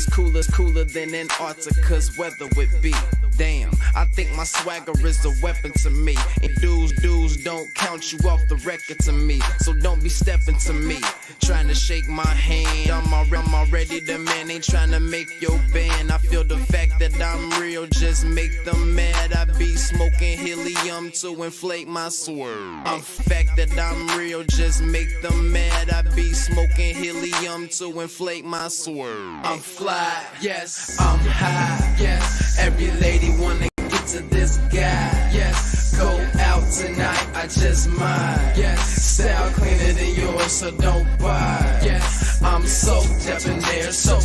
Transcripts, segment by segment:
cooler than Antarctica's weather would be. Damn, I think my swagger is a weapon to me. And dudes don't count you off the record to me. So don't be stepping to me, trying to shake my hand. I'm already the man, ain't trying to make your band. I feel the fact that I'm real, just make them mad. I be smoking helium to inflate my swerve. I'm fact that I'm real, just make them mad. I be smoking helium to inflate my swerve. I'm fly, yes, I'm high, yes. Every lady wanna get to this guy, yes. Go out tonight, I just might, yes. Style cleaner than yours, so don't buy, yes. I'm so debonair, so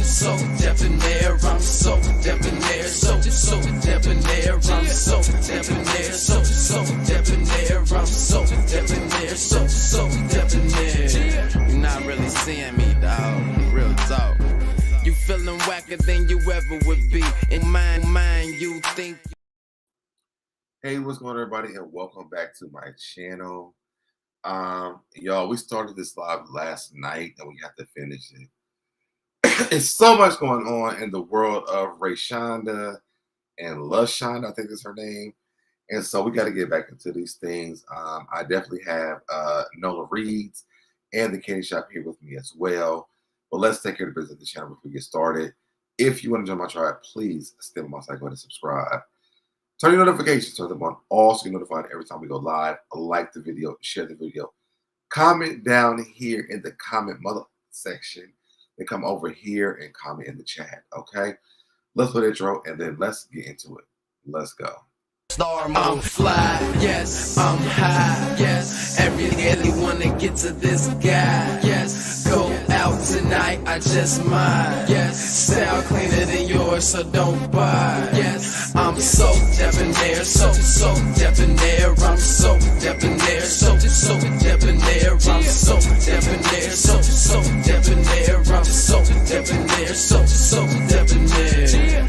debonair. I'm so debonair, so debonair. I'm so debonair, so debonair. I'm so debonair, so debonair. You're not really seeing me, dog. Real talk. You feeling whacker than you ever would be. In mind, you think. Hey, what's going on, everybody, and welcome back to my channel. Y'all, we started this live last night, and we have to finish it. It's so much going on in the world of Raeshanda and Lushonda, I think is her name. And so we got to get back into these things. I definitely have Nola Reeds and the Candy Shop here with me as well. But let's take care of the business of the channel before we get started. If you want to join my tribe, please stay on my side, go ahead and subscribe. Turn your notifications, turn them on all so you're notified every time we go live. Like the video, share the video. Comment down here in the comment section. Then come over here and comment in the chat, okay? Let's put intro and then let's get into it. Let's go. I'm fly, yes, I'm high, yes. Every lady wanna get to this guy, yes. Go out tonight, I just might, yes. Style cleaner than yours, so don't buy, yes. I'm so debonair, so debonair. I'm so debonair, so debonair. I'm so debonair, so debonair. I'm so debonair, so debonair.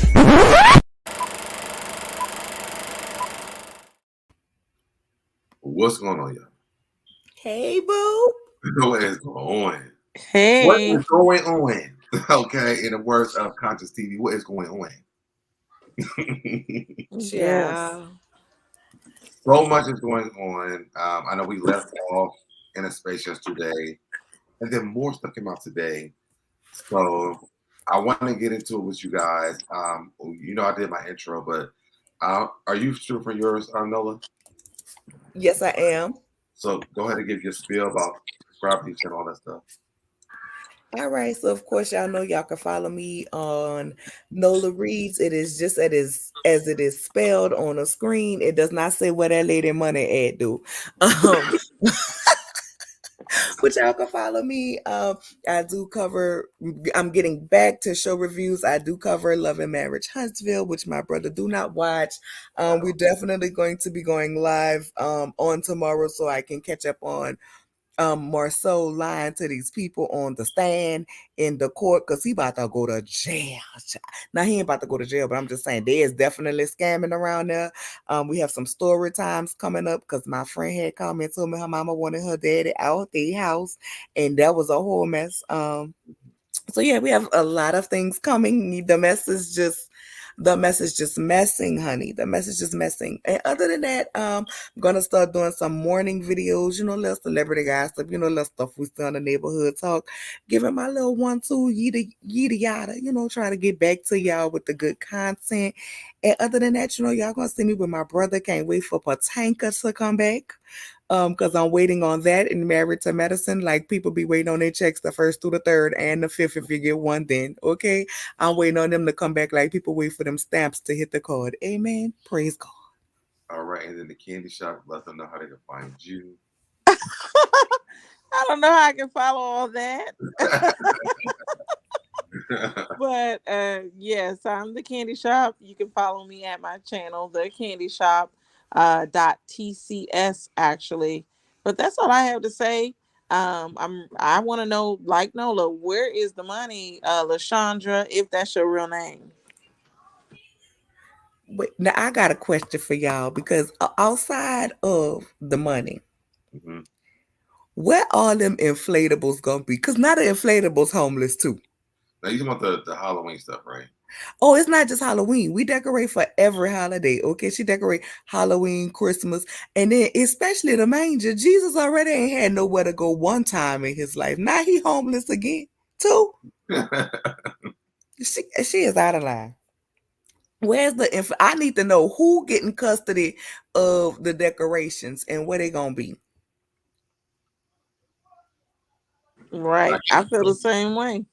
What's going on, y'all? Hey, boo. What is going on? Hey. What is going on? Okay, in the words of Conscious TV, what is going on? Yeah. So much is going on. I know we left off in a space yesterday, and then more stuff came out today. So I want to get into it with you guys. You know, I did my intro, but are you sure for yours, Nola? Yes, I am. So go ahead and give your spiel about properties and all that stuff. All right. So, of course, y'all know y'all can follow me on Nola Reeds. It is just as it is spelled on the screen. It does not say where that lady money at, do. But y'all can follow me. I do cover, I'm getting back to show reviews. I do cover Love and Marriage Huntsville, which my brother do not watch. We're definitely going to be going live on tomorrow so I can catch up on Marceau lying to these people on the stand in the court because he about to go to jail. Now, he ain't about to go to jail, but I'm just saying there is definitely scamming around there. We have some story times coming up because my friend had come and told me her mama wanted her daddy out the house, and that was a whole mess. So yeah, we have a lot of things coming. The mess is just messing, honey. The mess is just messing. And other than that, I'm gonna start doing some morning videos, little celebrity guys stuff, little stuff we still in the neighborhood talk, giving my little 1-2 yada, trying to get back to y'all with the good content. And other than that, y'all gonna see me with my brother. Can't wait for Patanka to come back. Because I'm waiting on that and Married to Medicine. Like, people be waiting on their checks the 1st through the 3rd and the 5th if you get one then. Okay? I'm waiting on them to come back like people wait for them stamps to hit the card. Amen. Praise God. All right, and then the Candy Shop, let them know how they can find you. I don't know how I can follow all that. But yes, I'm the Candy Shop. You can follow me at my channel, The Candy Shop. .tcs actually, but that's all I have to say. I want to know, like Nola, where is the money, Lashandra, if that's your real name? Wait, now I got a question for y'all because outside of the money, where all them inflatables gonna be? Because now the inflatables homeless too. Now you talking about the Halloween stuff, right? Oh, it's not just Halloween. We decorate for every holiday. Okay, she decorate Halloween, Christmas, and then especially the manger. Jesus already ain't had nowhere to go one time in his life. Now he homeless again too. She is out of line. Where's the I need to know who getting custody of the decorations and where they gonna be. Right. I feel the same way.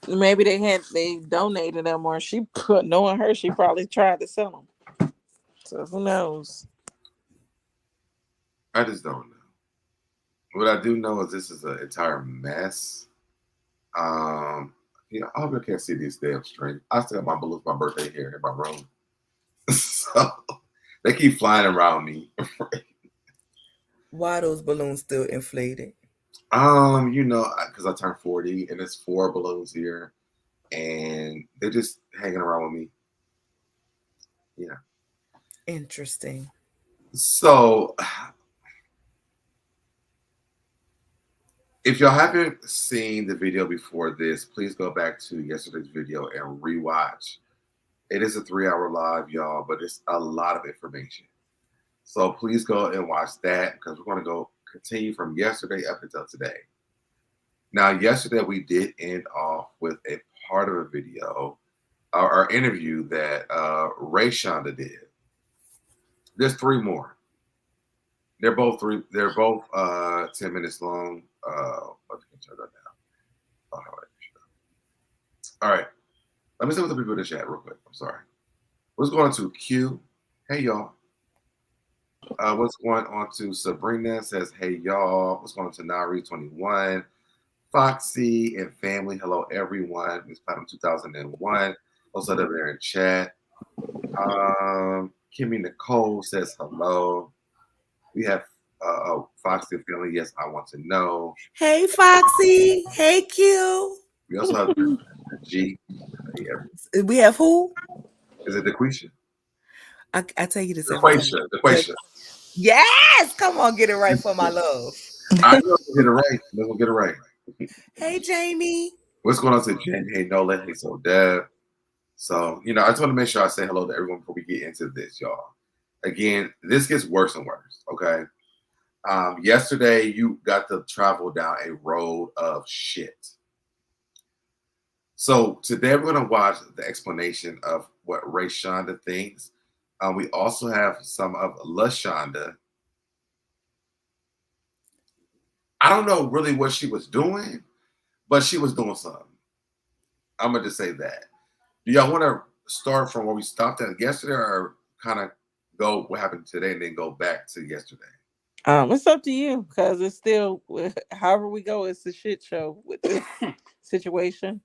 Maybe they donated them, or she put knowing her, she probably tried to sell them. So who knows? I just don't know. What I do know is this is an entire mess. I hope you can't see these damn strings. I still have my balloons, my birthday here in my room. So they keep flying around me. Why are those balloons still inflated? Because I turned 40 and there's 4 balloons here, and they're just hanging around with me. Yeah. Interesting. So if y'all haven't seen the video before this, please go back to yesterday's video and rewatch. It is a 3-hour live, y'all, but it's a lot of information. So please go and watch that because we're going to go continue from yesterday up until today. Now, yesterday we did end off with a part of a video, our interview that Raeshanda did. There's 3 more. They're both 10 minutes long. Let's turn that down. All right. Let me see what the people in the chat real quick. I'm sorry. What's going on to Q? Hey y'all. What's going on to Sabrina? Says hey y'all. What's going on to Nari21? Foxy and family. Hello everyone. Miss Platinum 2001. Also there in chat. Kimmy Nicole says hello. We have Foxy and family. Yes, I want to know. Hey Foxy. Hey Q. We also have G. We have who? Is it DeQuisha? I tell you this every time. DeQuisha. Yes, come on, get it right for my love. I know we'll get it right. We'll get it right. Hey Jamie. What's going on to Jen? Hey Nola. Hey SoDeb. So, I just want to make sure I say hello to everyone before we get into this, y'all. Again, this gets worse and worse, okay? Yesterday, you got to travel down a road of shit. So today, we're going to watch the explanation of what Raeshanda thinks. We also have some of LaShonda. I don't know really what she was doing, but she was doing something. I'm going to just say that. Do y'all want to start from where we stopped at yesterday, or kind of go what happened today and then go back to yesterday? It's up to you because it's still, however we go, it's a shit show with this situation.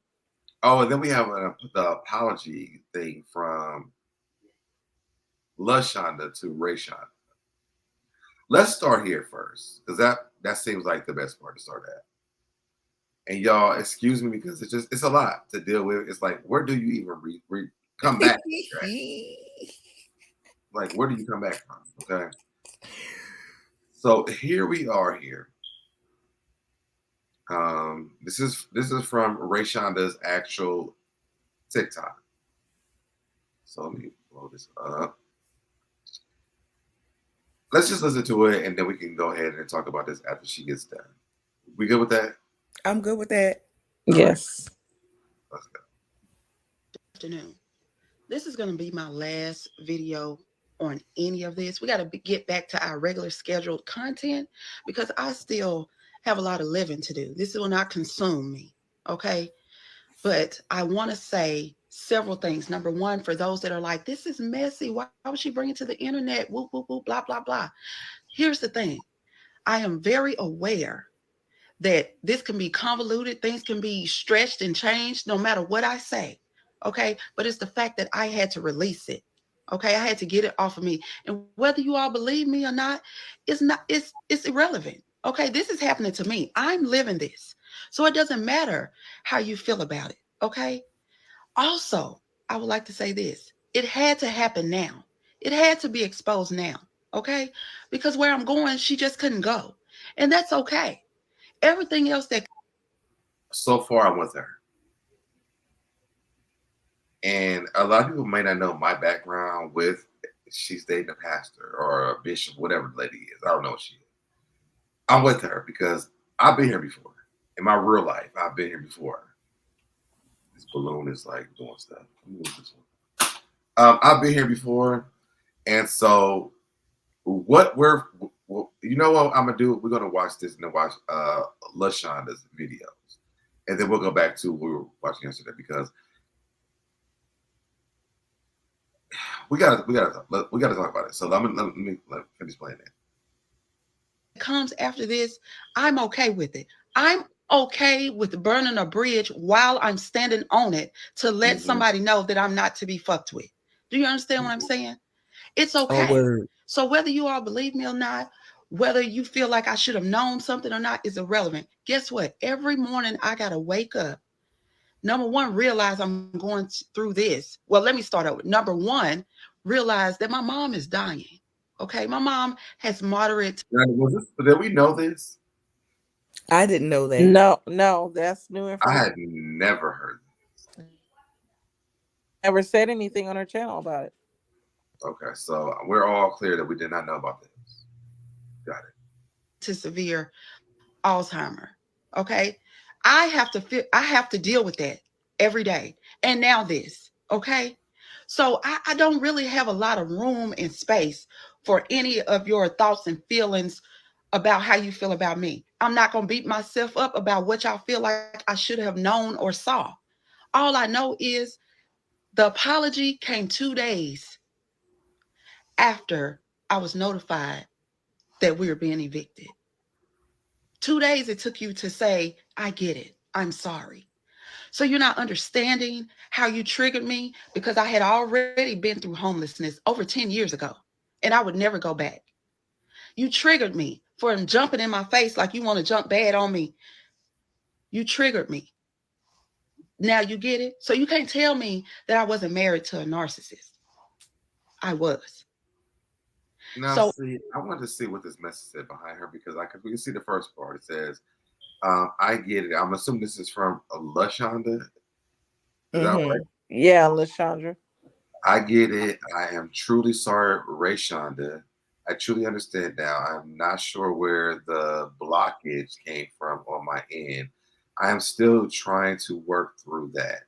Oh, and then we have the apology thing from LaShonda to Raeshanda. Let's start here first, because that seems like the best part to start at. And y'all, excuse me, because it's a lot to deal with. It's like, where do you even come back? Like, where do you come back from? Okay. So here we are here. This is from Raeshonda's actual TikTok. So let me blow this up. Let's just listen to it, and then we can go ahead and talk about this after she gets done. We good with that? I'm good with that. Yes. Right. Let's go. Afternoon. This is going to be my last video on any of this. We got to get back to our regular scheduled content because I still have a lot of living to do. This will not consume me, okay? But I want to say several things. Number one, for those that are like, this is messy. Why would she bring it to the internet? Whoop, whoop, whoop, blah, blah, blah. Here's the thing. I am very aware that this can be convoluted. Things can be stretched and changed no matter what I say. Okay. But it's the fact that I had to release it. Okay. I had to get it off of me. And whether you all believe me or not, it's irrelevant. Okay. This is happening to me. I'm living this. So it doesn't matter how you feel about it. Okay. Also, I would like to say this. It had to happen now. It had to be exposed now. Okay. Because where I'm going, she just couldn't go. And that's okay. Everything else that So far, I'm with her. And a lot of people may not know my background with she's dating a pastor or a bishop, whatever the lady is. I don't know what she is. I'm with her because I've been here before. In my real life, I've been here before. This balloon is like doing stuff. Let me move this one. I've been here before, and so you know what I'm gonna do? We're gonna watch this and then watch Lashanda's videos, and then we'll go back to what we were watching yesterday because we gotta talk about it. So let me finish playing it. Comes after this, I'm okay with it. I'm okay with burning a bridge while I'm standing on it to let somebody know that I'm not to be fucked with. Do you understand what I'm saying? It's okay. So whether you all believe me or not, whether you feel like I should have known something or not is irrelevant. Guess what? Every morning I gotta wake up. Number one, realize I'm going through this. Well, let me start over. Number one, realize that my mom is dying. Okay, my mom has moderate. Did we know this? I didn't know that. No, that's new information. I had never heard this. Never said anything on her channel about it. Okay, so we're all clear that we did not know about this. Got it. To severe Alzheimer. Okay, I have to deal with that every day. And now this. Okay, so I don't really have a lot of room and space for any of your thoughts and feelings about how you feel about me. I'm not going to beat myself up about what y'all feel like I should have known or saw. All I know is the apology came 2 days after I was notified that we were being evicted. 2 days it took you to say, I get it. I'm sorry. So you're not understanding how you triggered me because I had already been through homelessness over 10 years ago and I would never go back. You triggered me for him jumping in my face like you want to jump bad on me. You triggered me. Now you get it? So you can't tell me that I wasn't married to a narcissist. I was. Now, see, I wanted to see what this message said behind her because we can see the first part. It says, I get it. I'm assuming this is from Lashonda. Is that right? Yeah, Lashandra. I get it. I am truly sorry, Raeshanda. I truly understand now. I'm not sure where the blockage came from on my end. I am still trying to work through that.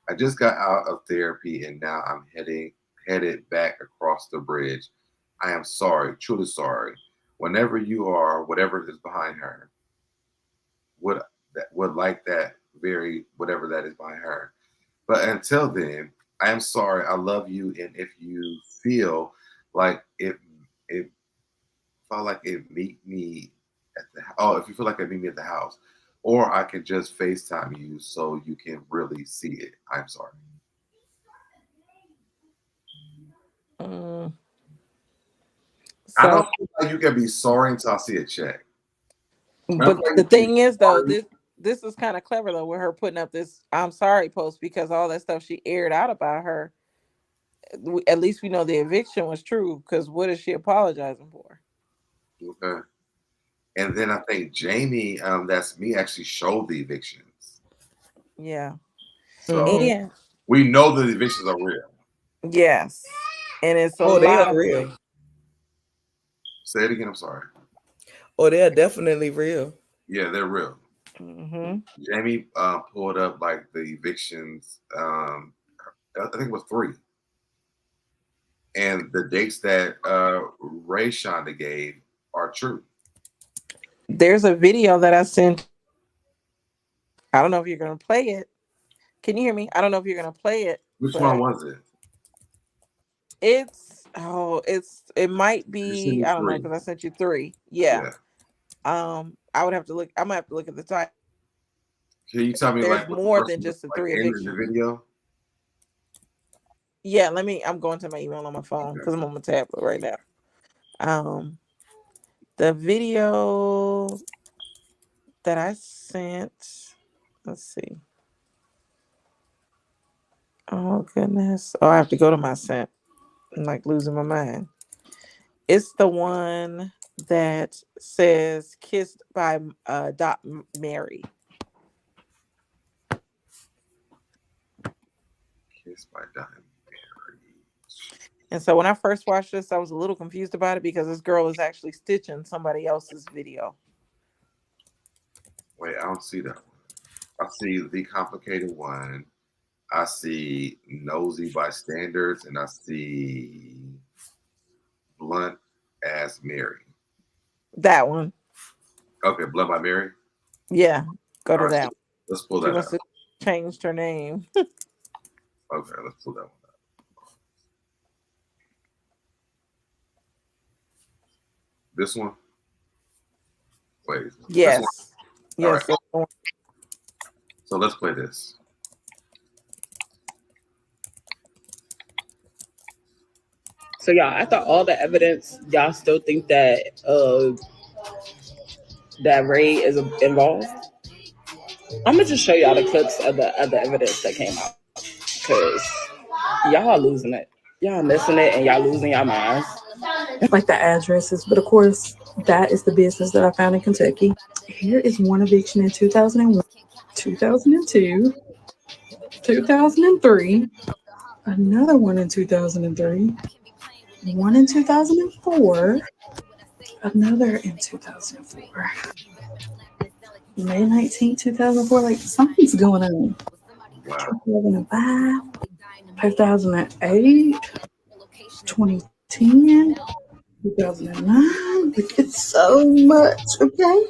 I just got out of therapy and now I'm headed back across the bridge. I am sorry, truly sorry. Whenever you are, whatever is behind her, would like that very whatever that is behind her. But until then, I am sorry. I love you, and if you feel like it felt like it meet me at the if you feel like it meet me at the house, or I can just FaceTime you so you can really see it. I'm sorry. I So, don't feel like you can be sorry until I see a check. but the thing is, though, this is kind of clever though, with her putting up this "I'm sorry" post because all that stuff she aired out about her. At least we know the eviction was true. Because what is she apologizing for? Okay. And then I think Jamie, that's me, actually showed the evictions. Yeah. So And we know the evictions are real. yes, and it's a they lot are of real. them. Say it again. I'm sorry. They are definitely real. Yeah, they're real. Jamie pulled up like the evictions. I think it was 3, and the dates that Raeshanda gave are true. There's a video that I sent. I don't know if you're gonna play it. Can you hear me? I don't know if you're gonna play it. Which one was it? It might be, I don't know, because I sent you 3. Yeah. I would have to look. I might have to look at the title. Can you tell me There's like what the more person than just the like 3 in evictions. the video? Yeah, I'm going to my email on my phone because I'm on my tablet right now. The video that I sent, let's see. Oh goodness. Oh, I have to go to my sent. I'm like losing my mind. It's the one that says kissed by Dot Mary. Kissed by Diamond. And so when I first watched this, I was a little confused about it because this girl is actually stitching somebody else's video. Wait, I don't see that one. I see The Complicated One. I see Nosy by Standards, and I see Blunt as Mary. That one. Okay, Blunt by Mary. Yeah, go All to right, that so one. let's pull She that must out. have changed her name. Okay, let's pull that one out. This one. Wait, this one. Yes. All right. Yes. That's the one. So let's play this. So y'all, after all the evidence, y'all still think that that Ray is involved? I'm gonna just show y'all the clips of the evidence that came out because y'all losing it, y'all missing it, and y'all losing y'all minds. Like the addresses, but of course, that is the business that I found in Kentucky. Here is one eviction in 2001, 2002, 2003, another one in 2003, one in 2004, another in 2004. May 19th, 2004. Like something's going on. Wow. 2005, 2008, 2010, 2009. Like it's so much, okay?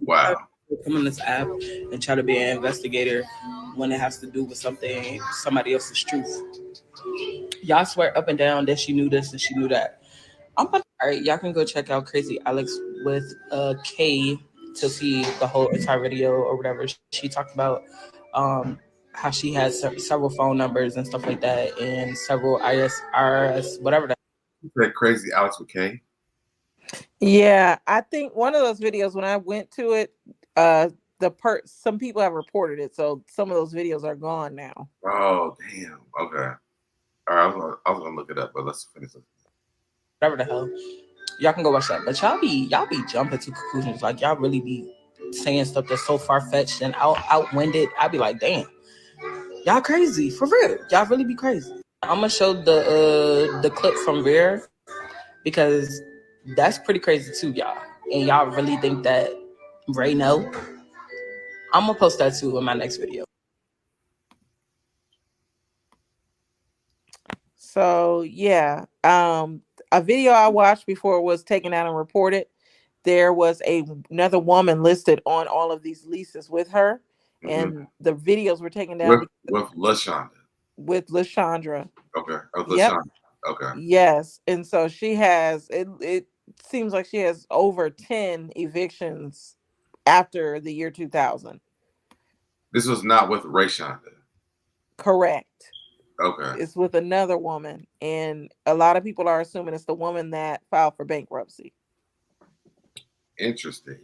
Wow. Come on this app and try to be an investigator when it has to do with somebody else's truth. Y'all swear up and down that she knew this and she knew that. All right, y'all can go check out Crazy Alex with K to see the whole entire video or whatever. She talked about how she has several phone numbers and stuff like that, and several IRS, whatever that. That Crazy Alex with K. Yeah, I think one of those videos when I went to it, some people have reported it, so some of those videos are gone now. Oh damn. Okay. All right. I was gonna look it up, but let's finish it. Whatever the hell. Y'all can go watch that. But y'all be jumping to conclusions. Like y'all really be saying stuff that's so far fetched and outwinded. I be like, damn, y'all crazy for real. Y'all really be crazy. I'm gonna show the clip from Rare because that's pretty crazy too, y'all. And y'all really think that Ray know? I'm gonna post that too in my next video. So yeah, a video I watched before it was taken out and reported. There was another woman listed on all of these leases with her, and the videos were taken down with LaShonda. With LaShondra. Okay. Of Yep. LaShonda. Okay. Yes, and so she has it. It seems like she has over 10 evictions after the year 2000. This was not with Raeshanda. Correct. Okay. It's with another woman, and a lot of people are assuming it's the woman that filed for bankruptcy. Interesting.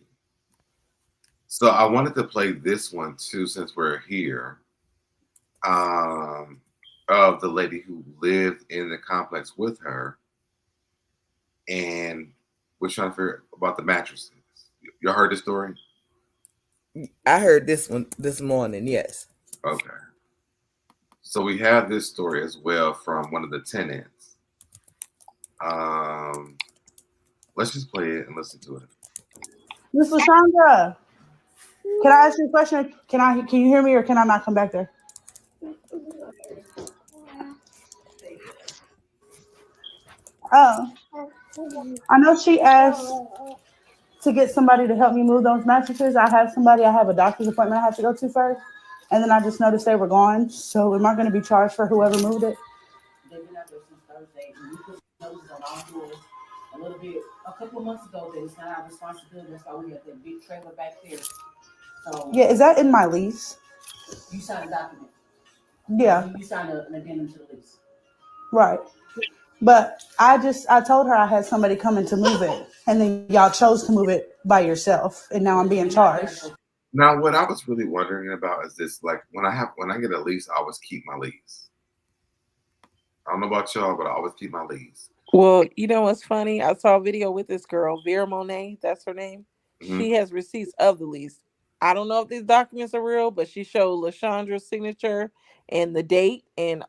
So I wanted to play this one too, since we're here. Of the lady who lived in the complex with her, and we're trying to figure about the mattresses. You heard the story? I heard this one this morning. Yes. Okay. So we have this story as well from one of the tenants. Let's just play it and listen to it. Miss LaShondra, can I ask you a question? Can you hear me or can I not come back there? Oh, I know she asked to get somebody to help me move those mattresses. I have a doctor's appointment I have to go to first. And then I just noticed they were gone. So am I going to be charged for whoever moved it? They've been out there since Thursday, and we put noses on all doors a couple of months ago. That it's not our responsibility. That's why we have that big trailer back there. So yeah, is that in my lease? You signed a document. Yeah. You signed an addendum to the lease. Right. But I told her I had somebody coming to move it, and then y'all chose to move it by yourself, and now I'm being charged. Now, what I was really wondering about is this: like when I get a lease, I always keep my lease. I don't know about y'all, but I always keep my lease. Well, you know what's funny? I saw a video with this girl, Vera Monet. That's her name. Mm-hmm. She has receipts of the lease. I don't know if these documents are real, but she showed LaShondra's signature and the date, and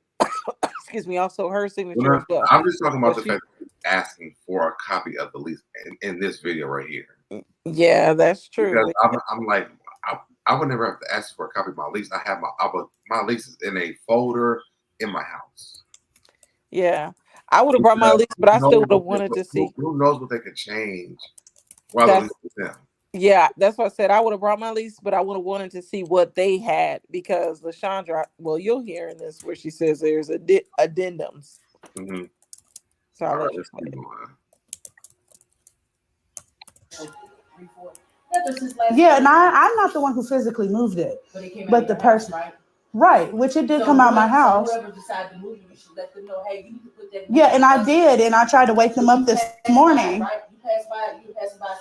excuse me, also her signature as well. I'm just talking So about the fact that he's asking for a copy of the lease in this video right here. yeah, that's true. Because I'm like, I would never have to ask for a copy of my lease. I have my lease is in a folder in my house. Yeah, I would have brought my lease, but I still would have wanted to see. Who knows what they could change while the That's lease is them. Yeah, that's what I said. I would have brought my lease, but I would have wanted to see what they had because LaShondra. Well, you'll hear in this where she says there's addendums. Mm-hmm. So I'll All right, let you let's play keep it. going. Yeah, and I'm not the one who physically moved it, but the person, right? Which it did come out of my house. Yeah, and I did, and I tried to wake them up this morning. You passed by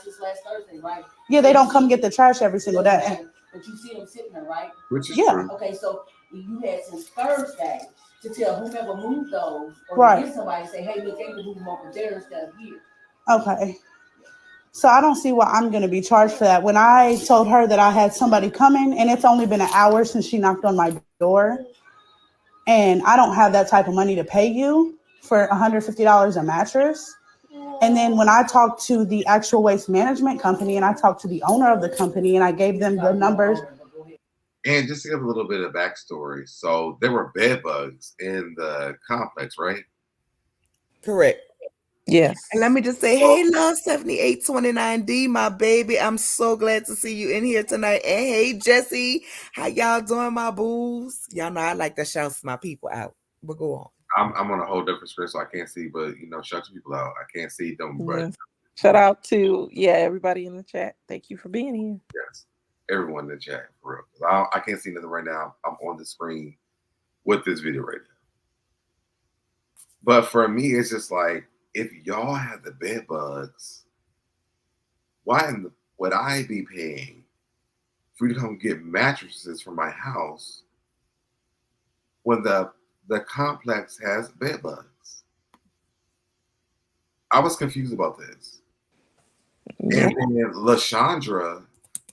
since last Thursday, right? Yeah, they don't come get the trash every single day. But you see them sitting there, right? Which is true. Okay, so you had since Thursday to tell whomever moved those, or to get somebody to say, hey, look, they can move them over there instead of here. Okay. So I don't see why I'm going to be charged for that. When I told her that I had somebody coming, and it's only been an hour since she knocked on my door, and I don't have that type of money to pay you for $150 a mattress. And then when I talked to the actual waste management company, and I talked to the owner of the company, and I gave them the numbers. And just to give a little bit of backstory, so there were bed bugs in the complex, right? Correct. Yes. And let me just say, hey, love 7829D, my baby. I'm so glad to see you in here tonight. And hey, Jesse, how y'all doing, my booze? Y'all know I like to shout my people out. But go on. I'm on a whole different screen, so I can't see. But shout your people out. I can't see them, but Yes. Shout out to everybody in the chat. Thank you for being here. yes, everyone in the chat for real. I can't see nothing right now. I'm on the screen with this video right now. But for me, it's just like, if y'all have the bed bugs, why would I be paying for you to come get mattresses from my house when the complex has bed bugs? I was confused about this. Yeah. And then LaShondra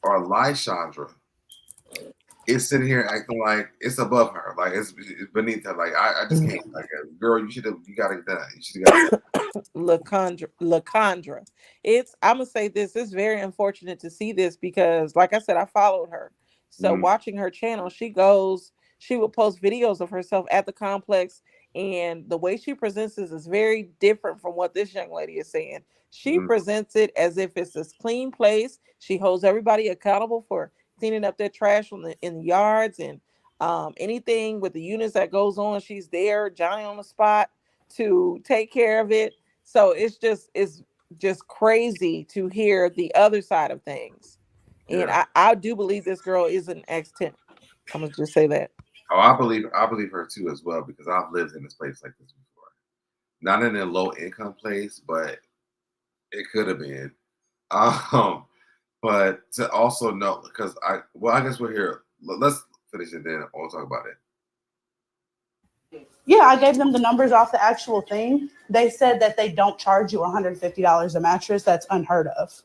or Lyshandra is sitting here acting like it's above her, like it's beneath her. Like I just can't. Like, girl, you got it done. You should have got it done. LaCondra. I'm gonna say this. It's very unfortunate to see this because, like I said, I followed her. So watching her channel, she will post videos of herself at the complex, and the way she presents this is very different from what this young lady is saying. She presents it as if it's this clean place. She holds everybody accountable for cleaning up their trash in the yards and anything with the units that goes on. She's there, Johnny on the spot to take care of it. So it's just crazy to hear the other side of things. And I do believe this girl is an ex-temp. I'm gonna just say that. Oh, I believe her too as well, because I've lived in this place like this before. Not in a low income place, but it could have been. But to also know, because I guess we're here. Let's finish it, then I'll talk about it. Yeah, I gave them the numbers off the actual thing. They said that they don't charge you $150 a mattress. That's unheard of.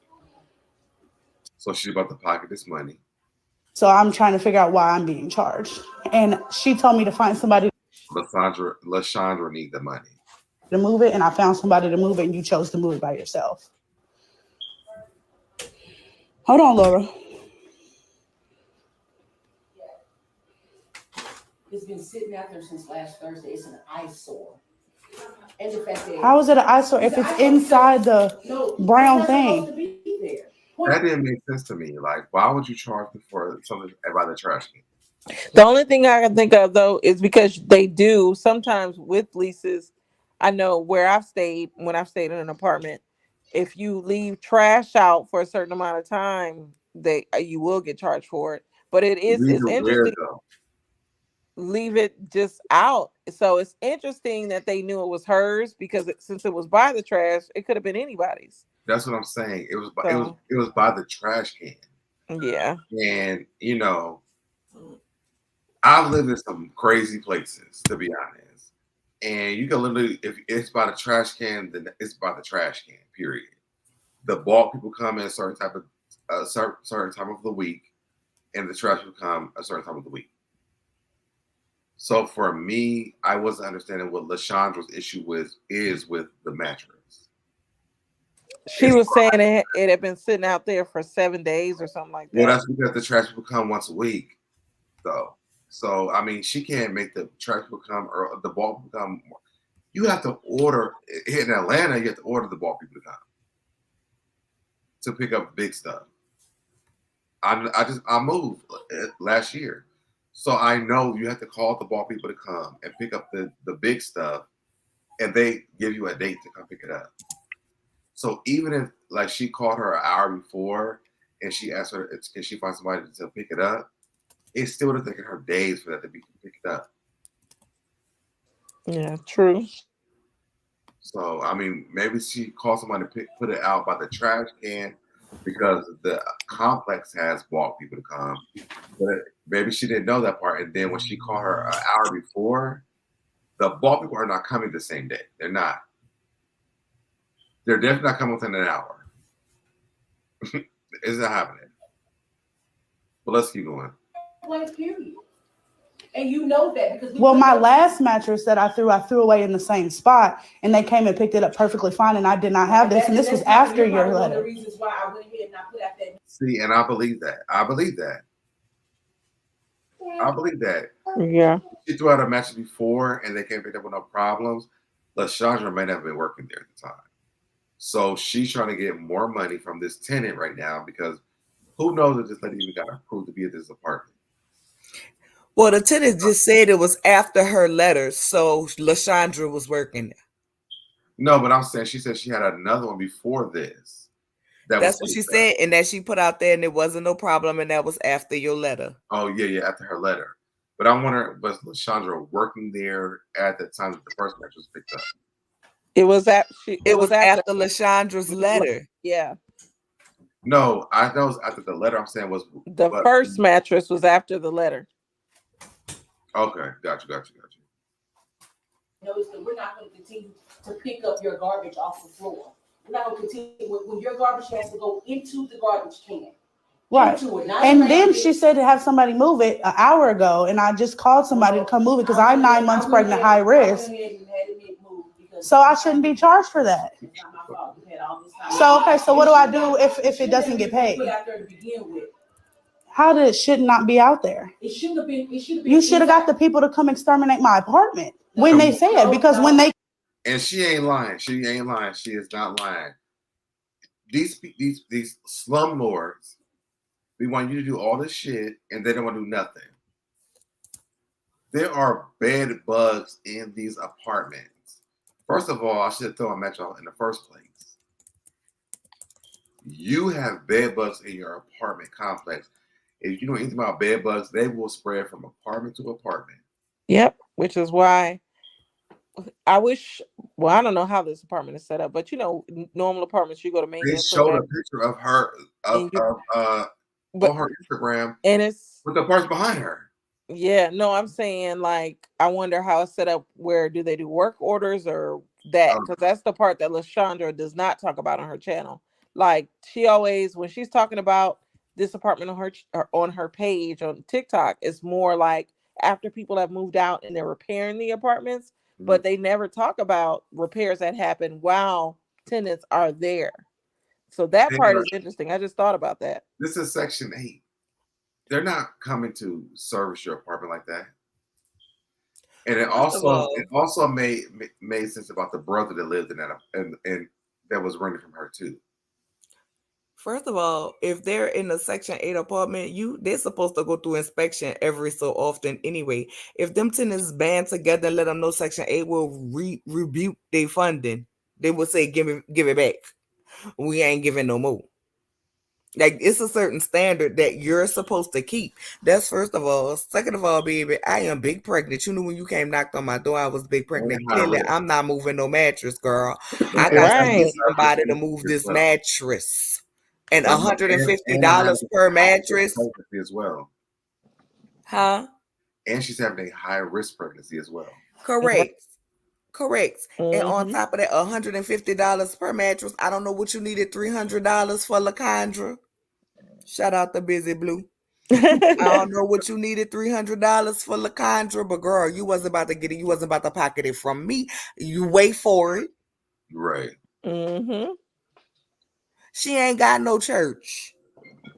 So she's about to pocket this money. So I'm trying to figure out why I'm being charged. And she told me to find somebody. LaShondra need the money to move it, and I found somebody to move it, and you chose to move it by yourself. Hold on, Laura. It's been sitting out there since last Thursday. It's an eyesore. And the fact that how is it an eyesore if it's inside the brown thing? That didn't make sense to me. Like, why would you charge me for something by the trash can? The only thing I can think of though is because they do sometimes with leases. I know where when I've stayed in an apartment, if you leave trash out for a certain amount of time, you will get charged for it. But it's interesting. Leave it just out. So it's interesting that they knew it was hers because since it was by the trash, it could have been anybody's. That's what I'm saying. It was by the trash can. Yeah. And I've lived in some crazy places, to be honest. And you can literally, if it's by the trash can, then it's by the trash can. Period. The bulk people come in a certain time of the week. and the trash would come a certain time of the week. So for me, I wasn't understanding what Lashandra's issue is with the mattress. She was saying it had been sitting out there for 7 days or something like that. Well, that's because the trash people come once a week, though. So I mean, she can't make the trash people come or the ball people come. You have to order in Atlanta. You have to order the ball people to come to pick up big stuff. I moved last year, so I know you have to call the ball people to come and pick up the big stuff, and they give you a date to come pick it up. So even if like she called her an hour before and she asked her can she find somebody to pick it up, it still would have taken her days for that to be picked up. Yeah, true. So I mean, maybe she called somebody to put it out by the trash can because the complex has bought people to come, but maybe she didn't know that part. And then when she called her an hour before, the ball people are not coming the same day. They're not. They're definitely not coming within an hour. It's not happening. But let's keep going. Period. And you know that because my last mattress that I threw away in the same spot, and they came and picked it up perfectly fine, and I did not have this, and this was after your letter. One of the reasons why I went ahead and I put out that. See, and I believe that. I believe that. Yeah. She threw out a mattress before, and they came pick up with no problems. Lashandra may not have been working there at the time. So she's trying to get more money from this tenant right now because who knows if this lady even got approved to be at this apartment. Well, the tenant just said it was after her letter, so Lashandra was working there. No, but I'm saying she said she had another one before this. That's what she said, and that she put out there, and it wasn't no problem, and that was after your letter. Oh, yeah, after her letter. But I'm wondering, was Lashandra working there at the time that the first match was picked up? It was after Lashandra's letter. Yeah. No, I know it was after the letter. I'm saying was the first mattress was after the letter. Okay, got you. Notice that we're not going to continue to pick up your garbage off the floor. We're not going to continue when your garbage has to go into the garbage can. Right. And then she said to have somebody move it an hour ago, and I just called somebody to come move it because I'm 9 months pregnant, high risk. So I shouldn't be charged for that. So what do I do if it doesn't get paid? How did it not be out there? It should have been. You should have got the people to come exterminate my apartment when they said, because when they. And she ain't lying. She is not lying. These slumlords, we want you to do all this shit, and they don't want to do nothing. There are bed bugs in these apartments. First of all, I should have thrown a match off in the first place. You have bed bugs in your apartment complex. If you know anything about bed bugs, they will spread from apartment to apartment. Yep, which is why I wish. Well, I don't know how this apartment is set up, but normal apartments, you go to maintenance. They showed a picture of her on her Instagram, and it's with the person behind her. Yeah, no, I'm saying like I wonder how it's set up. Where do they do work orders or that? Because that's the part that Lashandra does not talk about on her channel. Like she always, when she's talking about this apartment on her page on TikTok, it's more like after people have moved out and they're repairing the apartments, but they never talk about repairs that happen while tenants are there. So that part is interesting. I just thought about that. This is Section 8. They're not coming to service your apartment like that. And it also made sense about the brother that lived in that and that was renting from her too. First of all, if they're in a Section 8 apartment, they're supposed to go through inspection every so often anyway. If them tenants band together and let them know Section 8 will rebuke their funding, they will say, give it back. We ain't giving no more. Like, it's a certain standard that you're supposed to keep. That's first of all. Second of all, baby, I am big pregnant. You knew when you came knocked on my door, I was big pregnant. Clearly, I'm not moving no mattress, girl. I got to get somebody to move this mattress. And $150 per mattress. As well. Huh? And she's having a high risk pregnancy as well. Correct. And on top of that, $150 per mattress. I don't know what you needed $300 for, LaCondra. Shout out to Busy Blue. I don't know what you needed $300 for LaCondra, but girl, you wasn't about to get it. You wasn't about to pocket it from me. You wait for it. Right. Mm-hmm. She ain't got no church.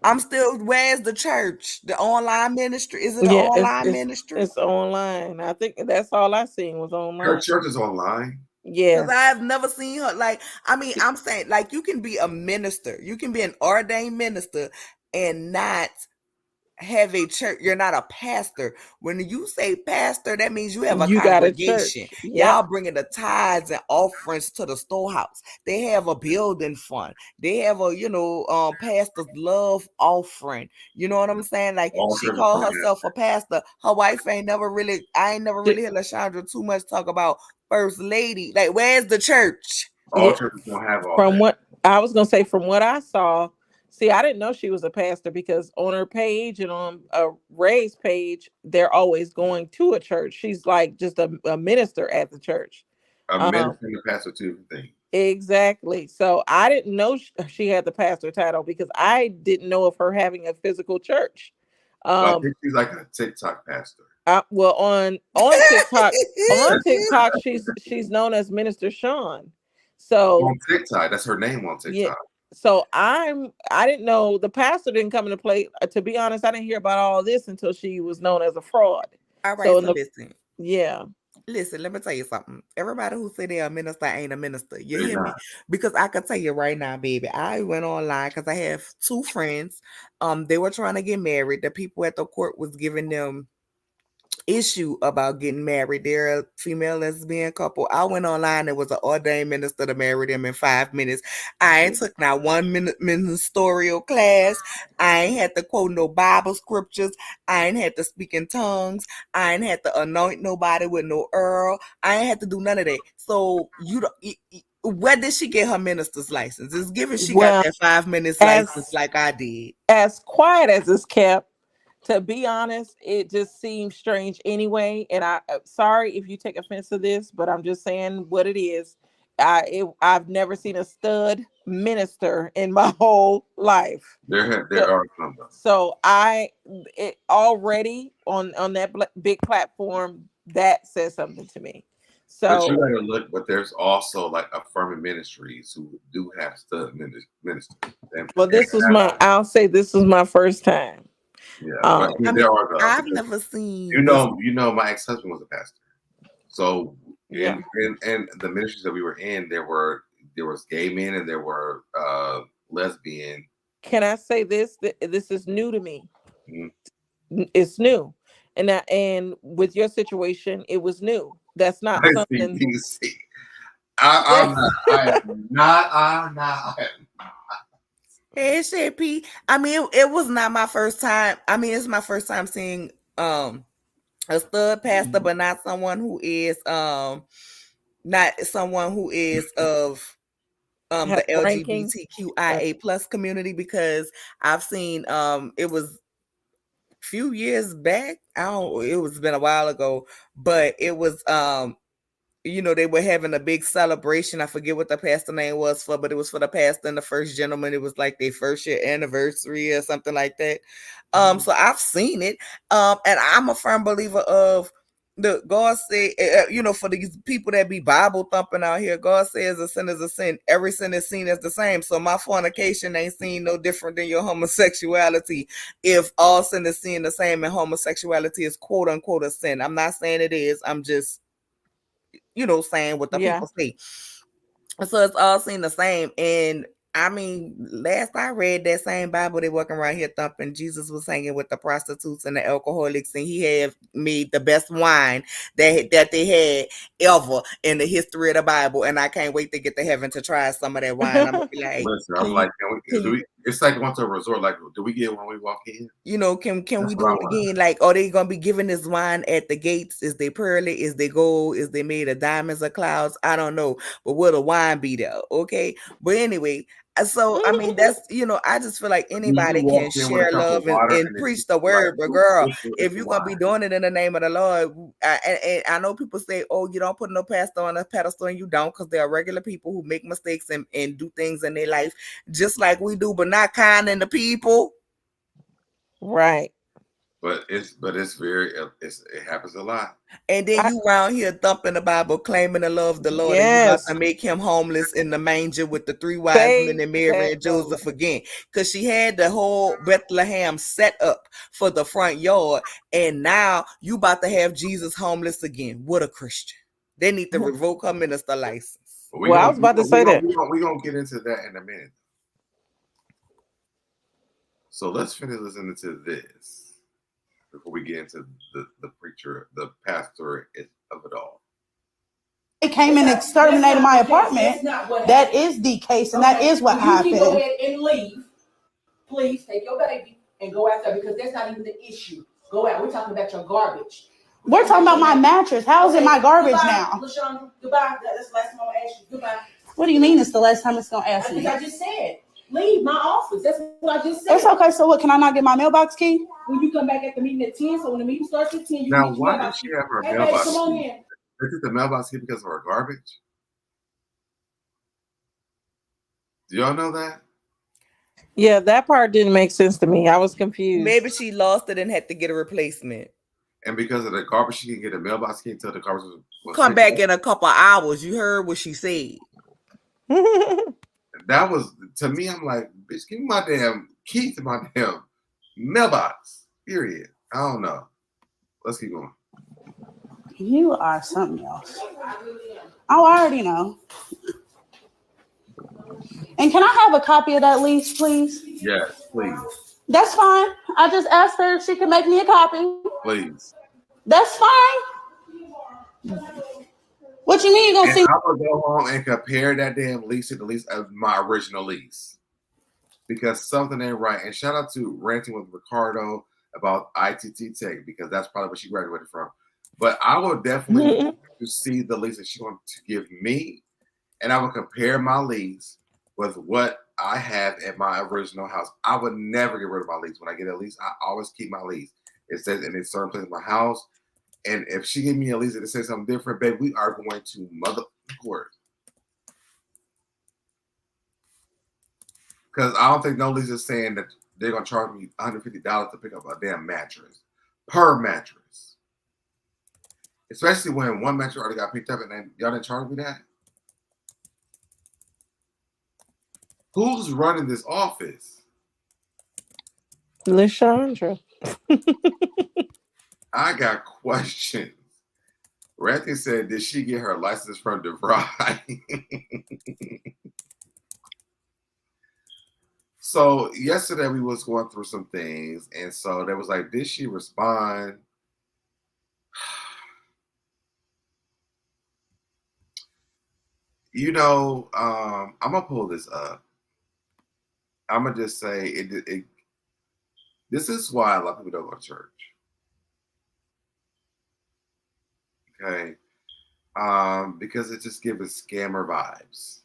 I'm still. Where's the church? The online ministry? Is it an Yeah, online ministry? it's online. I think that's all I seen was Her online. church is online. Because Yes. I've never seen her. Like, I mean, I'm saying, like, you can be a minister, you can be an ordained minister, and not have a church. You're not a pastor. When you say pastor, that means you have a You got a congregation. church. Yep. Y'all bringing the tithes and offerings to the storehouse. They have a building fund. They have a, pastor's love offering. You know what I'm saying? Like, All she churches called don't have herself a pastor. Her wife ain't never really. I ain't never really heard LaShondra too much talk about first lady. Like, where's the church? all Yeah. churches don't have all From that. what I was gonna say, from what I saw, see, I didn't know she was a pastor because on her page and on Ray's page, they're always going to a church. She's like just a minister at the church. A Um, minister and a pastor two different things. exactly. So I didn't know she had the pastor title because I didn't know of her having a physical church. I Um, think she's like a TikTok pastor. well, on TikTok, she's known as Minister Sean. So On TikTok, that's her name on yeah. TikTok. So I didn't know the pastor didn't come into play. To be honest, I didn't hear about all this until she was known as a fraud. All right, So so listen. yeah. Listen, let me tell you something. Everybody who say they're a minister ain't a minister. You They're hear me? not. Because I can tell you right now, baby. I went online because I have two friends. They were trying to get married. The people at the court was giving them issue about getting married. They're a female lesbian couple. I went online. There was an ordained minister to marry them in 5 minutes. I ain't took not one ministerial class. I ain't had to quote no Bible scriptures. I ain't had to speak in tongues. I ain't had to anoint nobody with no oil. I ain't had to do none of that. So you don't. Where did she get her minister's license? It's given she got Well, that 5 minutes license as like I did. as quiet as it's kept, to be honest, it just seems strange anyway. And sorry if you take offense to this, but I'm just saying what it is. I've never seen a stud minister in my whole life. There So are some though. so it already on that big platform that says something to me. But you So gotta look, but there's also like affirming ministries who do have stud ministers. well, I'll say this was my first time. Yeah, but Um, I there mean, are though I've because never seen this. my ex-husband was a pastor. So yeah. in the ministries that we were in, there was gay men and there were lesbian. Can I say this? This is new to me. Mhm. It's new, and with your situation, it was new. That's not I see, something. you see. I'm not. I am not. I'm not. Hey, shit, P. I mean, it was not my first time. I mean, it's my first time seeing a stud pastor, but not someone who is not someone who is of Have the ranking. LGBTQIA plus community, because I've seen it was few years back. I don't. It was been a while ago, but it was they were having a big celebration. I forget what the pastor name was for, but it was for the pastor and the first gentleman. It was like their first year anniversary or something like that. So I've seen it. And I'm a firm believer of the God say, for these people that be Bible thumping out here, God says a sin is a sin. Every sin is seen as the same. So my fornication ain't seen no different than your homosexuality. If all sin is seen the same and homosexuality is quote unquote a sin, I'm not saying it is. I'm just saying what the Yeah. people say. So it's all seen the same. And I mean, last I read that same Bible, they walking around here thumping. Jesus was hanging with the prostitutes and the alcoholics, and he had made the best wine that they had ever in the history of the Bible. And I can't wait to get to heaven to try some of that wine. I'm gonna be like, Listen, I'm like, it's like going to a resort. Like, do we get when we walk in? Can That's we what I do it want. again? Like, are they gonna be giving this wine at the gates? Is they pearly? Is they gold? Is they made of diamonds or clouds? I don't know. But will the wine be there? Okay. But anyway, so I mean that's I just feel like Do you anybody can walk in with a share cup of love and, water and and it's preach the like, word. But girl, if it's the you're gonna be wine. doing it in the name of the Lord, and I know people say, oh, you don't put no pastor on a pedestal, and you don't, because there are regular people who make mistakes and do things in their life just like we do, but not kind in the people. Right. But it's very it happens a lot. And then you around here thumping the Bible, claiming to love the Lord, and you about Yes. to make him homeless in the manger with the three wise men Say and Mary that and though. Joseph again. Because she had the whole Bethlehem set up for the front yard, and now you about to have Jesus homeless again. What a Christian. They need to revoke her minister license. But Well, I was about to say that. we're gonna get into that in a minute. So let's finish listening to this before we get into the preacher, the pastor of it all. They came and exterminated my apartment. That is the case, and that is what happened. You can go ahead and leave. Please take your baby and go out there because that's not even the issue. Go out. We're talking about your garbage. We're talking about my mattress. How is it my garbage now? Raeshanda, goodbye. That's the last time I'm gonna ask you. Goodbye. What do you mean it's the last time it's gonna ask me? I just said, leave my office. That's what I just said. It's okay. So what? Can I not get my mailbox key? When you come back at the meeting at 10, so when the meeting starts at 10, you Now, can why does she have her mailbox? Come on in. Is it the mailbox key because of her garbage? Do y'all know that? Yeah, that part didn't make sense to me. I was confused. Maybe she lost it and had to get a replacement. And because of the garbage, she can get a mailbox key until the garbage was Come back in a couple hours. You heard what she said. That was, to me, I'm like, bitch, give me my damn key to my damn mailbox. Period. I don't know. Let's keep going. You are something else. Oh, I already know. And can I have a copy of that lease, please? Yes, please. That's fine. I just asked her if she could make me a copy. Please. That's fine. What you mean you gonna see? I'm gonna go home and compare that damn lease to the lease of my original lease. Because something ain't right. And shout out to Ranting with Ricardo about ITT Tech, because that's probably what she graduated from. But I will definitely want to see the lease that she's going to give me, and I will compare my lease with what I have at my original house. I would never get rid of my lease. When I get a lease, I always keep my lease. It says in a certain place in my house. And if she give me a lease and it says something different, babe, we are going to mother court. Because I don't think no lease is saying that they're going to charge me $150 to pick up a damn mattress. Per mattress. Especially when one mattress already got picked up and then y'all didn't charge me that. Who's running this office? Raeshanda. I got questions. Ranty said, did she get her license from DeVry? So yesterday we was going through some things, and so there was like, did she respond? You know, I'm gonna pull this up. I'm gonna just say this is why a lot of people don't go to church. Okay. Because it just gives scammer vibes.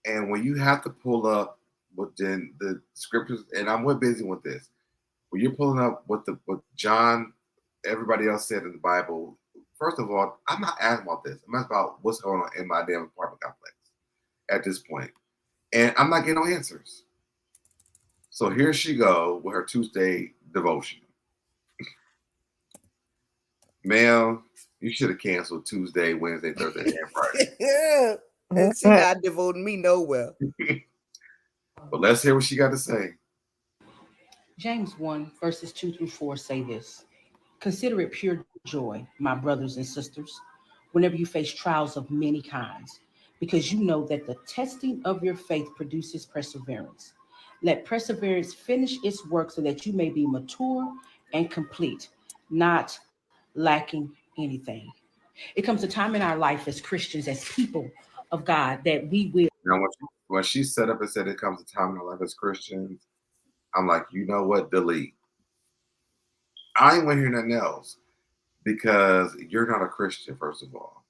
And when you have to pull up within the scriptures, and I'm busy with this, when you're pulling up what John, everybody else said in the Bible, first of all, I'm not asking about this. I'm asking about what's going on in my damn apartment complex at this point. And I'm not getting no answers. So here she go with her Tuesday devotion. Ma'am, you should have canceled Tuesday, Wednesday, Thursday, and Friday. Yeah. And she not devoting me nowhere. But let's hear what she got to say. James 1, verses 2 through 4 say this. Consider it pure joy, my brothers and sisters, whenever you face trials of many kinds, because you know that the testing of your faith produces perseverance. Let perseverance finish its work so that you may be mature and complete, not lacking anything. It comes a time in our life as Christians, as people of God, that we will. Now, when she set up and said it comes a time in our life as Christians, I'm like, you know what? Delete. I ain't want to hear nothing else, because you're not a Christian, first of all.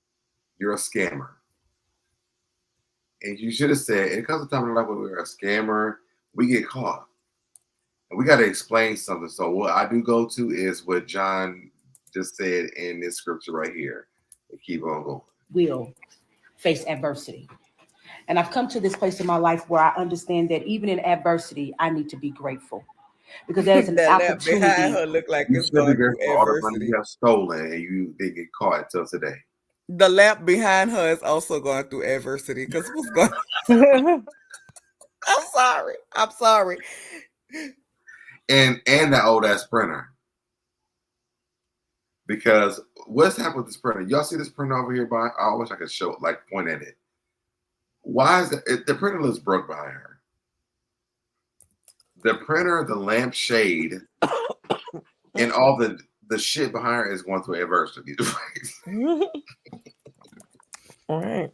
You're a scammer. And you should have said, it comes a time in our life when we're a scammer, we get caught. And we got to explain something. So what I do go to is what John just said in this scripture right here. And keep on going. Will face adversity. And I've come to this place in my life where I understand that even in adversity, I need to be grateful. because that is an That lap behind opportunity. her look like You it's should be going through grateful for all the money adversity. you have stolen and you didn't get caught until today. The lap behind her is also going through adversity because what's going I'm sorry. I'm sorry. And that old ass printer. Because what's happened with this printer? Y'all see this printer over here by? I wish I could show it, like point at it. Why is the printer looks broke behind her? The printer, the lamp shade, and all the shit behind her is going through adversity. All right.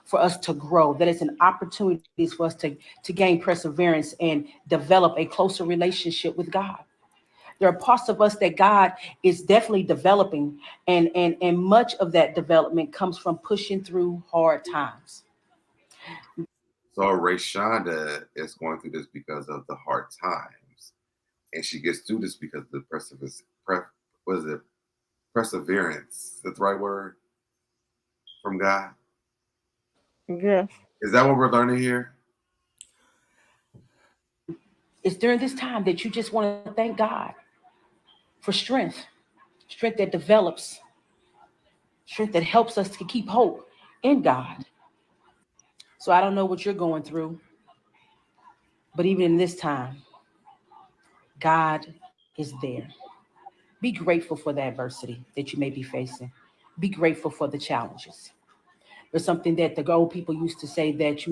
For us to grow, that is an opportunity for us to gain perseverance and develop a closer relationship with God. There are parts of us that God is definitely developing, and much of that development comes from pushing through hard times. So Raeshanda is going through this because of the hard times, and she gets through this because of the what is it? Perseverance. Is that the right word from God? Yes. Is that what we're learning here? It's during this time that you just want to thank God for strength that develops, strength that helps us to keep hope in God. So I don't know what you're going through, but even in this time, God is there. Be grateful for the adversity that you may be facing. Be grateful for the challenges. There's something that the old people used to say that,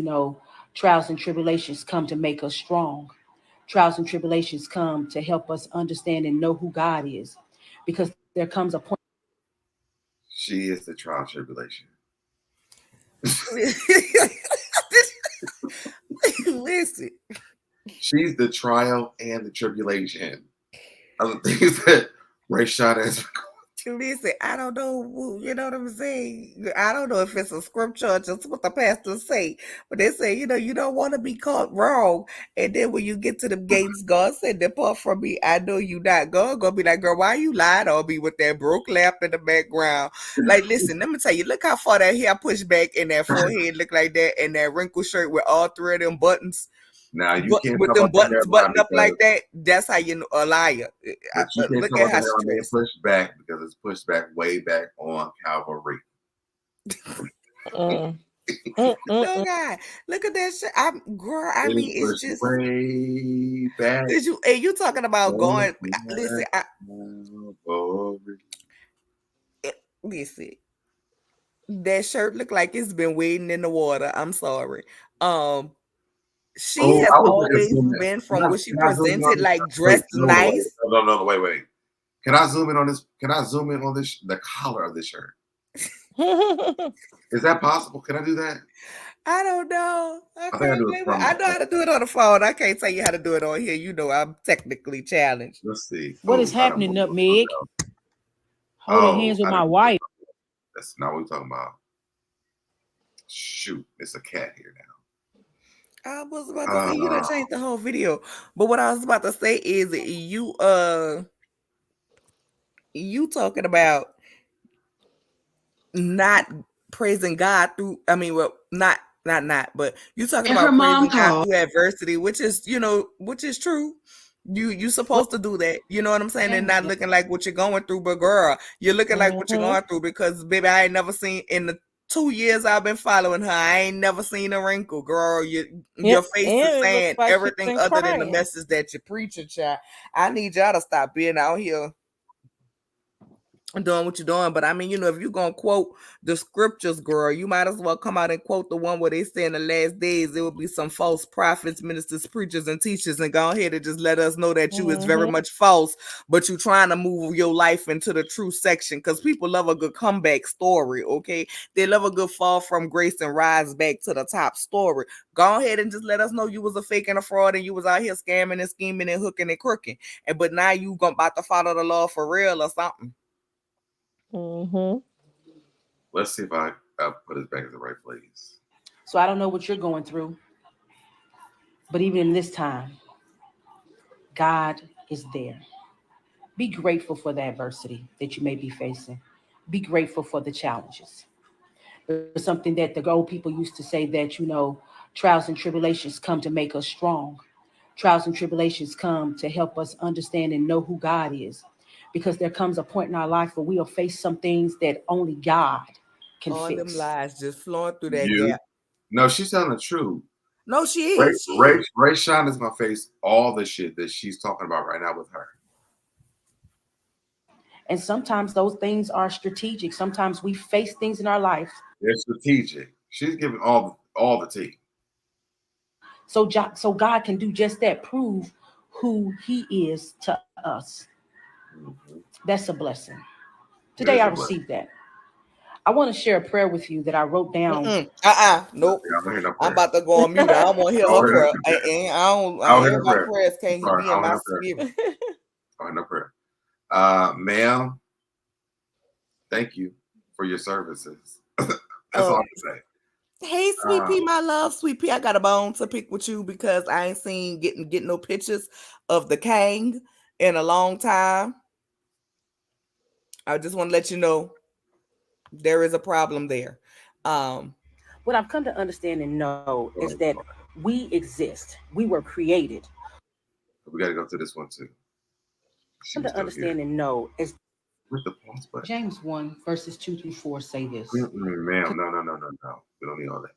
trials and tribulations come to make us strong. Trials and tribulations come to help us understand and know who God is. Because there comes a point. She is the trial and tribulation. Listen. She's the trial and the tribulation. Other things that Raeshanda is. Listen, I don't know, you know what I'm saying? I don't know if it's a scripture or just what the pastors say, but they say, you don't want to be caught wrong. And then when you get to the gates, God said, depart from me. I know you not. God gonna be like, girl, why you lying on me with that broke lamp in the background? Like, listen, let me tell you, look how far that hair pushed back and that forehead look like that and that wrinkled shirt with all three of them buttons. Now you But can't with talk them about the buttons hairline buttoned up because, like that, that's how you know a liar. but you can't Look talk at about the how hairline being stressed. pushed back because it's pushed back way back on Calvary. Mm. No God, look at that shit. Girl. I It is mean, it's pushed just way back you talking about on going. Listen, Calvary. listen. That shirt look like it's been wading in the water. I'm sorry. Um, she Oh, has I was looking always zoom in. been from what she Can I zoom in on presented, this? like Wait, dressed no, nice. wait. Can I zoom in on this? Can I zoom in on this? The collar of this shirt. Is that possible? Can I do that? I don't know. I think I do it from. I know how to do it on the phone. I can't tell you how to do it on here. You know, I'm technically challenged. Let's see. What Oh, is I don't happening, know. Nutmeg? Holding Oh, hands with I my didn't. wife. That's not what we're talking about. Shoot, it's a cat here I was about to say you now. done changed the whole video. But what I was about to say is you talking about not praising God through well not but you talking And her about mom praising God called. through adversity, which is which is true. You What supposed to do that, you know what I'm saying, and James not 1? looking like what you're going through, but girl, you're looking like what you're Mm-hmm. going through because baby, I ain't never seen in the 2 years I've been following her, I ain't never seen a wrinkle, girl. Your Yep. face is And it looks saying like she's everything been other than the crying. message that you're preaching, child. I need y'all to stop being out here doing what you're doing. But I mean, if you're gonna quote the scriptures, girl, you might as well come out and quote the one where they say in the last days there will be some false prophets, ministers, preachers, and teachers, and go ahead and just let us know that you is very Mm-hmm. much false, but you trying to move your life into the true section because people love a good comeback story, okay? They love a good fall from grace and rise back to the top story. Go ahead and just let us know you was a fake and a fraud and you was out here scamming and scheming and hooking and crooking. But now you about to follow the law for real or something. Mm-hmm. Let's see if I put it back in the right place. So I don't know what you're going through, but even in this time, God is there. Be grateful for the adversity that you may be facing. Be grateful for the challenges. There's something that the old people used to say that, trials and tribulations come to make us strong. Trials and tribulations come to help us understand and know who God is. Because there comes a point in our life where we'll face some things that only God can All them fix. lies just flowing through that You? gap. No, she's telling the truth. No, she Ray, is. She Ray, is. Raeshanda is gonna face all the shit that she's talking about right now with her. And sometimes those things are strategic. Sometimes we face things in our life. They're strategic. She's giving all the tea. So God can do just that, prove who he is to us. Mm-hmm. That's a blessing. It Today is I a blessing. received that. I want to share a prayer with you that I wrote down. Nope. I don't hear no I'm prayer. about to go on mute. I don't want to hear I don't her hear prayer. no prayer. I don't hear no Everybody prayer. prayers can't Sorry, be I in don't hear my no prayer. spirit. I don't hear no prayer. Ma'am, thank you for your services. That's all I can say. Hey, Sweet Pea, my love, Sweet Pea. I got a bone to pick with you because I ain't seen getting no pictures of the Kang in a long time. I just want to let you know there is a problem there. What I've come to understand and know is Sorry. that we exist. We were created. We got to go through this one too. She was To still here. understand and know is With the pause button. James 1 verses 2 through 4 say this. Ma'am, no. We don't need all that.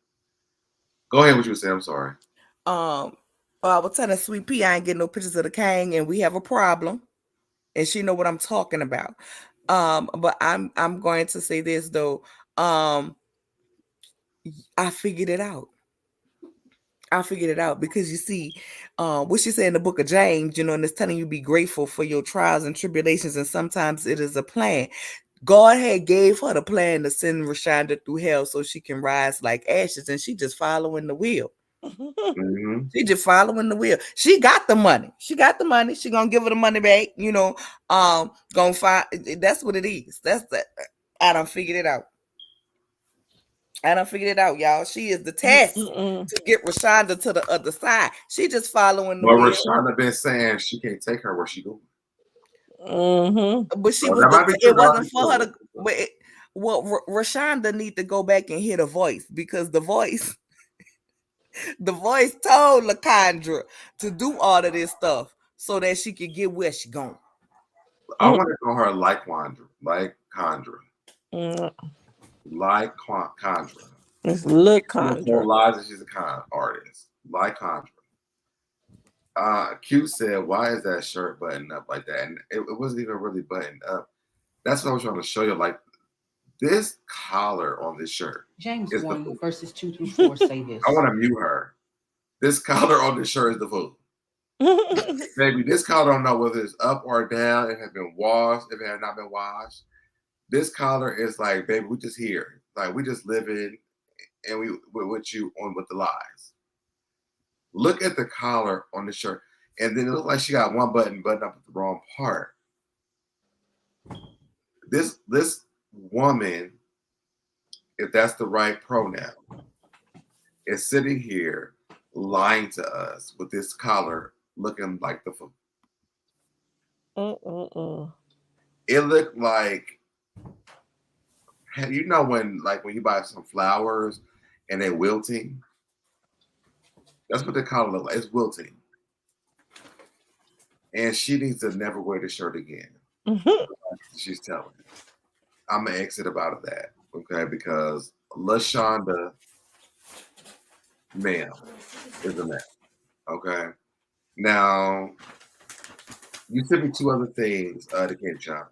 Go ahead. What you were saying. I'm sorry. I was telling Sweet Pea I ain't getting no pictures of the Kang, and we have a problem, and she know what I'm talking about. But I'm going to say this though. I figured it out. Because you see, what she said in the book of James, and it's telling you be grateful for your trials and tribulations, and sometimes it is a plan. God had gave her the plan to send Raeshanda through hell so she can rise like ashes, and she just following the wheel. Mm-hmm. She just following the wheel. She got the money. She gonna give her the money back. Gonna find. That's what it is. That's that. I done figured it out. Y'all. She is the task to get Raeshanda to the other side. She just following the Well, wheel. Raeshanda been saying she can't take her where she going. But she So was that might be true. it wasn't for her to. But Raeshanda need to go back and hear the voice, because the voice told LaCondra to do all of this stuff so that she could get where she going. I want to call her like Condra. Like Condra. It's look She was told Condra. lies that she's a con artist. Like Condra. Q said, "Why is that shirt buttoned up like that?" And it wasn't even really buttoned up. That's what I was trying to show you. Like, this collar on this shirt. James is 1 verses 2 through 4 say this. I want to mute her. This collar on this shirt is the fool. Baby, this collar don't know whether it's up or down. It has been washed. If it has not been washed, this collar is like, baby, we just here. Like, we just living, and we're with you on with the lies. Look at the collar on the shirt. And then it looks like she got one button buttoned up at the wrong part. This woman, if that's the right pronoun, is sitting here lying to us with this collar looking like the fool. It looked like, when you buy some flowers and they're wilting, that's what the collar look like. It's wilting. And she needs to never wear the shirt again. She's telling me. I'm gonna exit about that, okay? Because LaShonda, ma'am, is a man. Okay. Now, you sent me two other things to Ken John.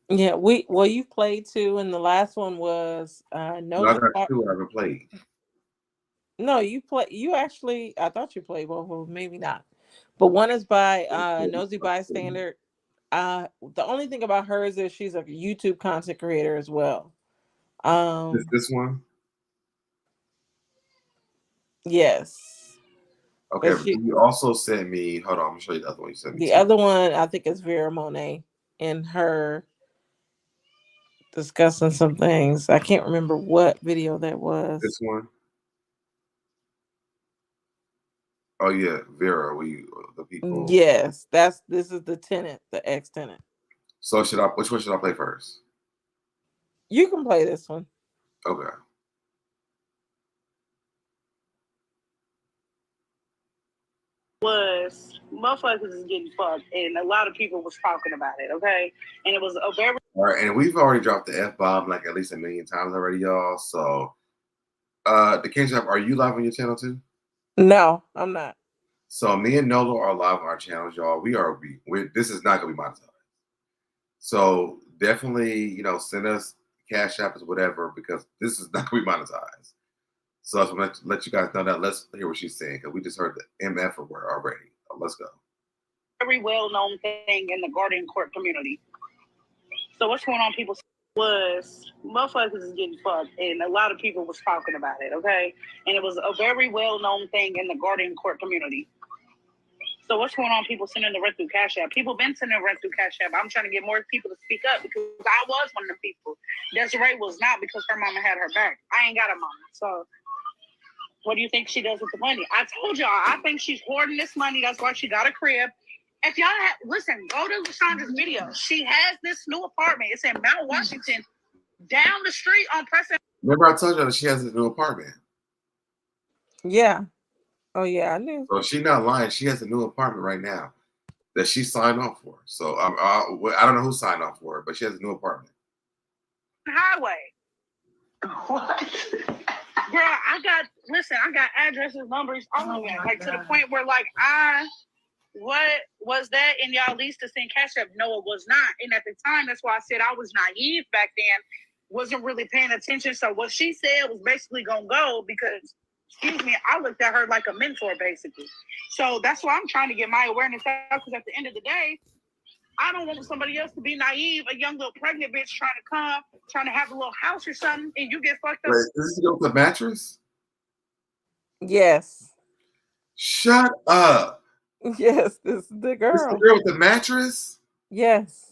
Yeah, you played two, and the last one was No, I got two I haven't played. No, you actually, I thought you played both of them, maybe not. But one is by Nosy Bystander. The only thing about her is that she's a YouTube content creator as well. This one? Yes. Okay, but you also sent me, hold on, I'm gonna show you the other one you sent me. The other one, I think, is Vera Monet and her discussing some things. I can't remember what video that was. This one? Oh yeah, Vera, the people. Yes, this is the tenant, the ex-tenant. So which one should I play first? You can play this one. Okay. was motherfuckers is getting fucked, and a lot of people was talking about it, okay? And it was a very All right, and we've already dropped the F-bomb like at least 1 million times already, y'all. So, the CashApp, are you live on your channel too? No, I'm not. So me and Nolo are live on our channels, y'all. This is not gonna be monetized. So definitely, send us Cash App or whatever, because this is not gonna be monetized. So I just want to let you guys know that. Let's hear what she's saying, because we just heard the MF word already. Let's go. very well-known thing in the guardian court community. So what's going on, people? Was motherfuckers is getting fucked, and a lot of people was talking about it, okay? And it was a very well-known thing in the guardian court community. So what's going on, people sending the rent through Cash App? People been sending rent through Cash App. I'm trying to get more people to speak up, because I was one of the people. Desiree was not, because her mama had her back. I ain't got a mama. So what do you think she does with the money? I told y'all, I think she's hoarding this money. That's why she got a crib. If y'all listen, go to Raeshanda's video. She has this new apartment. It's in Mount Washington, down the street on Preston. Remember I told you that she has a new apartment. Yeah. Oh yeah, I knew. So she's not lying. She has a new apartment right now that she signed off for. So I don't know who signed off for it, but she has a new apartment. Highway. What? Girl, I got addresses, numbers, all of that. Like, to the point where, like, what was that in y'all least to send Cash App? No, it was not. And at the time, that's why I said I was naive back then, wasn't really paying attention. So what she said was basically gonna go, because, excuse me, I looked at her like a mentor, basically. So that's why I'm trying to get my awareness out, because at the end of the day, I don't want somebody else to be naive, a young little pregnant bitch trying to have a little house or something, and you get fucked up. Wait, is this the mattress? Yes. Shut up. Yes, this is the girl. This is the girl with the mattress? Yes.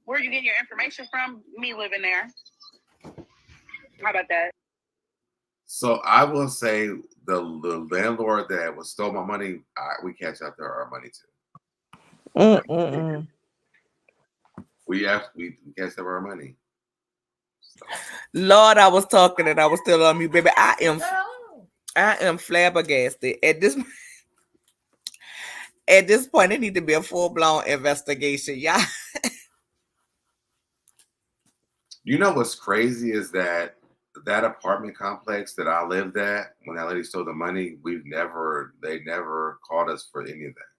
Where are you getting your information from? Me living there. How about that? So I will say the landlord that was stole my money, we catch up to our money too. We catch up our money. So. Lord, I was talking and I was still on mute, baby. I am flabbergasted at this. At this point, it need to be a full-blown investigation, y'all. You know what's crazy is that apartment complex that I lived at, when that lady stole the money, they never called us for any of that.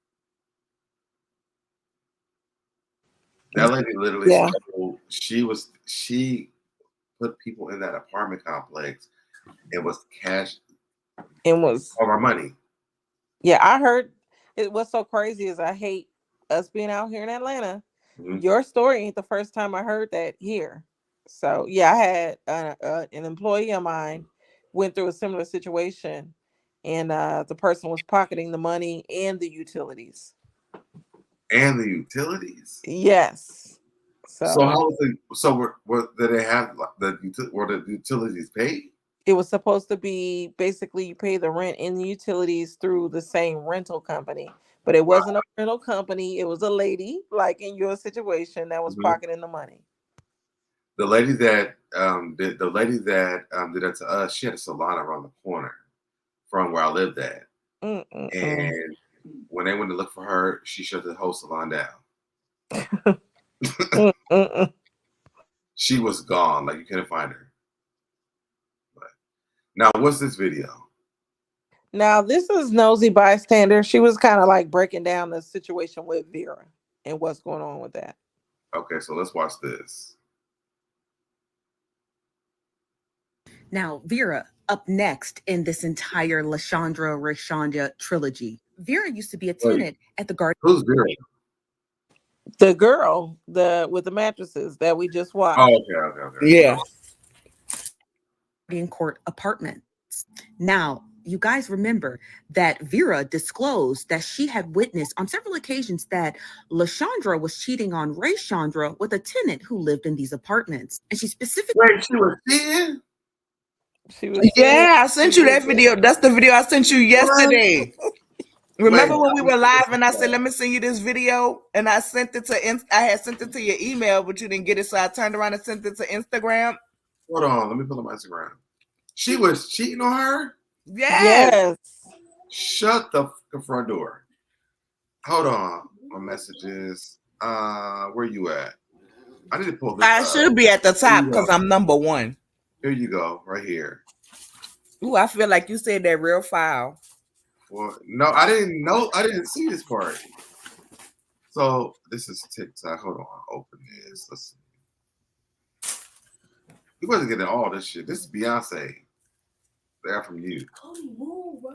That lady literally stole, she put people in that apartment complex and was cash. It was all our money. Yeah, I heard it. What's so crazy is I hate us being out here in Atlanta. Mm-hmm. Your story ain't the first time I heard that here. So yeah, I had an employee of mine went through a similar situation, and the person was pocketing the money and the utilities. And the utilities? Yes. So how was it? So did they have were the utilities paid? It was supposed to be basically you pay the rent and the utilities through the same rental company, but it wasn't a rental company. It was a lady, like in your situation, that was pocketing the money. The lady that did that to us, she had a salon around the corner from where I lived at. And when they went to look for her, she shut the whole salon down. She was gone. Like, you couldn't find her. But now, what's this video? Now, this is Nosy Bystander. She was kind of like breaking down the situation with Vera and what's going on with that. Okay, so let's watch this. Now, Vera, up next in this entire Raeshanda trilogy. Vera used to be a tenant at the garden. Who's Vera? The girl, with the mattresses that we just watched. Oh, okay. Yeah. In court apartments. Now, you guys remember that Vera disclosed that she had witnessed on several occasions that Lashandra was cheating on Raeshandra with a tenant who lived in these apartments. And she specifically... Wait, she was cheating? Yeah, I sent you that video. That's the video I sent you yesterday. Remember when we were live and I said, let me send you this video? And I sent it I had sent it to your email, but you didn't get it. So I turned around and sent it to Instagram. Hold on. Let me pull up my Instagram. She was cheating on her? Yes. Yes. Shut the front door. Hold on. My messages. Where you at? I need to pull this I up. should be at the Here top you because go. I'm number one. Here you go, right here. Ooh, I feel like you said that real foul. Well, no, I didn't know. I didn't see this part. So this is TikTok. Hold on. Open this. Let's see. You wasn't getting all this shit. This is Beyonce. They're from you.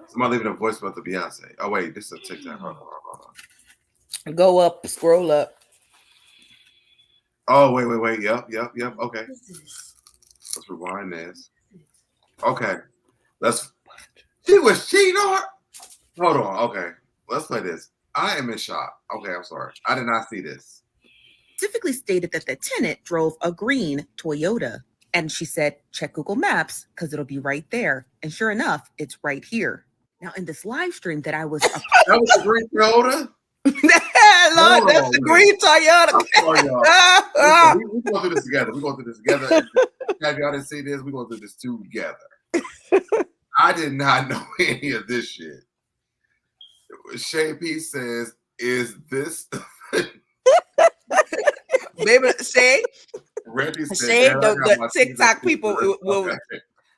Somebody leaving a voice about the Beyonce. Oh wait, this is a TikTok. Hold on. Go up, scroll up. Oh wait. Yep. Okay. Let's rewind this. Okay. She was cheating on her. Hold on. Okay. Let's play this. I am in shock. Okay, I'm sorry. I did not see this. Specifically stated that the tenant drove a green Toyota. And she said, check Google Maps because it'll be right there. And sure enough, it's right here. Now, in this live stream that I was... That was the green Toyota? Lord, that's the green Toyota. I'm sorry, y'all. Listen, we're going through this together. We're going through this together. Have y'all didn't see this? We're going through this together. I did not know any of this shit. Shay P says, is this... Baby, Shay, Randy said, Shay, "Man, I got the my TikTok TV people will... Okay.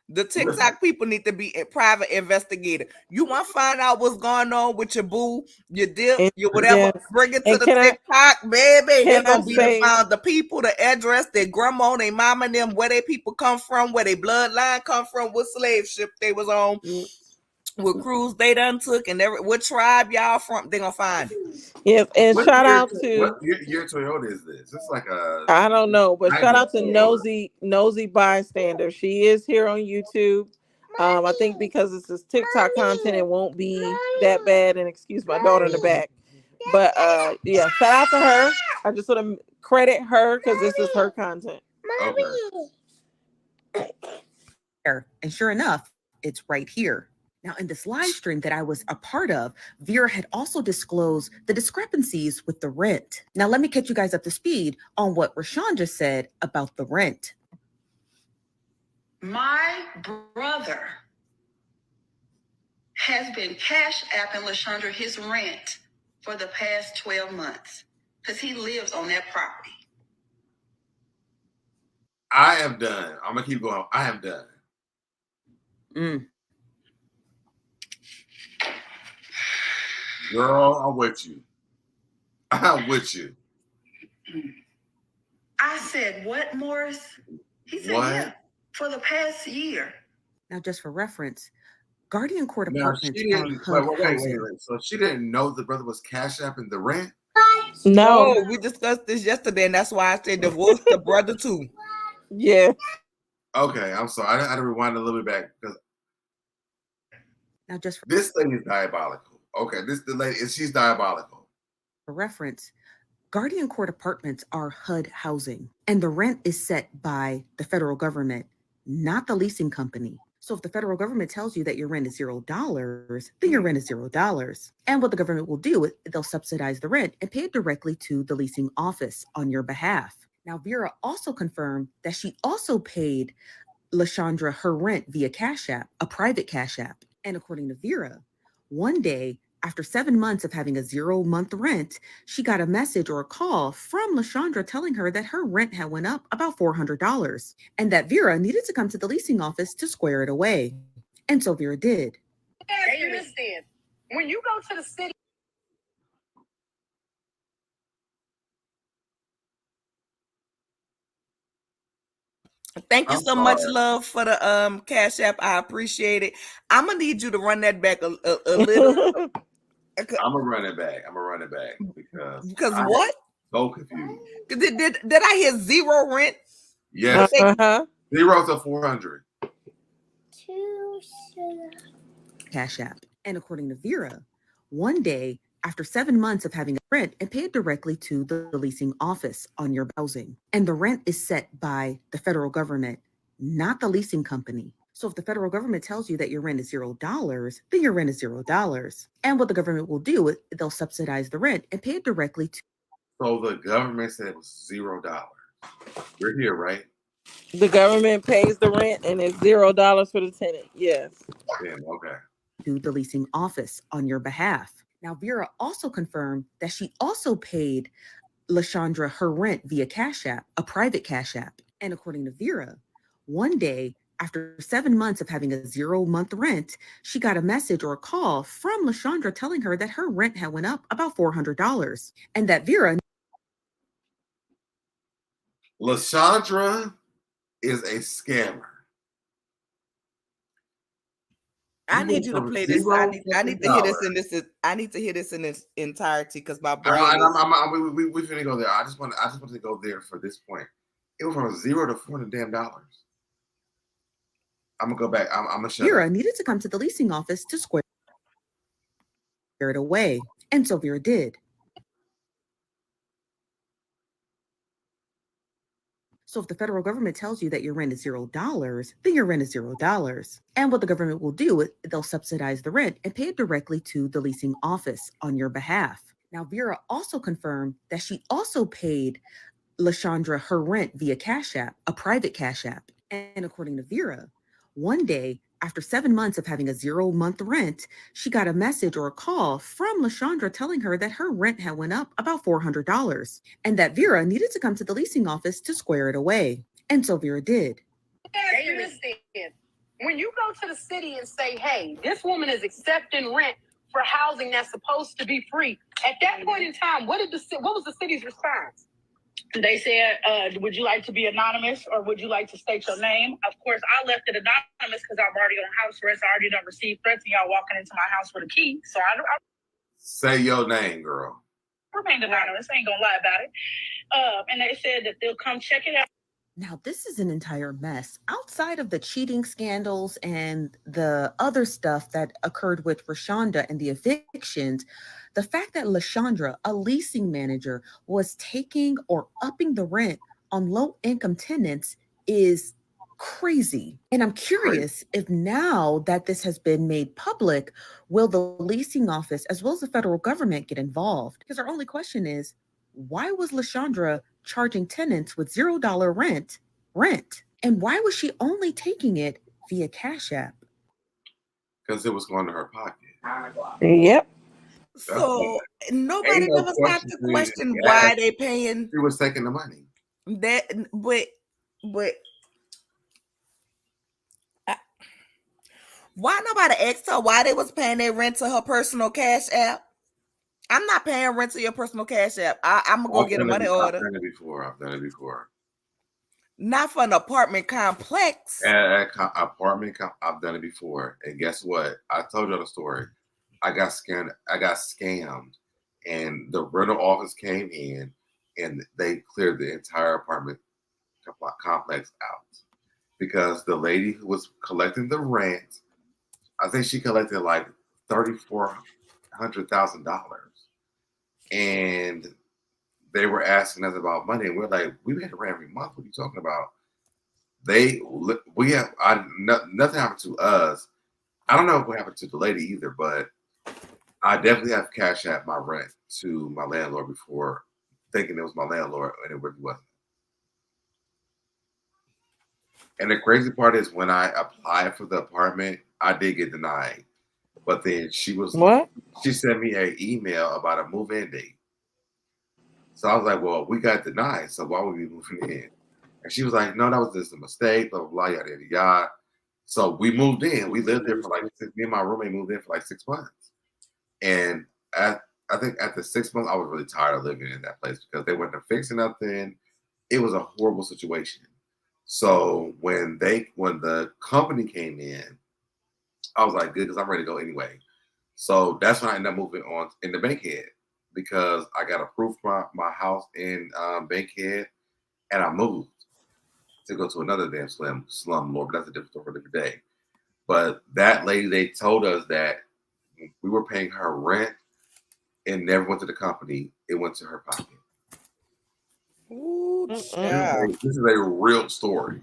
The TikTok people need to be a private investigator. You want to find out what's going on with your boo, your dip, your whatever. Yes. Bring it to And the can I- TikTok, baby. They're can I going to be say- the people, the address, their grandma, their mama, and them, where their people come from, where their bloodline come from, what slave ship they was on, what cruise they done took, and what tribe y'all from. They're going to find it. Yes, and What shout year- out to... What year Toyota is this? It's like a... I don't know, but shout out to 90s. Nosy Bystander. She is here on YouTube. I think because this is TikTok content, it won't be that bad. And excuse my daughter in the back. But yeah, shout out to her. I just want to credit her because this is her content. Okay. And sure enough, it's right here. Now, in this live stream that I was a part of, Vera had also disclosed the discrepancies with the rent. Now, let me catch you guys up to speed on what Raeshanda said about the rent. My brother has been cash apping LaShondra his rent for the past 12 months because he lives on that property. I am done. I'm going to keep going. I am done. Girl, I'm with you. I'm with you. I said, what, Morris? He said, What? yeah, for the past year. Now, just for reference, Guardian Court Now, Apartments she are didn't... HUD Wait. housing. So she didn't know the brother was cash apping the rent? No. We discussed this yesterday, and that's why I said divorce the brother too. Yeah. Okay, I'm sorry. I had to rewind a little bit back because Now, just this thing is diabolical. Okay, the lady, she's diabolical. for reference, Guardian Court Apartments are HUD housing, and the rent is set by the federal government, not the leasing company. So if the federal government tells you that your rent is $0, then your rent is $0. And what the government will do is they'll subsidize the rent and pay it directly to the leasing office on your behalf. Now, Vera also confirmed that she also paid LaShondra her rent via Cash App, a private Cash App. And according to Vera, one day, after 7 months of having a 0-month rent, she got a message or a call from LaShondra telling her that her rent had went up about $400 and that Vera needed to come to the leasing office to square it away. And so Vera did. When you go to the city, Thank you so much, love, for the Cash App. I appreciate it. I'm gonna need you to run that back a little. I'm gonna run it back because I what? So confused. Did I hear zero rent? Yes. 0 to 400. Cash App. And according to Vera, one day, after 7 months of having a rent and paid directly to the leasing office on your housing. And the rent is set by the federal government, not the leasing company. So if the federal government tells you that your rent is $0, then your rent is $0. And what the government will do is they'll subsidize the rent and pay it directly to... So the government said it was $0. We're here, right? The government pays the rent and it's $0 for the tenant. Yes. Damn, okay. To the leasing office on your behalf. Now, Vera also confirmed that she also paid Lashandra her rent via Cash App, a private Cash App. And according to Vera, one day, after 7 months of having a 0-month rent, she got a message or a call from Lashandra telling her that her rent had went up about $400 and that Vera. Lashandra is a scammer. I need you to play this. I need to hear this in this. I need to hear this in its entirety because my brain is. We finna go there. I just want to go there for this point. It was from $0 to $400 damn. I'm gonna go back. I'm gonna shut Vera up. needed to come to the leasing office to square it away, and so Vera did. So if the federal government tells you that your rent is $0, then your rent is $0. And what the government will do is they'll subsidize the rent and pay it directly to the leasing office on your behalf. Now, Vera also confirmed that she also paid Lashandra her rent via Cash App, a private Cash App. And according to Vera, one day, after 7 months of having a 0-month rent, she got a message or a call from Lashandra telling her that her rent had went up about $400 and that Vera needed to come to the leasing office to square it away. And so Vera did. When you go to the city and say, hey, this woman is accepting rent for housing that's supposed to be free, at that point in time, what was the city's response? They said, would you like to be anonymous or would you like to state your name? Of course, I left it anonymous because I'm already on house arrest. I already done received threats and y'all walking into my house with a key. So I say your name, girl. Remained anonymous. I ain't gonna lie about it. And they said that they'll come check it out. Now, this is an entire mess. Outside of the cheating scandals and the other stuff that occurred with Raeshanda and the evictions, the fact that Lashandra, a leasing manager, was taking or upping the rent on low-income tenants is crazy. And I'm curious if now that this has been made public, will the leasing office as well as the federal government get involved? Because our only question is, why was Lashandra charging tenants with $0 rent? And why was she only taking it via Cash App? Because it was going to her pocket. Yep. So nobody never stopped to question why they paying. She was taking the money. That, but why nobody asked her why they was paying their rent to her personal Cash App? I'm not paying rent to your personal Cash App. I'm gonna go get a money order. I've done it before. Not for an apartment complex. I've done it before. And guess what? I told you the story. I got scammed, and the rental office came in and they cleared the entire apartment complex out because the lady who was collecting the rent, I think she collected like $3,400,000, and they were asking us about money, and we're like, we pay the rent every month. What are you talking about? Nothing happened to us. I don't know what happened to the lady either, but I definitely have Cash App my rent to my landlord before, thinking it was my landlord, and it really wasn't. And the crazy part is when I applied for the apartment, I did get denied. But then she sent me an email about a move-in date. So I was like, well, we got denied, so why would we be moving in? And she was like, no, that was just a mistake, blah, blah, blah, yada, yada, yada. So we moved in. We lived there for me and my roommate moved in for like 6 months. And I think at the 6 months, I was really tired of living in that place because they weren't fixing nothing. It was a horrible situation. So when the company came in, I was like, good, because I'm ready to go anyway. So that's when I ended up moving on in the Bankhead because I got approved for my house in Bankhead, and I moved to go to another damn slum lord, but that's a different story for a different day. But that lady, they told us that we were paying her rent and never went to the company. It went to her pocket. Ooh, this is a real story.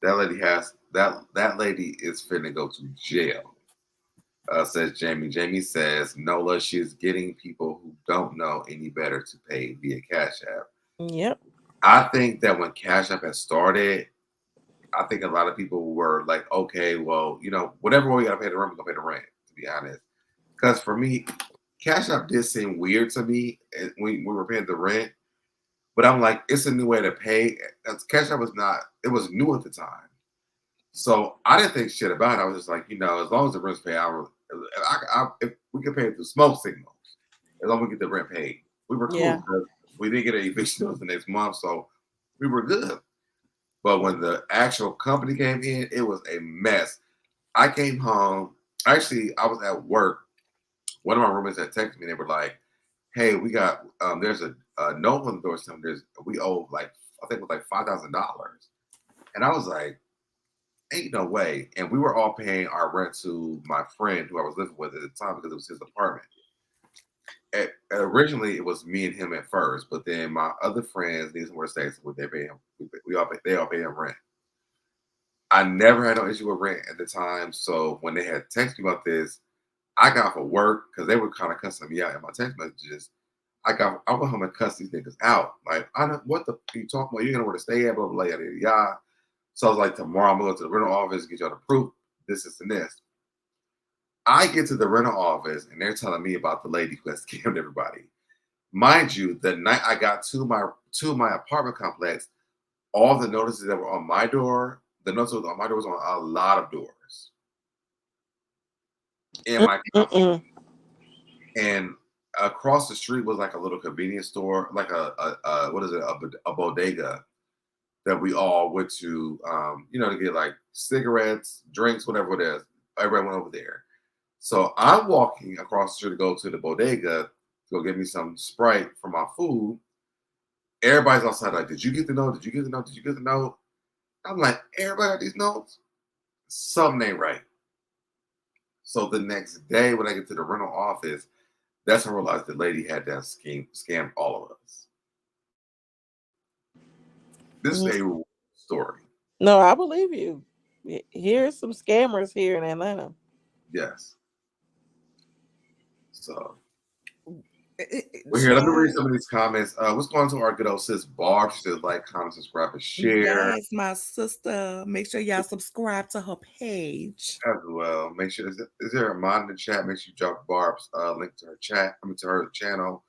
That lady is finna go to jail. Says Jamie. Jamie says Nola, she is getting people who don't know any better to pay via Cash App. Yep. I think that when Cash App has started, I think a lot of people were like, okay, well, whatever way we gotta pay the rent, we're gonna pay the rent, to be honest. Because for me, Cash App did seem weird to me when we were paying the rent. But I'm like, it's a new way to pay. Cash App it was new at the time. So I didn't think shit about it. I was just like, as long as the rent's paid, if we could pay it through smoke signals, as long as we get the rent paid, we were cool. Yeah. Because we didn't get an eviction notice the next month, so we were good. But when the actual company came in, it was a mess. I came home. Actually, I was at work. One of my roommates had texted me. They were like, "Hey, we got there's a note on the door. We owe I think it was like $5,000." And I was like, "Ain't no way." And we were all paying our rent to my friend who I was living with at the time because it was his apartment. Originally, it was me and him at first, but then my other friends needed somewhere to stay, so they pay him. They all pay him rent. I never had no issue with rent at the time, so when they had texted me about this, I got off of work because they were kind of cussing me out in my text messages. I went home and cussed these niggas out. Like, what the you talking about? You gonna know where to stay at, blah, blah, blah, yada, yada. So I was like, tomorrow I'm going to go to the rental office, get y'all the proof, this and this. I get to the rental office and they're telling me about the lady who has scammed everybody. Mind you, the night I got to my apartment complex, all the notices that were on my door, the notices on my door was on a lot of doors. In my complex. And across the street was like a little convenience store, like a bodega that we all went to, to get like cigarettes, drinks, whatever it is. Everybody went over there. So I'm walking across the street to go to the bodega to go get me some Sprite for my food. Everybody's outside like, did you get the note? Did you get the note? Did you get the note? I'm like, everybody got these notes? Something ain't right. So the next day when I get to the rental office, that's when I realized the lady had that scammed all of us. This is a story. No, I believe you. Here's some scammers here in Atlanta. Yes. So, well, here, let me read some of these comments. What's going on to our good old sis Barb? She says, like, comment, subscribe, and share. Yes, my sister. Make sure y'all subscribe to her page as well. Make sure is there a mod in the chat? Make sure you drop Barb's link to her to her channel.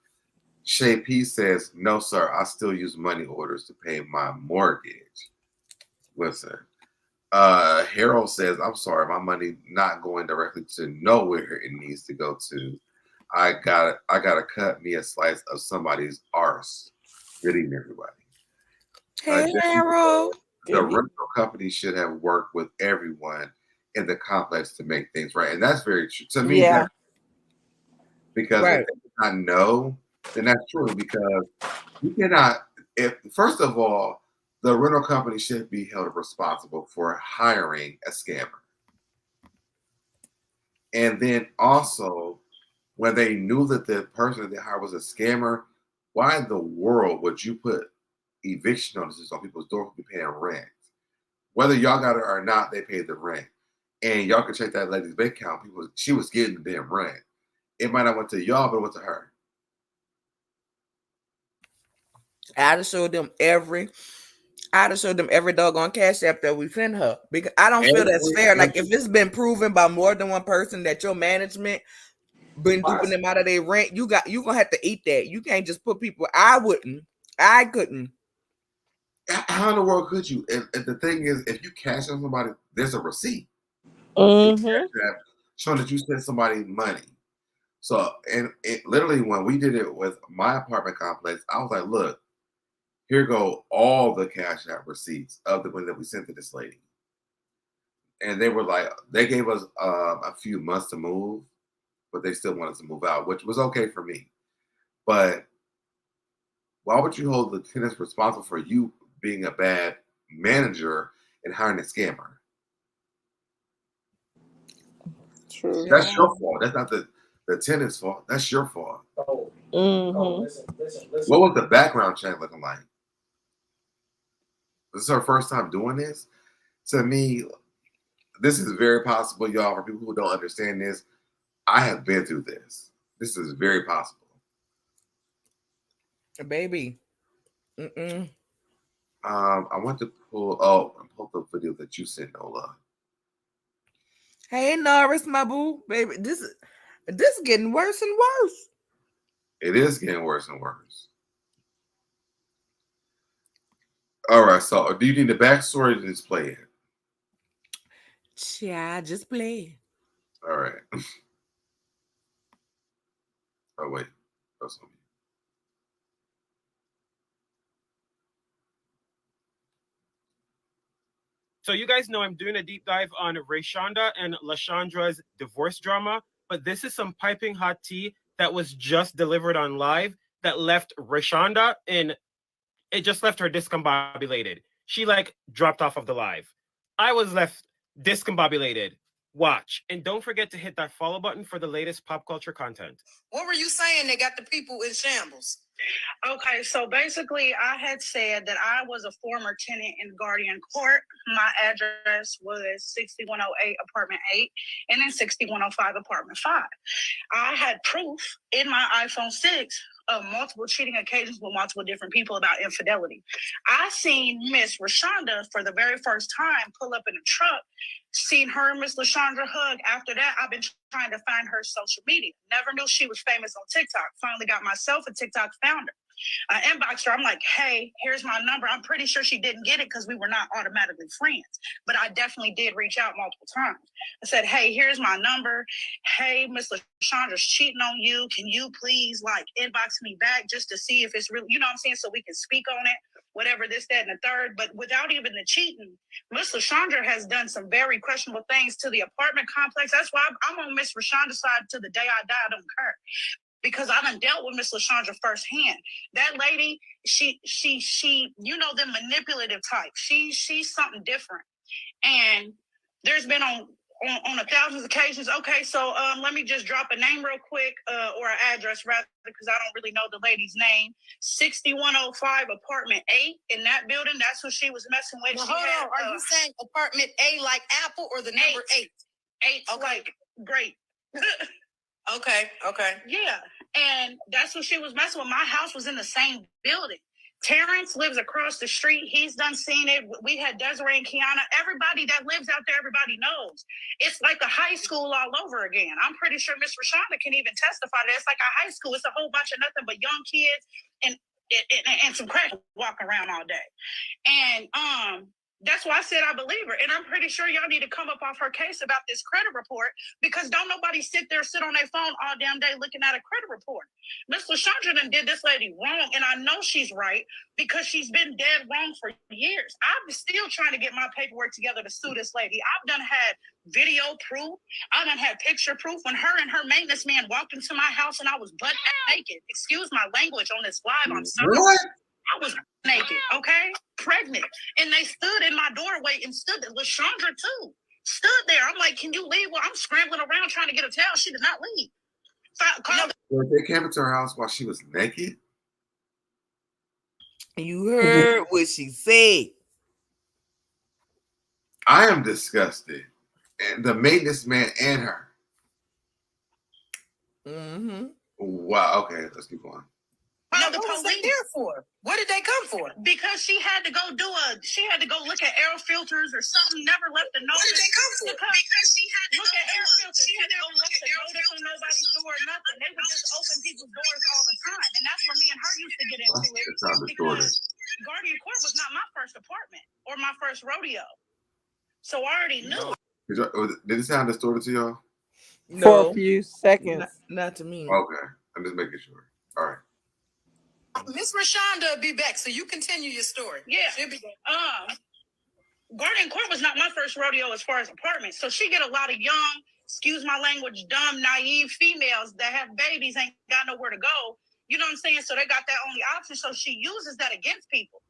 Shay P says, no, sir, I still use money orders to pay my mortgage. Listen. Harold says, I'm sorry, my money not going directly to nowhere it needs to go to. I gotta cut me a slice of somebody's arse. Good evening, everybody. Hey, Harold. The rental company should have worked with everyone in the complex to make things right. And that's very true. To me, because if they do not know, then that's true. Because you cannot, first of all, the rental company should be held responsible for hiring a scammer. And then also, when they knew that the person that they hired was a scammer, why in the world would you put eviction notices on people's doors who be paying rent? Whether y'all got it or not, they paid the rent. And y'all can check that lady's bank account. She was getting the damn rent. It might not went to y'all, but it went to her. I'd have showed them every doggone Cash App that we sent her, because I don't feel that's fair. Like, if it's been proven by more than one person that your management been duping them out of their rent, you gonna have to eat that. You can't just put people. I couldn't. How in the world could you? And the thing is, if you cash on somebody, there's a receipt showing that you sent somebody money. So, and it literally, when we did it with my apartment complex, I was like, look, here go all the Cash App receipts of the money that we sent to this lady. And they were like, they gave us a few months to move, but they still wanted to move out, which was okay for me. But why would you hold the tenants responsible for you being a bad manager and hiring a scammer? True. That's your fault. That's not the tenant's fault. That's your fault. Mm-hmm. What was the background check looking like? This is her first time doing this. To me, this is very possible, y'all. For people who don't understand this, I have been through this. This is very possible. Baby. I want to pull the video that you sent, Ola. Hey Norris, my boo, baby. This is getting worse and worse. It is getting worse and worse. All right, so do you need the backstory to just play it? Yeah, just play. All right. Oh wait, that's on me. So you guys know I'm doing a deep dive on Raeshanda and Lashandra's divorce drama, but this is some piping hot tea that was just delivered on live that left Raeshanda in, it just left her discombobulated. She like dropped off of the live. I was left discombobulated. Watch. And don't forget to hit that follow button for the latest pop culture content. What were you saying? They got the people in shambles. Okay, so basically, I had said that I was a former tenant in Guardian Court. My address was 6108 Apartment 8 and then 6105 Apartment 5. I had proof in my iPhone 6 of multiple cheating occasions with multiple different people about infidelity. I seen Miss Raeshanda for the very first time pull up in a truck, seen her and Miss Lashandra hug. After that, I've been trying to find her social media. Never knew she was famous on TikTok. Finally got myself a TikTok founder. I inboxed her. I'm like, hey, here's my number. I'm pretty sure she didn't get it because we were not automatically friends. But I definitely did reach out multiple times. I said, hey, here's my number. Hey, Miss Lashandra's cheating on you. Can you please like inbox me back just to see if it's really, you know what I'm saying, so we can speak on it, whatever, this, that, and the third. But without even the cheating, Miss Lashandra has done some very questionable things to the apartment complex. That's why I'm on Miss Rashanda's side to the day I die. I don't care. Because I done dealt with Miss Lashandra firsthand. That lady, she, you know, the manipulative type. She's something different. And there's been on 1,000 occasions. Okay, so let me just drop a name real quick, or an address rather, because I don't really know the lady's name. 6105 Apartment 8 in that building. That's who she was messing with. Well, hold on. Are you saying Apartment A like Apple or the number 8? 8, okay. Like great. Okay. Yeah, and that's what she was messing with. My house was in the same building. Terrence lives across the street. He's done seen it. We had Desiree and Kiana. Everybody that lives out there, everybody knows. It's like a high school all over again. I'm pretty sure Miss Raeshanda can even testify that it's like a high school. It's a whole bunch of nothing but young kids and some crack walking around all day. And that's why I said I believe her. And I'm pretty sure y'all need to come up off her case about this credit report, because don't nobody sit on their phone all damn day looking at a credit report. Miss Lashandra done did this lady wrong, and I know she's right because she's been dead wrong for years. I'm still trying to get my paperwork together to sue this lady. I've done had video proof. I done had picture proof when her and her maintenance man walked into my house and I was butt naked. Excuse my language on this live. I'm sorry. What? I was naked, okay? Pregnant. And they stood in my doorway and stood there. Lashandra too. Stood there. I'm like, can you leave? Well, I'm scrambling around trying to get a towel. She did not leave. They came into her house while she was naked? You heard what she said. I am disgusted. And the maintenance man and her. Mm-hmm. Wow, okay, let's keep going. What was they there for? What did they come for? Because she had to go look at air filters or something. Never left a notice. What did they come for? Because she had to look at air filters. She had to go left a notice on nobody's door or nothing. They would just open people's doors all the time. And that's where me and her used to get into it. Because Guardian Court was not my first apartment or my first rodeo. So I already knew. Did it sound distorted to y'all? No, for a few seconds. Not to me. Okay, I'm just making sure. All right. Miss Raeshanda will be back, so you continue your story. Yeah. Guardian Court was not my first rodeo as far as apartments. So she get a lot of young, excuse my language, dumb, naive females that have babies, ain't got nowhere to go. You know what I'm saying? So they got that only option. So she uses that against people.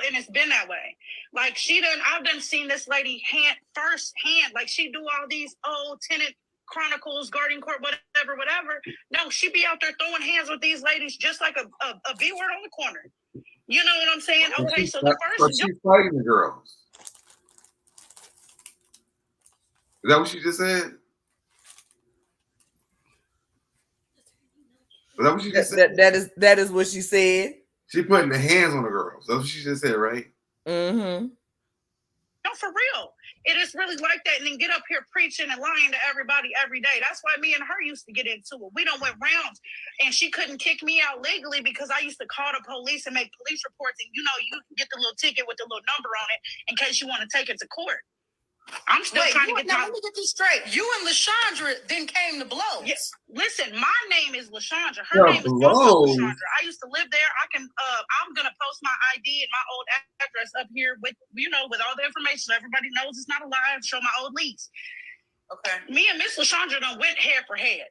And it's been that way. Like I've done seen this lady firsthand. Like she do all these old tenant chronicles, Guardian Court, whatever. No, she be out there throwing hands with these ladies just like a B word on the corner. You know what I'm saying? Okay, so the first... She's fighting the girls. Is that what she just said? that what she just said? That is what she said. She putting the hands on the girls. That's what she just said, right? Mm-hmm. No, for real. It is really like that. And then get up here preaching and lying to everybody every day. That's why me and her used to get into it. We don't went rounds. And she couldn't kick me out legally because I used to call the police and make police reports. And you can get the little ticket with the little number on it in case you want to take it to court. I'm still trying to get now. Let me get this straight. You and LaShondra then came to blows. Yes. Listen, my name is LaShondra. Her name is also LaShondra. I used to live there. I'm gonna post my ID and my old address up here with with all the information so everybody knows it's not a lie. Show my old lease. Okay. Me and Miss LaShondra done went head for head.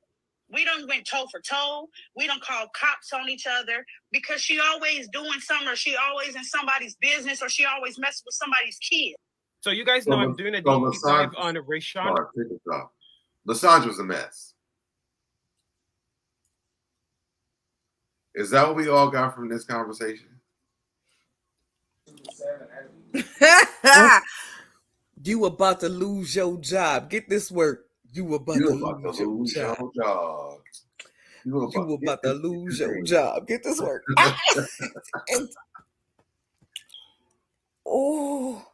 We done went toe for toe. We done called cops on each other because she always doing something, or she always in somebody's business, or she always messing with somebody's kid. So you guys know I'm doing a deep dive on Raeshanda. LaShondra's a mess. Is that what we all got from this conversation? You about to lose your job. Get this work. You about to lose your job. You about to lose your job. Get this work. Oh.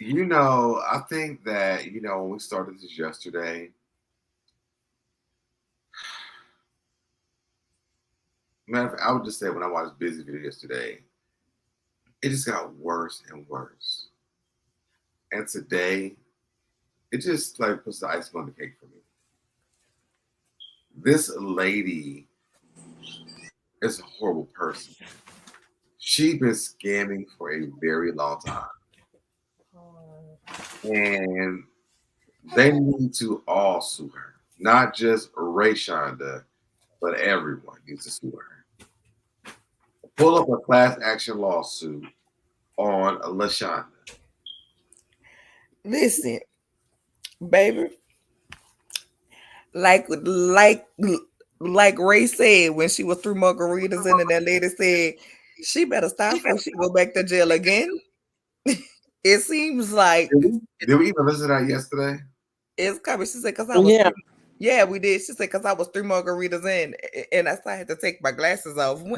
I think that, when we started this yesterday, matter of fact, I would just say when I watched Busy Video yesterday, it just got worse and worse. And today, it just puts the icing on the cake for me. This lady is a horrible person. She's been scamming for a very long time. And they need to all sue her. Not just Raeshanda, but everyone needs to sue her. Pull up a class action lawsuit on LaShonda. Listen, baby. Like Ray said when she was through margaritas and that lady said she better stop before she go back to jail again. It seems like did we even listen to that yesterday? It's coming. She said because I was yeah, we did. She said because I was 3 margaritas in and I had to take my glasses off. When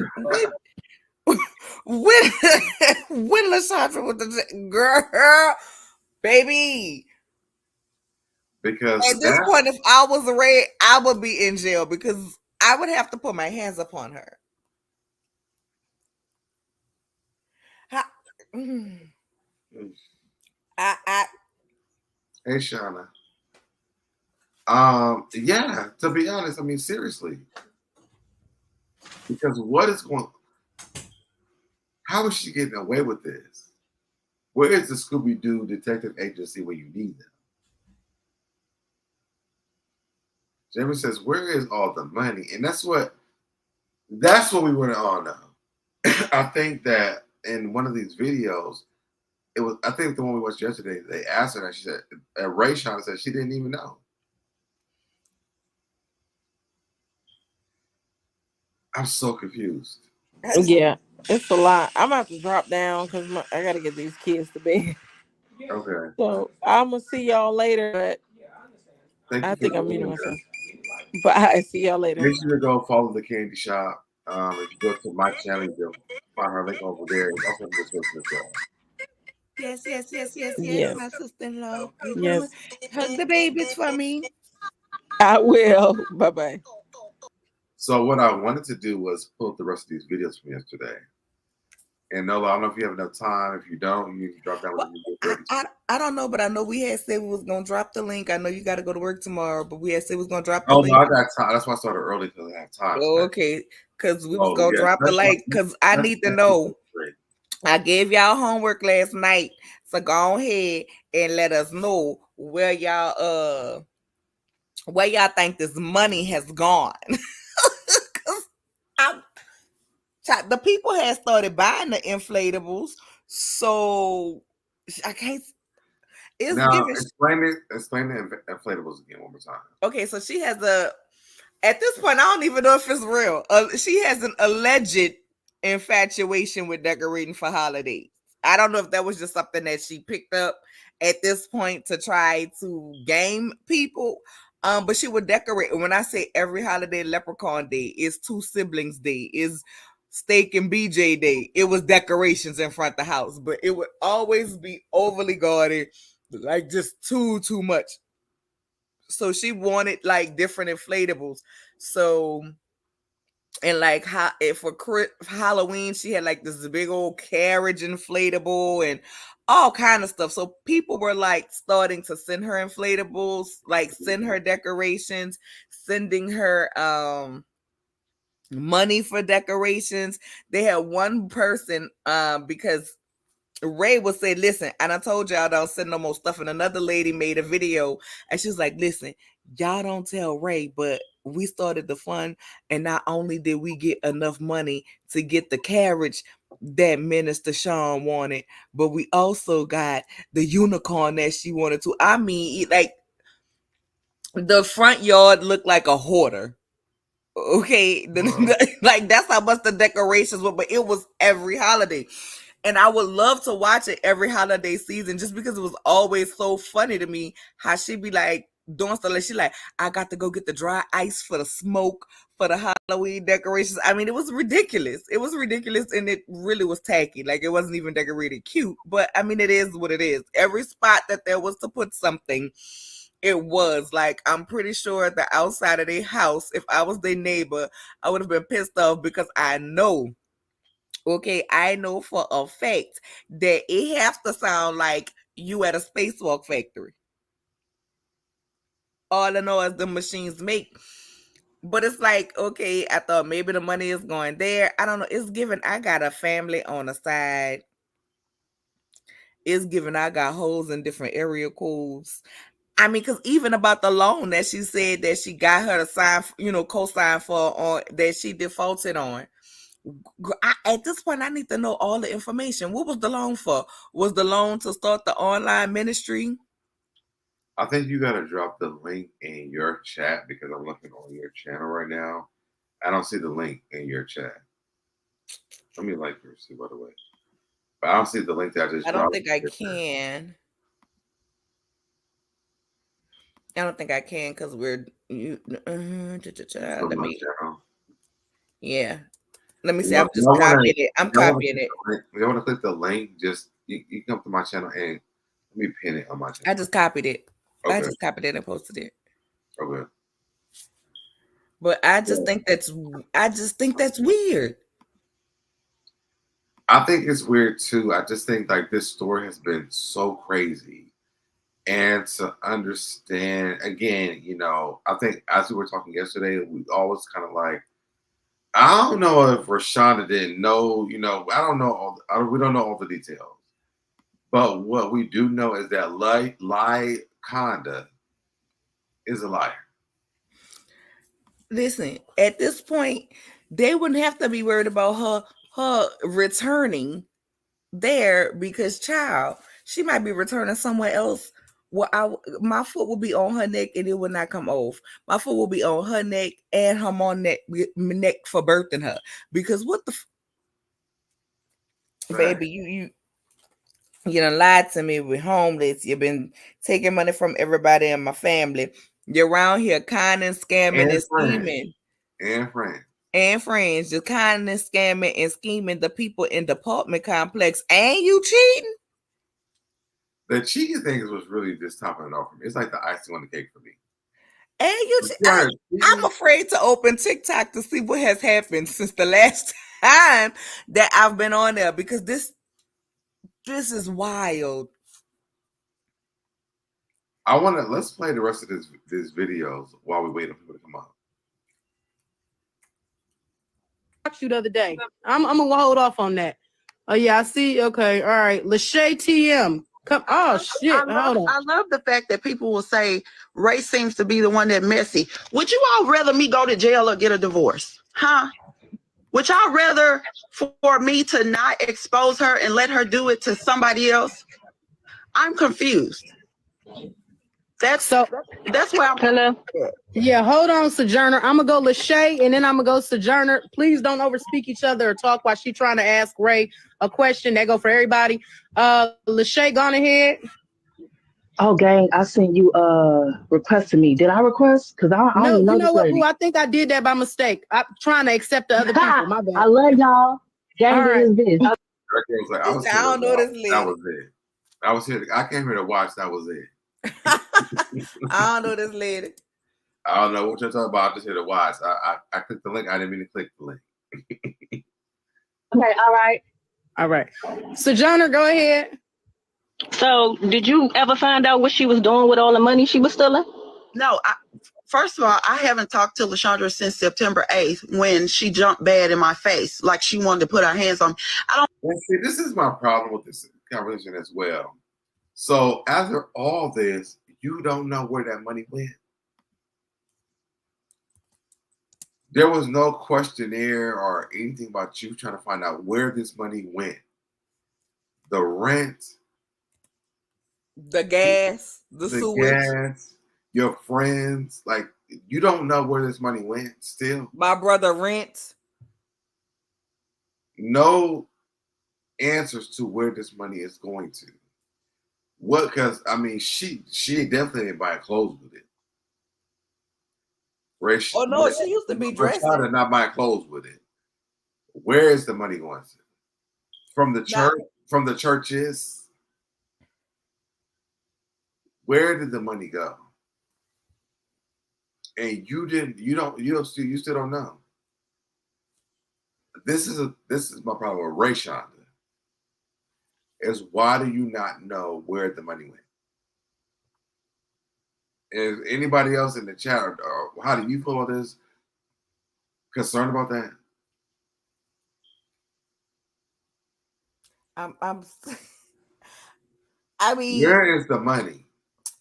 LaShondra with the girl, baby. Because at this point, if I was Ray, I would be in jail because I would have to put my hands upon her. Hey, Shauna. Yeah, to be honest, seriously. Because how is she getting away with this? Where is the Scooby-Doo detective agency when you need them? Jamie says, where is all the money? And that's what we want to all know. I think that in one of these videos, I think the one we watched yesterday, they asked her, and she said, Raeshanda said she didn't even know. I'm so confused. Yeah, it's a lot. I'm about to drop down because I got to get these kids to bed. Okay. So I'm going to see y'all later, but I think I'm muting myself. Bye. See y'all later. Make sure to go follow the candy shop. If you go to my channel, you'll find her link over there. It's also this Yes. My sister-in-law. Yes. Hug the babies for me. I will. Bye-bye. So what I wanted to do was pull up the rest of these videos from yesterday. And Nola, I don't know if you have enough time. If you don't, you can drop down. I don't know, but I know we had said we was gonna drop the link. I know you got to go to work tomorrow, but we had said we was gonna drop the link. No, I got time. That's why I started early because I have time. Oh, okay, because we was gonna drop the link because I need to know. I gave y'all homework last night, so go ahead and let us know where y'all think this money has gone. The people had started buying the inflatables, so I can't. Explain the inflatables again one more time. Okay, so she has at this point, I don't even know if it's real. She has an alleged infatuation with decorating for holidays. I don't know if that was just something that she picked up at this point to try to game people. But she would decorate. When I say every holiday, Leprechaun Day is Two Siblings Day, is Steak and BJ Day. It was decorations in front of the house, but it would always be overly guarded, like just too much. So she wanted like different inflatables. So and like how for Halloween she had like this big old carriage inflatable and all kind of stuff. So people were like starting to send her inflatables, like send her decorations, sending her money for decorations. They had one person because Ray would say, listen, and I told y'all don't send no more stuff. And another lady made a video and she was like, listen, y'all don't tell Ray, but we started the fund. And not only did we get enough money to get the carriage that Minister Sean wanted, but we also got the unicorn that she wanted to. I mean, like the front yard looked like a hoarder. Okay, like that's how much the decorations were, but it was every holiday. And I would love to watch it every holiday season just because it was always so funny to me how she'd be like doing stuff like she like, I got to go get the dry ice for the smoke for the Halloween decorations. I mean, it was ridiculous. It was ridiculous and it really was tacky. Like it wasn't even decorated cute, but I mean, it is what it is. Every spot that there was to put something, it was like, I'm pretty sure the outside of their house, if I was their neighbor, I would have been pissed off because I know for a fact that it has to sound like you at a spacewalk factory. All I know is the machines make. But it's like, okay, I thought maybe the money is going there. I don't know. It's given I got a family on the side. It's given I got holes in different area codes. I mean, because even about the loan that she said that she got her to sign, co-sign for on that she defaulted on. At this point, I need to know all the information. What was the loan for? Was the loan to start the online ministry? I think you got to drop the link in your chat because I'm looking on your channel right now. I don't see the link in your chat. Let me like yours, see, by the way. But I don't see the link that I just dropped. I don't think I can. I don't think I can because we're. Let me. Yeah. Let me see. I'm just copying it. I'm copying it. You want to click the link? Just you come to my channel and let me pin it on my channel. I just copied it. Okay. I just copied it and posted it. Okay. But I just think that's weird. I think it's weird too. I just think like this story has been so crazy. And to understand again, I think as we were talking yesterday, we always kind of like, I don't know if Raeshanda didn't know, I don't know. We don't know all the details. But what we do know is that Conda is a liar. Listen, at this point, they wouldn't have to be worried about her returning there because, child, she might be returning somewhere else. Well, my foot will be on her neck and it will not come off. My foot will be on her neck and her mom neck for birthing her. Because what the baby, you done lied to me with homeless. You've been taking money from everybody in my family. You're around here conning, scamming, and scheming. And friends. Just conning, scamming, and scheming the people in the apartment complex. And you cheating? The cheating thing was really just topping it off for me. It's like the icing on the cake for me. And I'm afraid to open TikTok to see what has happened since the last time that I've been on there because this is wild. Let's play the rest of these videos while we wait on people to come up. You the other day. I'm gonna hold off on that. Oh yeah, I see. Okay, all right. Lachey TM. Come. Oh shit. Hold on. I love the fact that people will say Ray seems to be the one that messy. Would you all rather me go to jail or get a divorce? Huh? Would y'all rather for me to not expose her and let her do it to somebody else? I'm confused. That's why I'm. Hello. Yeah, hold on, Sojourner. I'm gonna go Lachey and then I'm gonna go Sojourner. Please don't overspeak each other or talk while she's trying to ask Ray a question. That go for everybody. Lachey, gone ahead. Oh, gang, I sent you request to me. Did I request? Because I don't No, even you know know this what, boo? lady. I think I did that by mistake. I'm trying to accept the other people. My I bad. love y'all. Gang All right. is this. Was like, I was I here to don't know watch. this That lady. was it. I was here. I came here to watch. That was it. I don't know this lady. I don't know what you're talking about. I'm just here to watch. I clicked the link. I didn't mean to click the link. Okay, all right. All right. Sojourner, go ahead. So, did you ever find out what she was doing with all the money she was stealing? No, first of all, I haven't talked to Raeshanda since September 8th when she jumped bad in my face, like she wanted to put her hands on me. See, this is my problem with this conversation as well. So after all this, you don't know where that money went. There was no questionnaire or anything about you trying to find out where this money went. The rent, the gas, the sewage, gas, your friends, like you don't know where this money went still. My brother rent. No answers to where this money is going to. What? Because I mean, she definitely didn't buy clothes with it. Oh no, she used to be dressing. Not buying clothes with it. Where is the money going to? From the church? From the churches? Where did the money go? And you still don't know. This is my problem with Raeshanda. Is why do you not know where the money went? Is anybody else in the chat or how do you feel about this? Concerned about that? I mean, where is the money?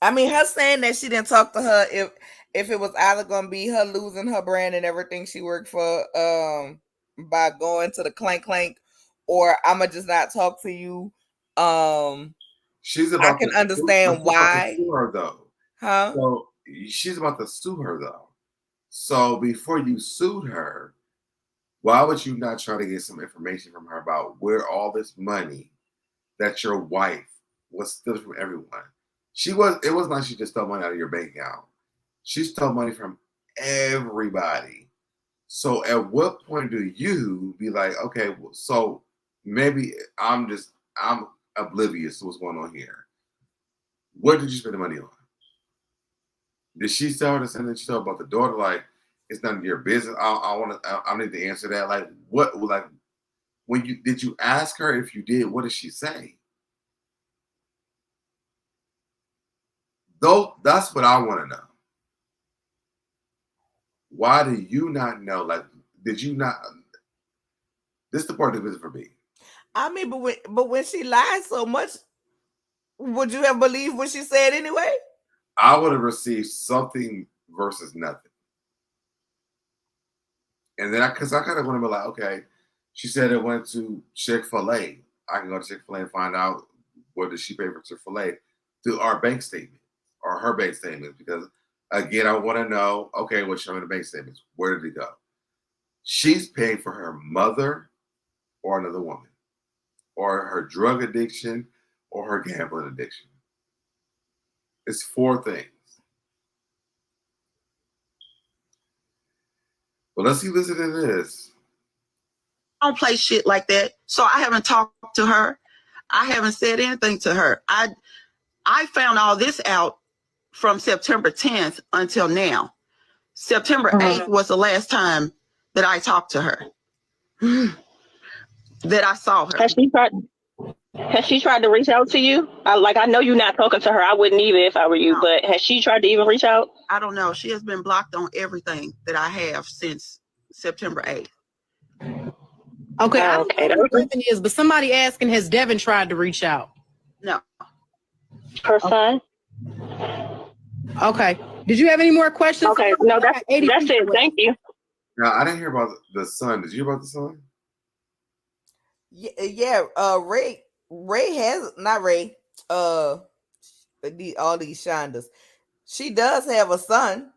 I mean, her saying that she didn't talk to her if it was either gonna be her losing her brand and everything she worked for by going to the clank clank, or I'ma just not talk to you. She's about I can to understand why. sue her though. Huh? So she's about to sue her though. So before you sued her, why would you not try to get some information from her about where all this money that your wife was stealing from everyone? It was not she just stole money out of your bank account. She stole money from everybody. So at what point do you be like, okay, so maybe I'm oblivious to what's going on here. What did you spend the money on? Did she tell her and then she told about the daughter? Like, it's none of your business. I need to answer that. Like, what? Like, did you ask her? If you did, what did she say? Though that's what I want to know. Why do you not know? Like, did you not? This is the part of it for me. I mean, but when she lied so much, would you have believed what she said anyway? I would have received something versus nothing. And then because I kind of want to be like, okay, she said it went to Chick-fil-A. I can go to Chick-fil-A and find out what did she pay for Chick-fil-A through our bank statement or her bank statements. Because again, I want to know, okay, what's showing the bank statements? Where did it go? She's paying for her mother or another woman, or her drug addiction or her gambling addiction. It's 4 things. Well, let's see, listen to this. I don't play shit like that. So I haven't talked to her. I haven't said anything to her. I found all this out from September 10th until now. September 8th was the last time that I talked to her. That I saw her. Has she tried to reach out to you? I know you're not talking to her. I wouldn't either if I were you, but has she tried to even reach out? I don't know. She has been blocked on everything that I have since September 8th. Okay, I don't know who Devin is, but somebody asking, has Devin tried to reach out? No. Her son? Okay. Did you have any more questions? Okay, no, that's it. Thank you. Now, I didn't hear about the son. Did you hear about the son? Yeah. Ray has not Ray. All these Shondas. She does have a son.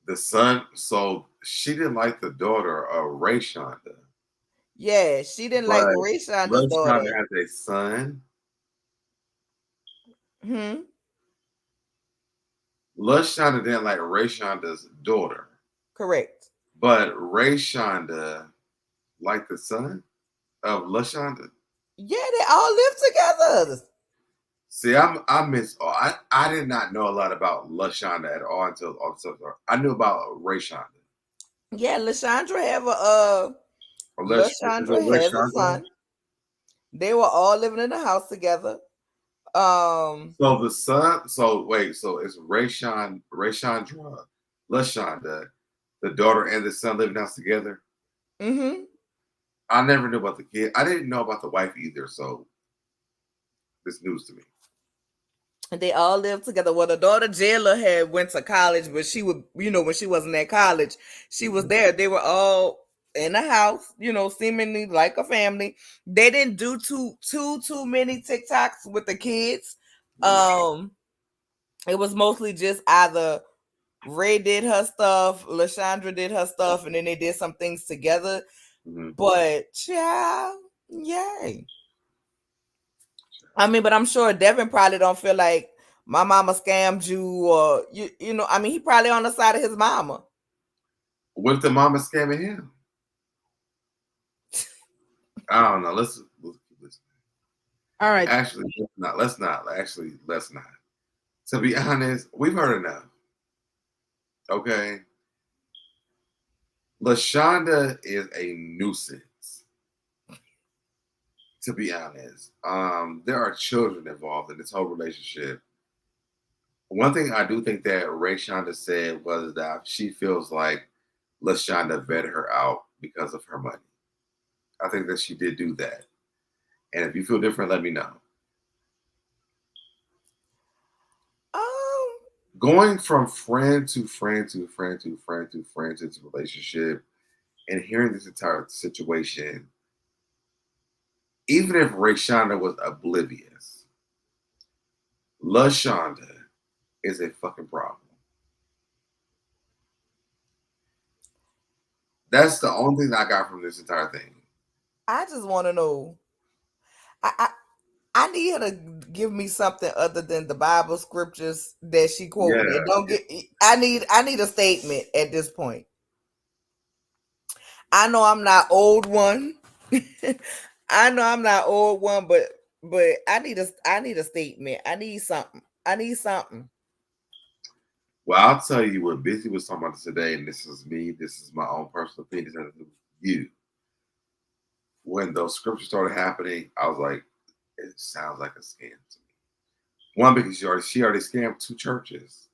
The son. So she didn't like the daughter of Raeshanda. Yeah, she didn't like Raeshanda's daughter. Raeshanda has a son. LaShonda didn't like Raeshonda's daughter. Correct. But Raeshonda liked the son of LaShonda. Yeah, they all live together. See, I did not know a lot about LaShonda at all until I knew about Raeshonda. Yeah, LaShondra has a son. They were all living in the house together. So the son. So wait. So it's Raeshondra, LaShonda, the daughter and the son living house together. Mm-hmm. I never knew about the kid. I didn't know about the wife either. So this news to me. And they all lived together. Well, the daughter Jayla had went to college, but she would, when she wasn't at college, she was there. They were all in the house, seemingly like a family. They didn't do too many TikToks with the kids. It was mostly just either Ray did her stuff, LaShondra did her stuff, and then they did some things together. But child, yay. I mean, but I'm sure Devin probably don't feel like my mama scammed you, or he probably on the side of his mama. What if the mama scamming him? I don't know. Let's all right. Actually, let's not. To be honest, we've heard enough. Okay. LaShonda is a nuisance. To be honest, there are children involved in this whole relationship. One thing I do think that Raeshonda said was that she feels like LaShonda vetted her out because of her money. I think that she did do that. And if you feel different, let me know. Going from friend to friend to friend to friend to friend to relationship and hearing this entire situation, even if Raeshonda was oblivious, LaShonda is a fucking problem. That's the only thing I got from this entire thing. I just want to know. I need her to give me something other than the Bible scriptures that she quoted. Yeah. Don't get. I need a statement at this point. I know I'm not old one. I know I'm not old one, but I need a statement. I need something. Well, I'll tell you what Busy was talking about today, and this is me. This is my own personal opinion. This has to do with you. When those scriptures started happening, I was like, it sounds like a scam to me. One, because she already scammed 2 churches.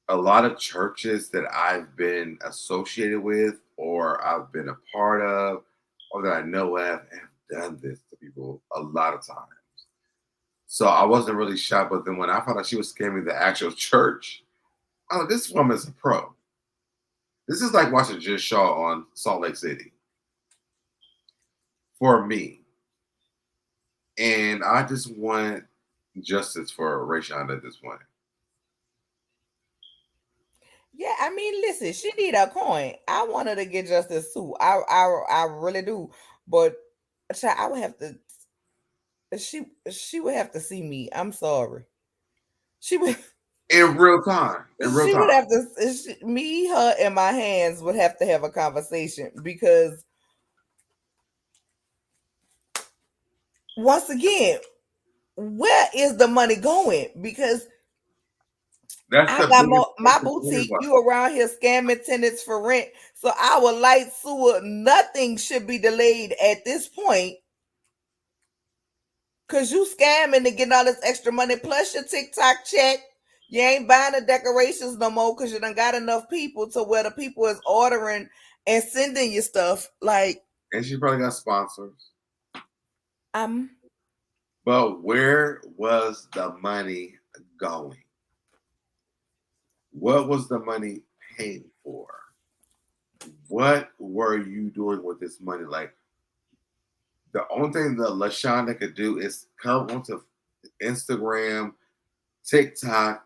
A lot of churches that I've been associated with, or I've been a part of, or that I know have done this to people a lot of times. So I wasn't really shocked, but then when I found out she was scamming the actual church, oh, this woman's a pro. This is like watching Just Shaw on Salt Lake City. For me. And I just want justice for Raeshonda at this point. Yeah, I mean, listen, she need a coin. I want her to get justice too. I really do. But I would have to. She would have to see me. I'm sorry. She would in real time. She would have to. Me, her, and my hands would have to have a conversation because once again, where is the money going? Because I got my boutique. You around here scamming tenants for rent. So our light, sewer, nothing should be delayed at this point. Cause you scamming to get all this extra money plus your TikTok check. You ain't buying the decorations no more because you done got enough people to where the people is ordering and sending you stuff. Like, and she probably got sponsors. But where was the money going? What was the money paying for? What were you doing with this money? Like, the only thing that LaShonda could do is come onto Instagram, TikTok,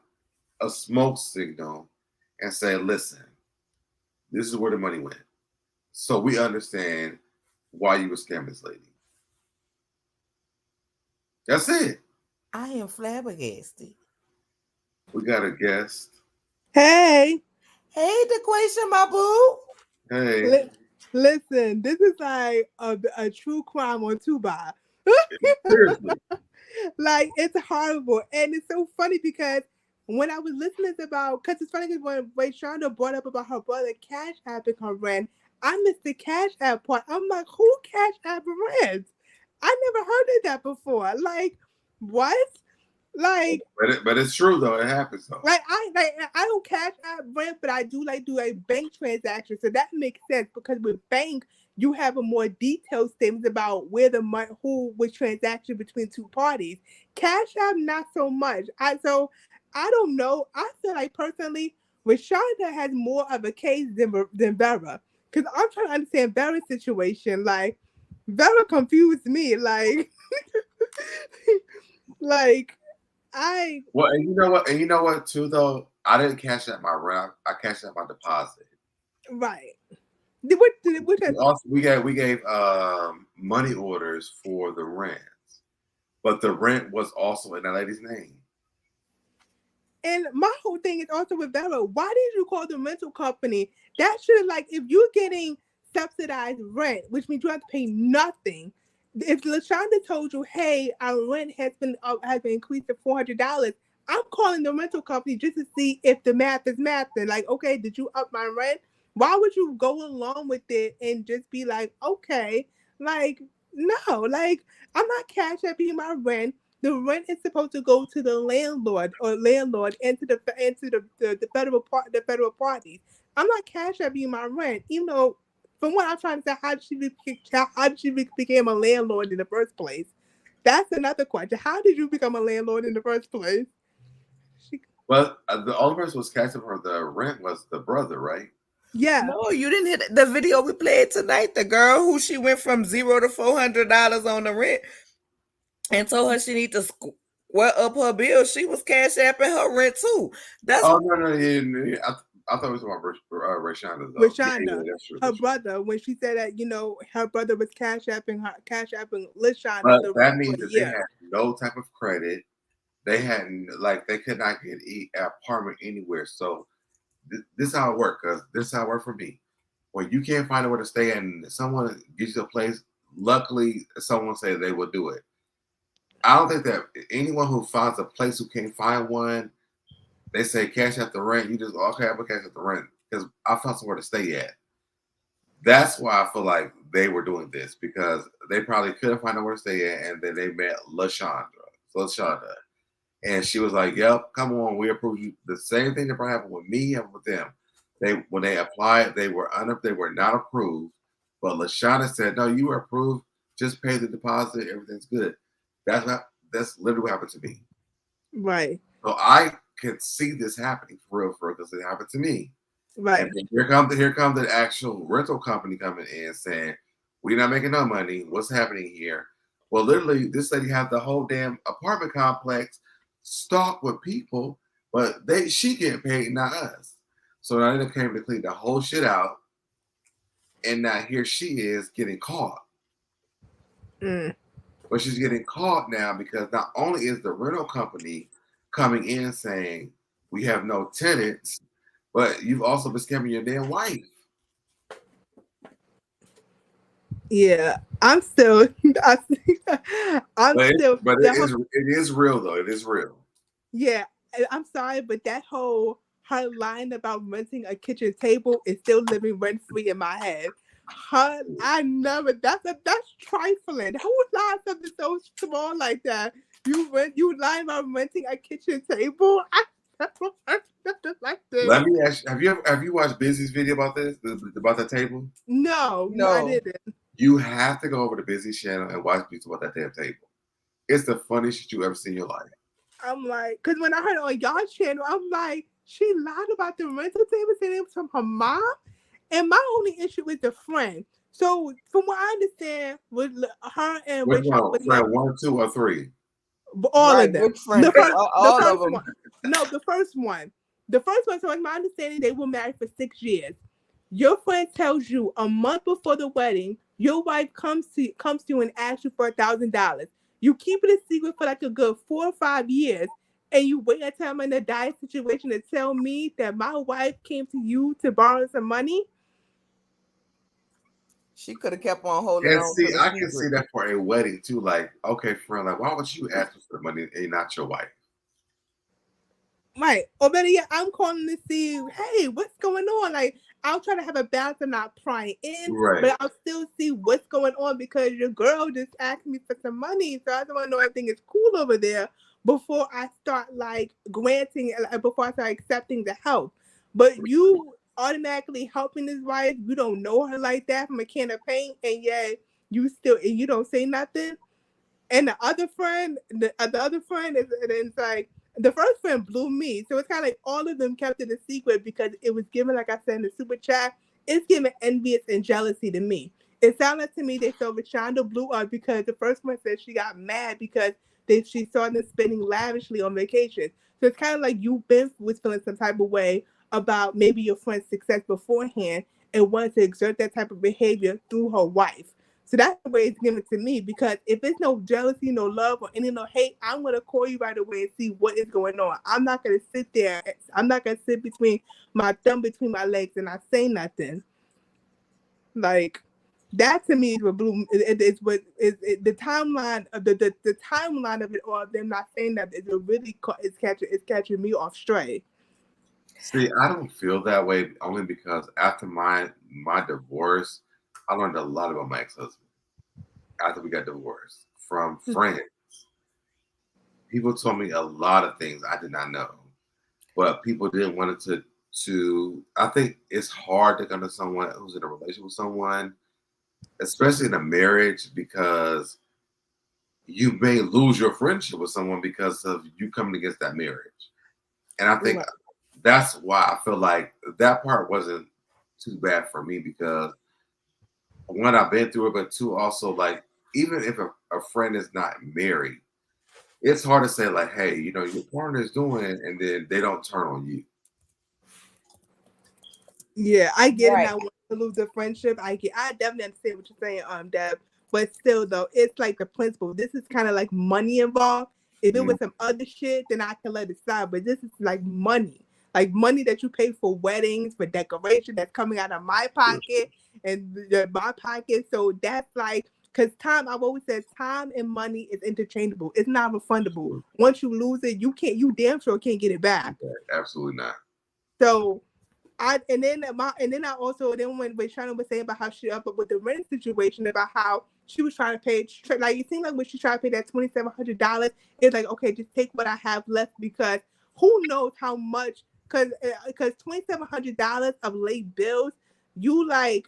a smoke signal, and say, listen, this is where the money went. So we understand why you were scamming this lady. That's it. I am flabbergasted. We got a guest. Hey, Hey, DeQuation, my boo. Hey, li- listen, this is like a true crime on Tuba. seriously. Like it's horrible, and it's so funny because when I was listening about, because it's funny because when Raeshanda brought up about her brother Cash Apping her rent, I missed the Cash App part. I'm like, who Cash App rent? I never heard of that before. Like, what? Like, But it's true though. It happens though. I don't cash out rent, but I do like do a bank transaction, so that makes sense because with bank you have a more detailed statements about where the money, who was transaction between two parties. Cash app not so much. I don't know. I feel like personally, Rashonda has more of a case than Vera because I'm trying to understand Vera's situation. Like Vera confused me. Like like I Well, and you know what? And you know what too though? I didn't cash out my rent. I cashed out my deposit. right. What Also, we gave money orders for the rent, but the rent was also in that lady's name. And my whole thing is also with Vera. Why did you call the rental company? That should, like, if you're getting subsidized rent, which means you have to pay nothing. If LaShonda told you, "Hey, our rent has been increased to $400," I'm calling the rental company just to see if the math is mathing. Like, okay, did you up my rent? Why would you go along with it and just be like, okay, like, no, like, I'm not cash apping my rent. The rent is supposed to go to the landlord into the federal parties. I'm not cash apping my rent, even though from what I'm trying to say, how did she became a landlord in the first place? That's another question. How did you become a landlord in the first place? But the only person who was cashing for the rent was the brother, right? Yeah. No, you didn't hit the video we played tonight. The girl who she went from $0 to $400 on the rent and told her she need to square up her bill. She was cash apping her rent too. That's no, yeah. I thought it was about Raeshanda though. Rashonda, her brother, when she said that, her brother was cash apping Lashonda. But that means that they had no type of credit. They hadn't they could not get an apartment anywhere. So this is how it worked. Cause this is how it worked for me. When you can't find anywhere to stay and someone gives you a place, luckily someone said they will do it. I don't think that anyone who finds a place who can't find one, they say cash out the rent. You just okay, I'm gonna cash out the rent because I found somewhere to stay at. That's why I feel like they were doing this because they probably couldn't find nowhere to stay at, and then they met LaShonda, and she was like, "Yep, come on, we approve you." The same thing that probably happened with me and with them. When they applied, they were not approved, but LaShonda said, "No, you were approved. Just pay the deposit. Everything's good." That's literally what happened to me. Right. So I could see this happening for real, because it happened to me. Right. And here comes the actual rental company coming in saying, "We're not making no money. What's happening here?" Well, literally, this lady had the whole damn apartment complex stocked with people, but she getting paid, not us. So I ended up came to clean the whole shit out, and now here she is getting caught. But she's getting caught now because not only is the rental company coming in saying we have no tenants, but you've also been scamming your damn wife. Yeah, I'm still. But it is real though. It is real. Yeah, I'm sorry, but that whole her line about renting a kitchen table is still living rent free in my head. I never. That's trifling. Who lies something so small like that? You lying about renting a kitchen table? I never heard something like this. Let me ask you: Have you watched Busy's video about this? About the table? No, I didn't. You have to go over to Busy's channel and watch videos about that damn table. It's the funniest shit you ever seen in your life. I'm like, because when I heard it on y'all's channel, I'm like, she lied about the rental table saying it was from her mom. And my only issue is the friend. So from what I understand, with her and which one? Friend 1, 2, or 3? All of them. The first of them. one. No, the first one. The first one. So it's my understanding they were married for 6 years. Your friend tells you a month before the wedding, your wife comes to you and asks you for $1,000. You keep it a secret for like a good 4 or 5 years, and you wait until I'm in a dire situation to tell me that my wife came to you to borrow some money. She could have kept on holding And on to see, the I can see secret. that for a wedding too. Like, okay, friend, like, why would you ask for the money and not your wife? Right. Or better yet, I'm calling to see, hey, what's going on? Like, I'll try to have a balance and not prying in, Right. but I'll still see what's going on because your girl just asked me for some money. So I just want to know everything is cool over there before I start like granting, before I start accepting the help. But you automatically helping this wife, you don't know her like that from a can of paint, and yet you don't say nothing. And the other friend is, and it's like the first friend blew me. So it's kind of like all of them kept it a secret because it was given, like I said in the super chat, it's given envious and jealousy to me. It sounded to me they felt Raeshanda blew up because the first one said she got mad because she saw them spending lavishly on vacation. So it's kind of like was feeling some type of way about maybe your friend's success beforehand and wanted to exert that type of behavior through her wife. So that's the way it's given to me because if it's no jealousy, no love, or any no hate, I'm gonna call you right away and see what is going on. I'm not gonna sit there. I'm not gonna sit between my thumb between my legs and not say nothing. Like that to me is what blew. It's what is the timeline of the timeline of it all. Them not saying that is really it's catching me off stray. See, I don't feel that way only because after my divorce, I learned a lot about my ex-husband after we got divorced from friends. People told me a lot of things I did not know, but people didn't want it to. I think it's hard to come to someone who's in a relationship with someone, especially in a marriage, because you may lose your friendship with someone because of you coming against that marriage. And I think that's why I feel like that part wasn't too bad for me because one, I've been through it, but two, also like even if a friend is not married, it's hard to say like, hey, your partner is doing, and then they don't turn on you. Yeah, I get it. Right. Now, want to lose the friendship. I definitely understand what you're saying, Deb. But still, though, it's like the principle. This is kind of like money involved. If it was some other shit, then I can let it slide. But this is like money that you pay for weddings, for decoration that's coming out of my pocket and my pocket. So that's like, because time, I've always said time and money is interchangeable. It's not refundable. Once you lose it, you damn sure can't get it back. Absolutely not. So and then I also when Raeshanda was saying about how she up with the rent situation about how she was trying to pay like it seemed like when she tried to pay that $2,700, it's like okay, just take what I have left because who knows how much because $2,700 of late bills you like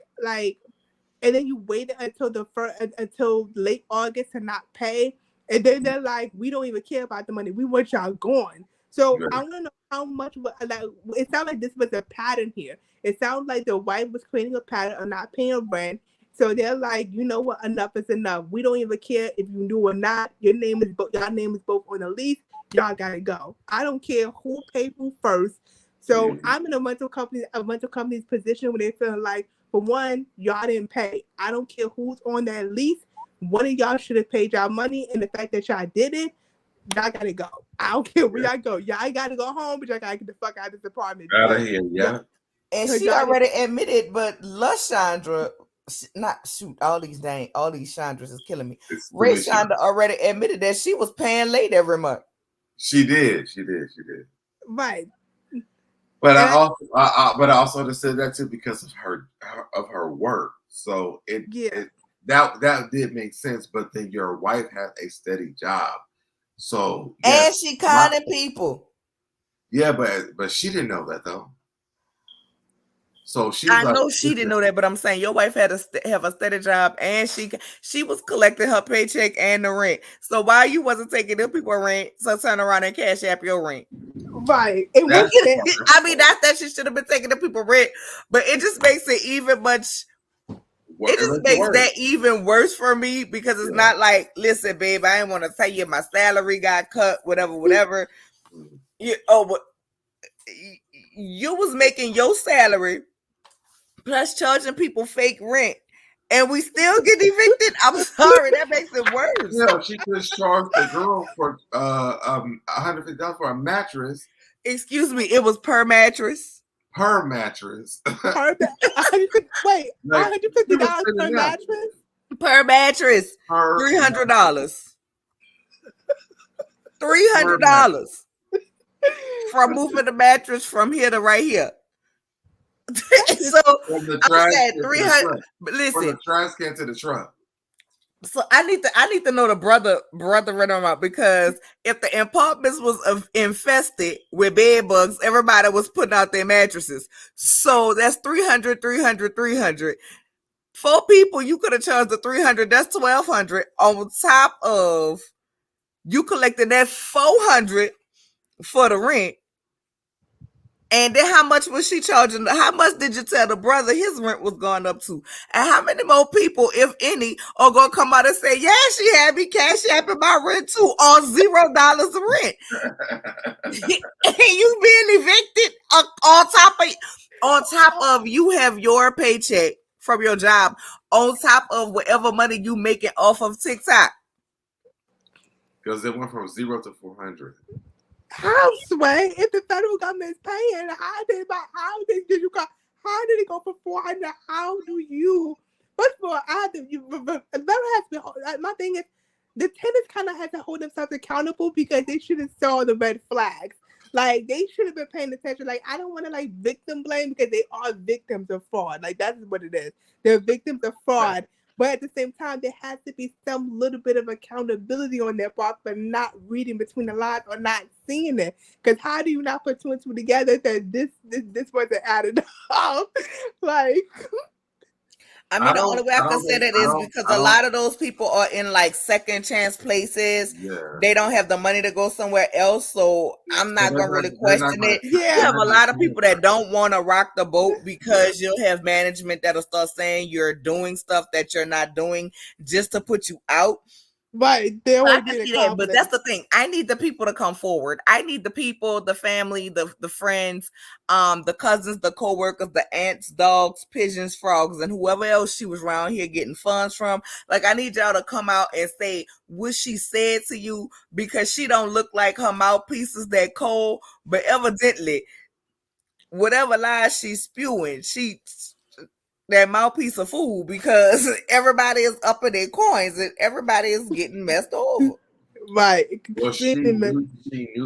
and then you waited until late August to not pay, and then they're like, we don't even care about the money. We want y'all gone. So I want to know how much. Like it sounds like this was a pattern here. It sounds like the wife was creating a pattern of not paying rent. So they're like, you know what? Enough is enough. We don't even care if you do or not. Y'all name is both on the lease. Y'all gotta go. I don't care who paid who first. So I'm in a rental company's position where they feel like, for one, y'all didn't pay. I don't care who's on that lease. One of y'all should have paid y'all money, and the fact that y'all did it, y'all gotta go. I don't care where y'all go. Y'all gotta go home, but y'all gotta get the fuck out of this apartment. Out of here, yeah. And she already admitted, but LaShondra, not shoot, all these Chandras is killing me. Raeshanda already admitted that she was paying late every month. She did. Right. But I also just said that too because of her work. So that did make sense. But then your wife had a steady job, so and she conning people. Yeah, but she didn't know that though. So I know she didn't know that, but I'm saying your wife had to have a steady job, and she was collecting her paycheck and the rent. So why you wasn't taking them people rent? So turn around and cash app your rent. Right. I mean, that's that she should have been taking the people rent, but it just makes it even much. It just makes that even worse for me because it's not like, listen, babe, I didn't want to tell you my salary got cut, whatever. But you was making your salary plus charging people fake rent and we still get evicted. I'm sorry, that makes it worse. Yeah, she just charged the girl for $150 for a mattress. Excuse me, it was per mattress. Per mattress. Wait, Like, $150 per mattress? Per mattress. Per $300. $300 from moving the mattress from here to right here. So from the I trash said can to the 300. truck. But From listen, the trash can to the truck. so I need to know the brother right on, because if the apartments was infested with bed bugs, everybody was putting out their mattresses. So that's 300, 300, 300. 4 people, you could have charged the 300. That's 1,200 on top of you collecting that 400 for the rent. And then how much was she charging? How much did you tell the brother his rent was going up to? And how many more people, if any, are going to come out and say, yeah, she had me CashApping my rent too on $0 of rent? And you being evicted on top of you have your paycheck from your job, on top of whatever money you making off of TikTok. Because it went from 0 to 400. How, Sway? If the federal government is paying, how did it go for 400? How do you? First of all, my thing is, the tenants kind of have to hold themselves accountable because they should have saw the red flags. Like, they should have been paying attention. Like, I don't want to like victim blame, because they are victims of fraud. Like, that's what it is. They're victims of fraud. Right. But at the same time, there has to be some little bit of accountability on their part for not reading between the lines or not seeing it. Because how do you not put 2 and 2 together that this wasn't added up? Like, I mean, the only way I can say that is because a lot of those people are in like second chance places. Yeah. They don't have the money to go somewhere else. So I'm not going to really question it. Yeah. You have a lot of people that don't want to rock the boat because you'll have management that'll start saying you're doing stuff that you're not doing just to put you out. Right. But that's the thing. I need the people to come forward. I need the people, the family, the friends, the cousins, the co-workers, the aunts, dogs, pigeons, frogs, and whoever else she was around here getting funds from. Like, I need y'all to come out and say what she said to you, because she don't look like her mouthpiece is that cold, but evidently whatever lies she's spewing, that mouthpiece of food, because everybody is up in their coins and everybody is getting messed over. Right. Well, she knew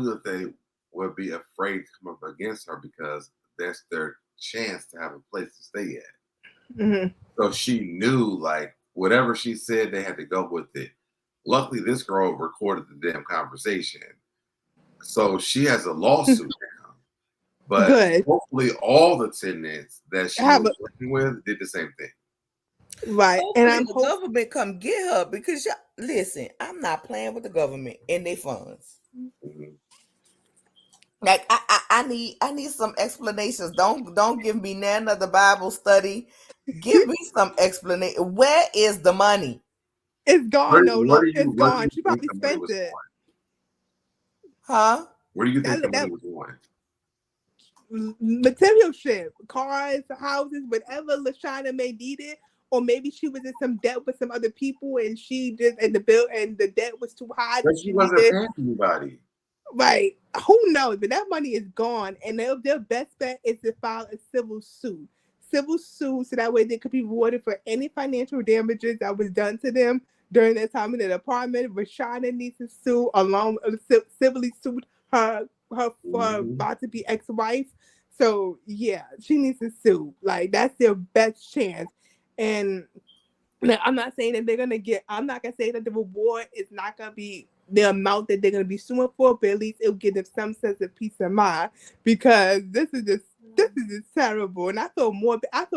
that they would be afraid to come up against her because that's their chance to have a place to stay at. Mm-hmm. So she knew, like, whatever she said, they had to go with it. Luckily, this girl recorded the damn conversation. So she has a lawsuit now. But good. Hopefully all the tenants that she was working with did the same thing. Right. Hopefully and the government come get her, because listen, I'm not playing with the government and their funds. Mm-hmm. Like, I need some explanations. Don't give me none of the Bible study. Give me some explanation. Where is the money? It's gone. It's gone. She probably spent it. Huh? Where do you think the money was going? Material shit, cars, houses, whatever Raeshanda may need it, or maybe she was in some debt with some other people, and she just and the debt was too high. But she wasn't paying anybody. Right? Who knows? But that money is gone, and their best bet is to file a civil suit. So that way they could be rewarded for any financial damages that was done to them during their time in the apartment. Raeshanda needs to sue, civilly sue her about to be ex-wife. So yeah, she needs to sue. Like, that's their best chance. And I'm not saying that they're gonna get. I'm not gonna say that the reward is not gonna be the amount that they're gonna be suing for, but at least it'll give them some sense of peace of mind, because this is just terrible. And I feel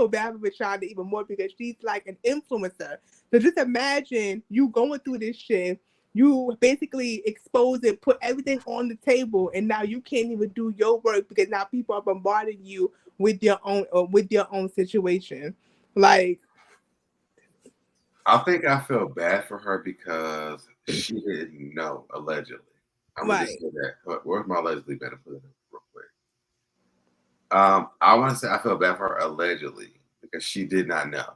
bad for Raeshanda even more, because she's like an influencer. So just imagine you going through this shit. You basically expose it, put everything on the table, and now you can't even do your work because now people are bombarding you with your own situation. Like, I think I feel bad for her because she didn't know, allegedly. I'm gonna just say that. Where's my allegedly better put it real quick? I want to say I feel bad for her allegedly because she did not know.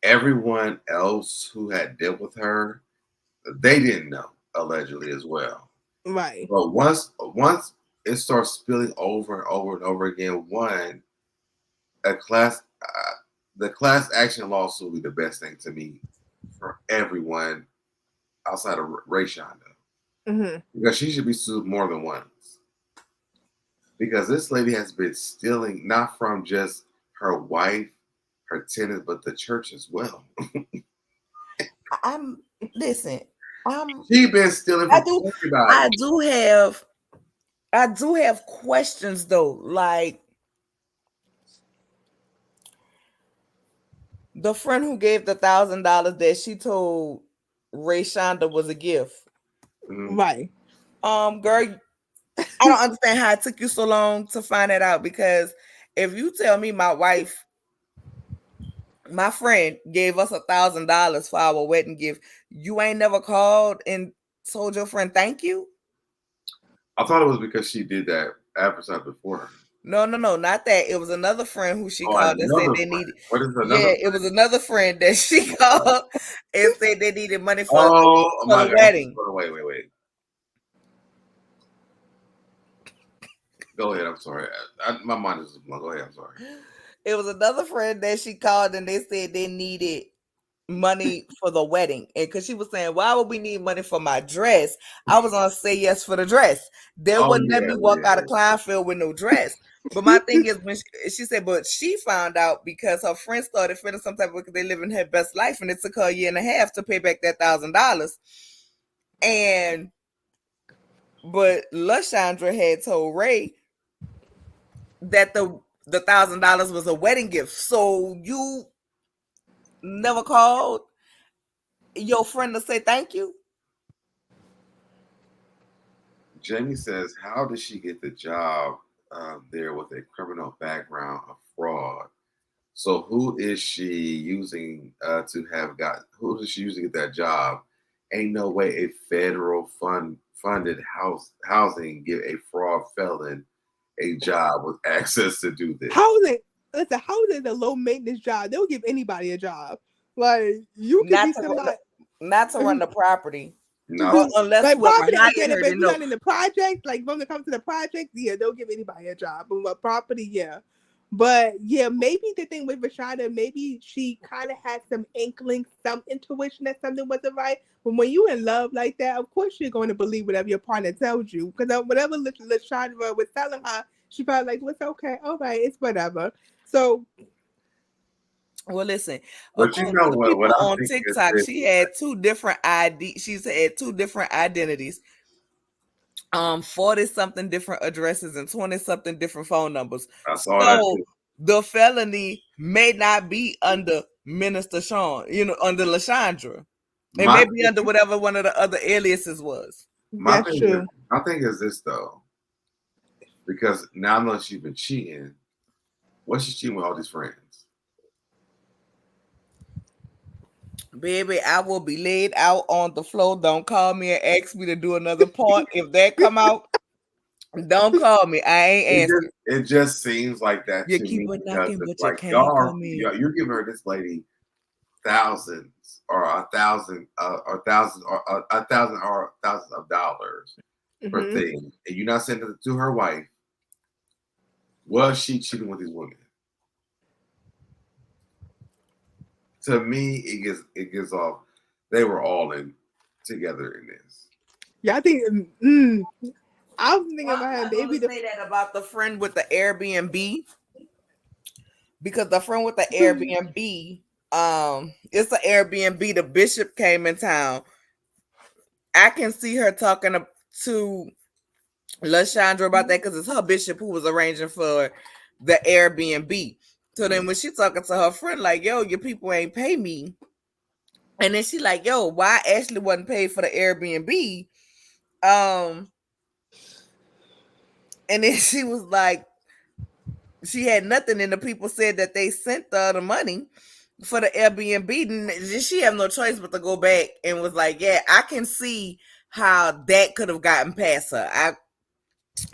Everyone else who had dealt with her, they didn't know, allegedly as well. Right. But once it starts spilling over and over and over again, the class action lawsuit will be the best thing to me for everyone outside of Raeshanda. Mm-hmm. Because she should be sued more than once. Because this lady has been stealing not from just her wife, her tenants, but the church as well. Listen. She been stealing from everybody. I do have questions though. Like the friend who gave the $1,000 that she told Raeshanda was a gift. Mm-hmm. Right. Girl, I don't understand how it took you so long to find that out, because if you tell me my friend gave us $1,000 for our wedding gift, you ain't never called and told your friend thank you? I thought it was because she did that advertisement before her. No, not that. It was another friend who she called and said they needed. What is another? Yeah, friend? it was another friend that she called and said they needed money for my the wedding. Wait. Go ahead. I'm sorry. My mind is blown. Go ahead. I'm sorry. It was another friend that she called and they said they needed money for the wedding. And because she was saying, why would we need money for my dress? I was gonna say yes for the dress. They wouldn't let me walk out of Kleinfield with no dress. But my thing is, when she said, but she found out because her friend started feeling some type of, because they living her best life, and it took her a year and a half to pay back that $1,000. But LaShondra had told Ray that the $1,000 was a wedding gift. So you never called your friend to say thank you? Jamie says, how did she get the job there with a criminal background of fraud? So who is she using who is she using to get that job? Ain't no way a federal funded housing give a fraud felon a job with access to do this. Housing is a low maintenance job. They'll give anybody a job. Like you can be somebody not to run the property. No, unless like property, I get it, but if no. you're not in the project, like when it comes to the project, yeah, they'll give anybody a job. But property, yeah. But yeah, maybe the thing with Raeshanda, maybe she kind of had some inkling, some intuition that something wasn't right. But when you in love like that, of course you're going to believe whatever your partner tells you. Because whatever Raeshanda was telling her, she felt like, well, it's okay, all right, it's whatever. So, well, listen. But you know what on TikTok, she had two different She's had two different identities. 40-something different addresses and 20-something different phone numbers. So the felony may not be under Minister Sean, under LaShondra. It may be under whatever one of the other aliases was. That's true. My thing is this though, because now that she's been cheating, what's she cheating with all these friends? Baby, I will be laid out on the floor. Don't call me and ask me to do another part. If that come out, don't call me. I ain't answering. It just seems like that you to keep me. Knocking, but like you can't come in. You're giving her this lady thousands or a thousand of dollars for things, and you're not sending it to her wife. Was she cheating with these women? To me, it gives off they were all in together in this. Yeah, I think. I was thinking about maybe say that about the friend with the Airbnb, because the friend with the Airbnb, it's an Airbnb. The bishop came in town. I can see her talking to LaShondra about that because it's her bishop who was arranging for the Airbnb. So then when she talking to her friend, like, yo, your people ain't pay me. And then she like, yo, why Ashley wasn't paid for the Airbnb? And then she was like, she had nothing, and the people said that they sent her the money for the Airbnb. She have no choice but to go back and was like, yeah, I can see how that could have gotten past her.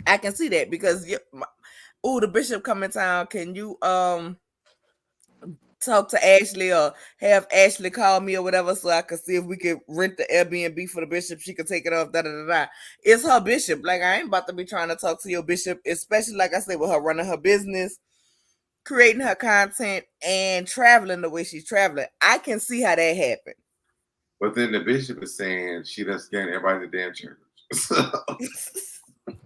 I can see that because the bishop come in town. Can you talk to Ashley or have Ashley call me or whatever so I could see if we could rent the Airbnb for the bishop. She could take it off, da da da da. It's her bishop. Like, I ain't about to be trying to talk to your bishop, especially like I said, with her running her business, creating her content, and traveling the way she's traveling. I can see how that happened. But then the bishop is saying she done scanned everybody in the damn church.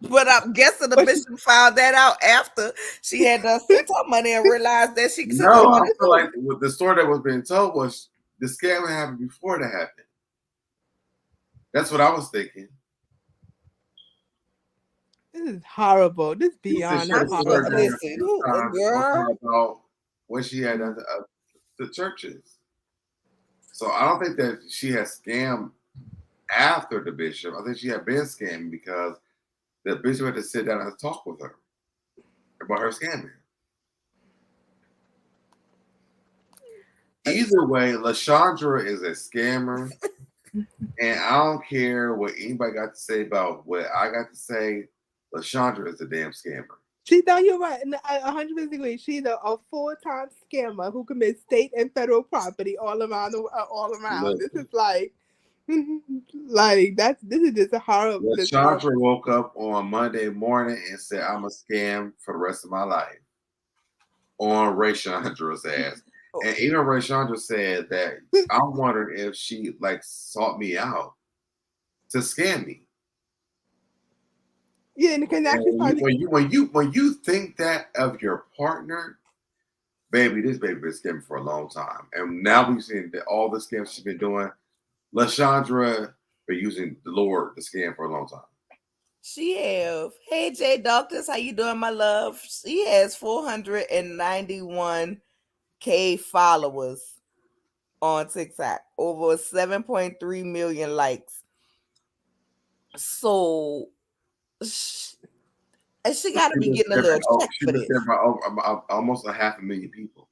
But I'm guessing the bishop found that out after she had done sent her money and realized that she took her No, I money feel too. like the story that was being told was the scam happened before that happened. That's what I was thinking. This is horrible. This is beyond horrible. Listen, girl. About when she had the churches. So I don't think that she had scammed after the bishop. I think she had been scamming because the bishop had to sit down and talk with her about her scamming. Either way, LaShondra is a scammer, and I don't care what anybody got to say about what I got to say. LaShondra is a damn scammer. You're right. And I 100% agree. She's a full-time scammer who commits state and federal property all around. Listen. This is like this is just a horrible. LaShondra woke up on Monday morning and said, "I'm a scam for the rest of my life." On Raeshandra's ass. And even Raeshanda said that I'm wondering if she sought me out to scam me. Yeah, and when you think that of your partner, baby, this baby been scamming for a long time, and now we've seen that all the scams she's been doing. LaShondra been using the Lord to scam for a long time. She have. Hey Jay Doctors, how you doing, my love? She has 491K followers on TikTok, over 7.3 million likes. So she got to be getting a little check for this. By almost 500,000 people.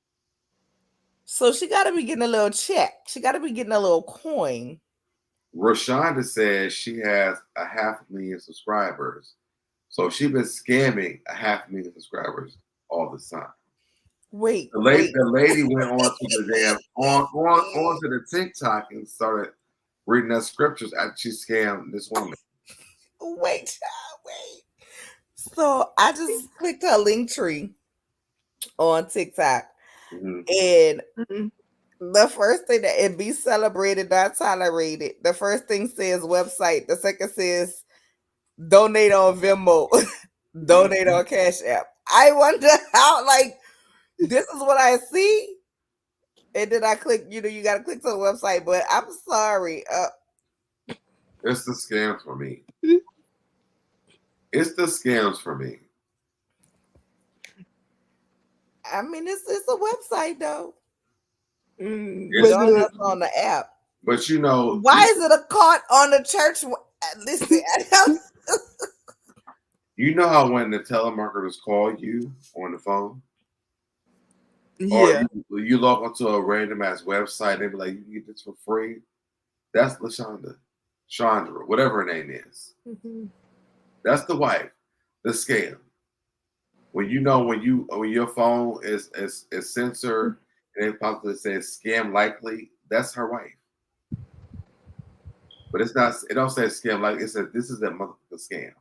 So she got to be getting a little check. She got to be getting a little coin. Raeshanda says she has 500,000 subscribers. So she's been scamming 500,000 subscribers all the time. Wait, the lady went on to the damn onto the TikTok and started reading her scriptures after she scammed this woman. Wait. So I just clicked her link tree on TikTok, and the first thing that it be celebrated, not tolerated. The first thing says website. The second says donate on Venmo, donate on Cash App. I wonder how, this is what I see. And then I click, you got to click to the website, but I'm sorry. It's the scams for me. It's the scams for me. I mean, it's a website, though. Join us on the app. But why is it a cart on the church? Listen, you know how when the telemarketers call you on the phone? Yeah. Or you log onto a random ass website, they be like, you can get this for free. That's Chandra, whatever her name is. That's the wife, the scam. When your phone is censored and it possibly says scam likely, that's her wife. But it's not. It don't say scam likely. It says this is a scam.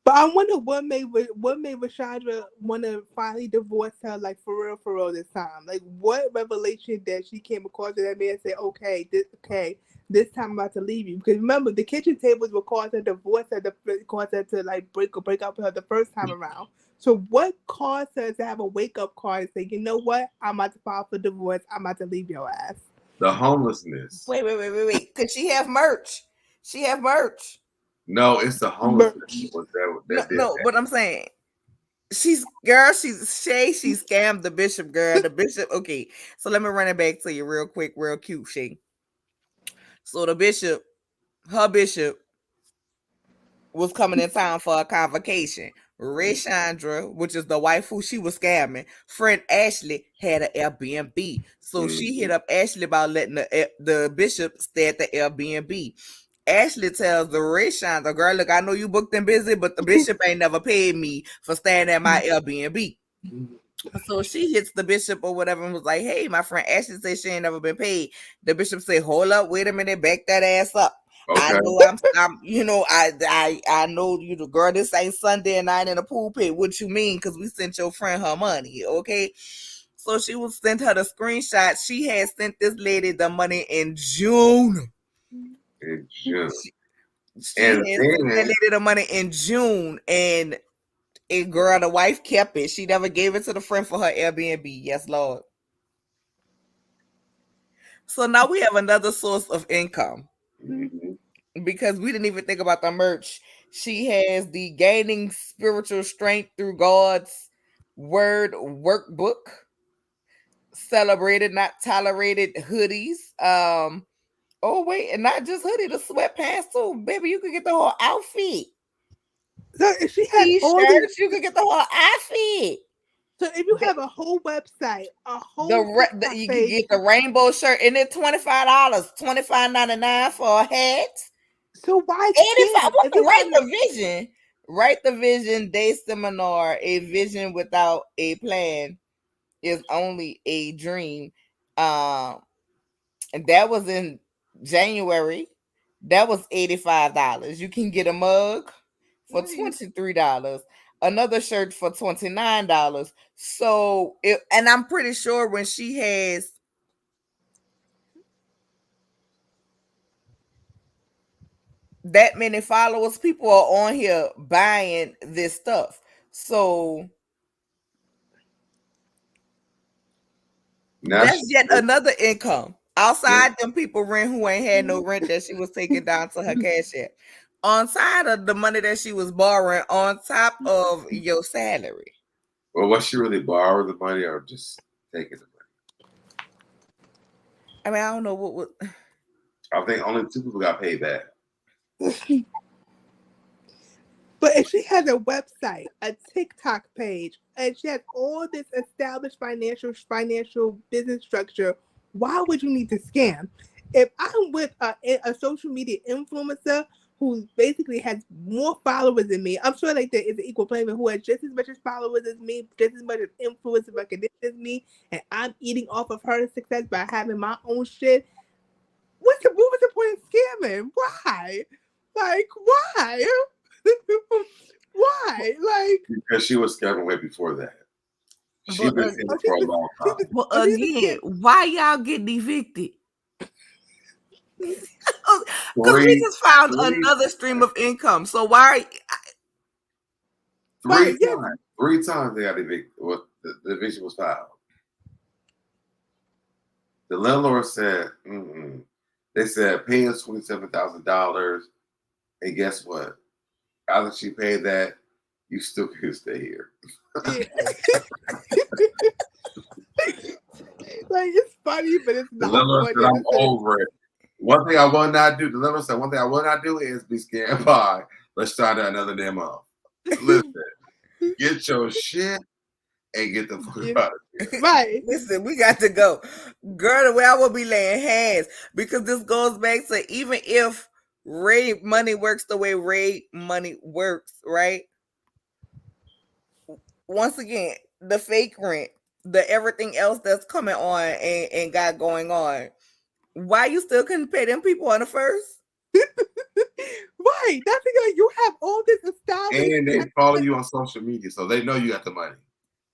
But I wonder what made Raeshanda want to finally divorce her, for real this time. What revelation that she came across that man said, okay, this time I'm about to leave you. Because remember, the kitchen tables were caused her divorce her, caused her to break up with her the first time around. So what caused her to have a wake up call and say, you know what, I'm about to file for divorce. I'm about to leave your ass. The homelessness. Wait. Could she have merch? She have merch. No, it's the homelessness. No, but I'm saying she scammed the bishop, girl. The bishop. Okay, so let me run it back to you real quick, real cute, Shay. So her bishop was coming in town for a convocation. Raeshanda, which is the wife who she was scamming, friend Ashley had an Airbnb. So she hit up Ashley about letting the bishop stay at the Airbnb. Ashley tells the Raeshanda, girl, look, I know you booked and busy, but the bishop ain't never paid me for staying at my Airbnb. So she hits the bishop or whatever and was like, "Hey, my friend Ashley said she ain't never been paid." The bishop said, "Hold up, wait a minute, back that ass up. I Okay. know I'm you know, I know you the girl, this ain't Sunday night in a pool pit. What you mean? Because we sent your friend her money, okay?" So she was sent her the screenshot. She had sent this lady the money in June. In June. She had sent that lady the money in June, and girl, the wife kept it. She never gave it to the friend for her Airbnb. Yes, Lord. So now we have another source of income. Because we didn't even think about the merch. She has the Gaining Spiritual Strength Through God's Word workbook. Celebrated, not tolerated hoodies. Oh wait, and not just hoodie, the sweatpants too. Baby, you could get the whole outfit. So if she has all T-shirts, you could get the whole outfit. So if you have a whole website, a whole you can get the rainbow shirt, and it's $25, $25.99 for a hat. So why 85? scam? If you Write have the vision. Write the vision day seminar. A vision without a plan is only a dream. And that was in January. That was $85. You can get a mug for $23. Another shirt for $29. So and I'm pretty sure when she has that many followers, people are on here buying this stuff. So that's yet another income outside them people rent who ain't had no rent that she was taking down to her cash app. On side of the money that she was borrowing, on top of your salary. Well, was she really borrowing the money or just taking the money? I mean, I don't know what. I think only 2 people got paid back. But if she has a website, a TikTok page, and she has all this established financial business structure, why would you need to scam? If I'm with a social media influencer who basically has more followers than me, I'm sure like there is an equal playing field who has just as much as followers as me, just as much as influence and recognition as me, and I'm eating off of her success by having my own shit. What was the point of scamming? Why? Like, why? Why? Like, because she was scamming way before that. She's been scamming for a long time. Well, again, why y'all getting evicted? Because we just found another stream of income. So why? Three times they got evicted. Well, the eviction was filed. The landlord said, they said, pay us $27,000. And guess what? After she paid that, you still can stay here. Like, it's funny, but it's not. The landlord said, I'm over it. One thing I will not do, the landlord said, one thing I will not do is be scammed by, let's try that another damn month. Listen, get your shit and get the fuck out of here. Right. Listen, we got to go. Girl, the way I will be laying hands, because this goes back to even if Ray money works the way Ray money works, right? Once again, the fake rent, the everything else that's coming on and got going on. Why you still couldn't pay them people on the first? Right. That's because you have all this established. And they follow you on social media, so they know you got the money.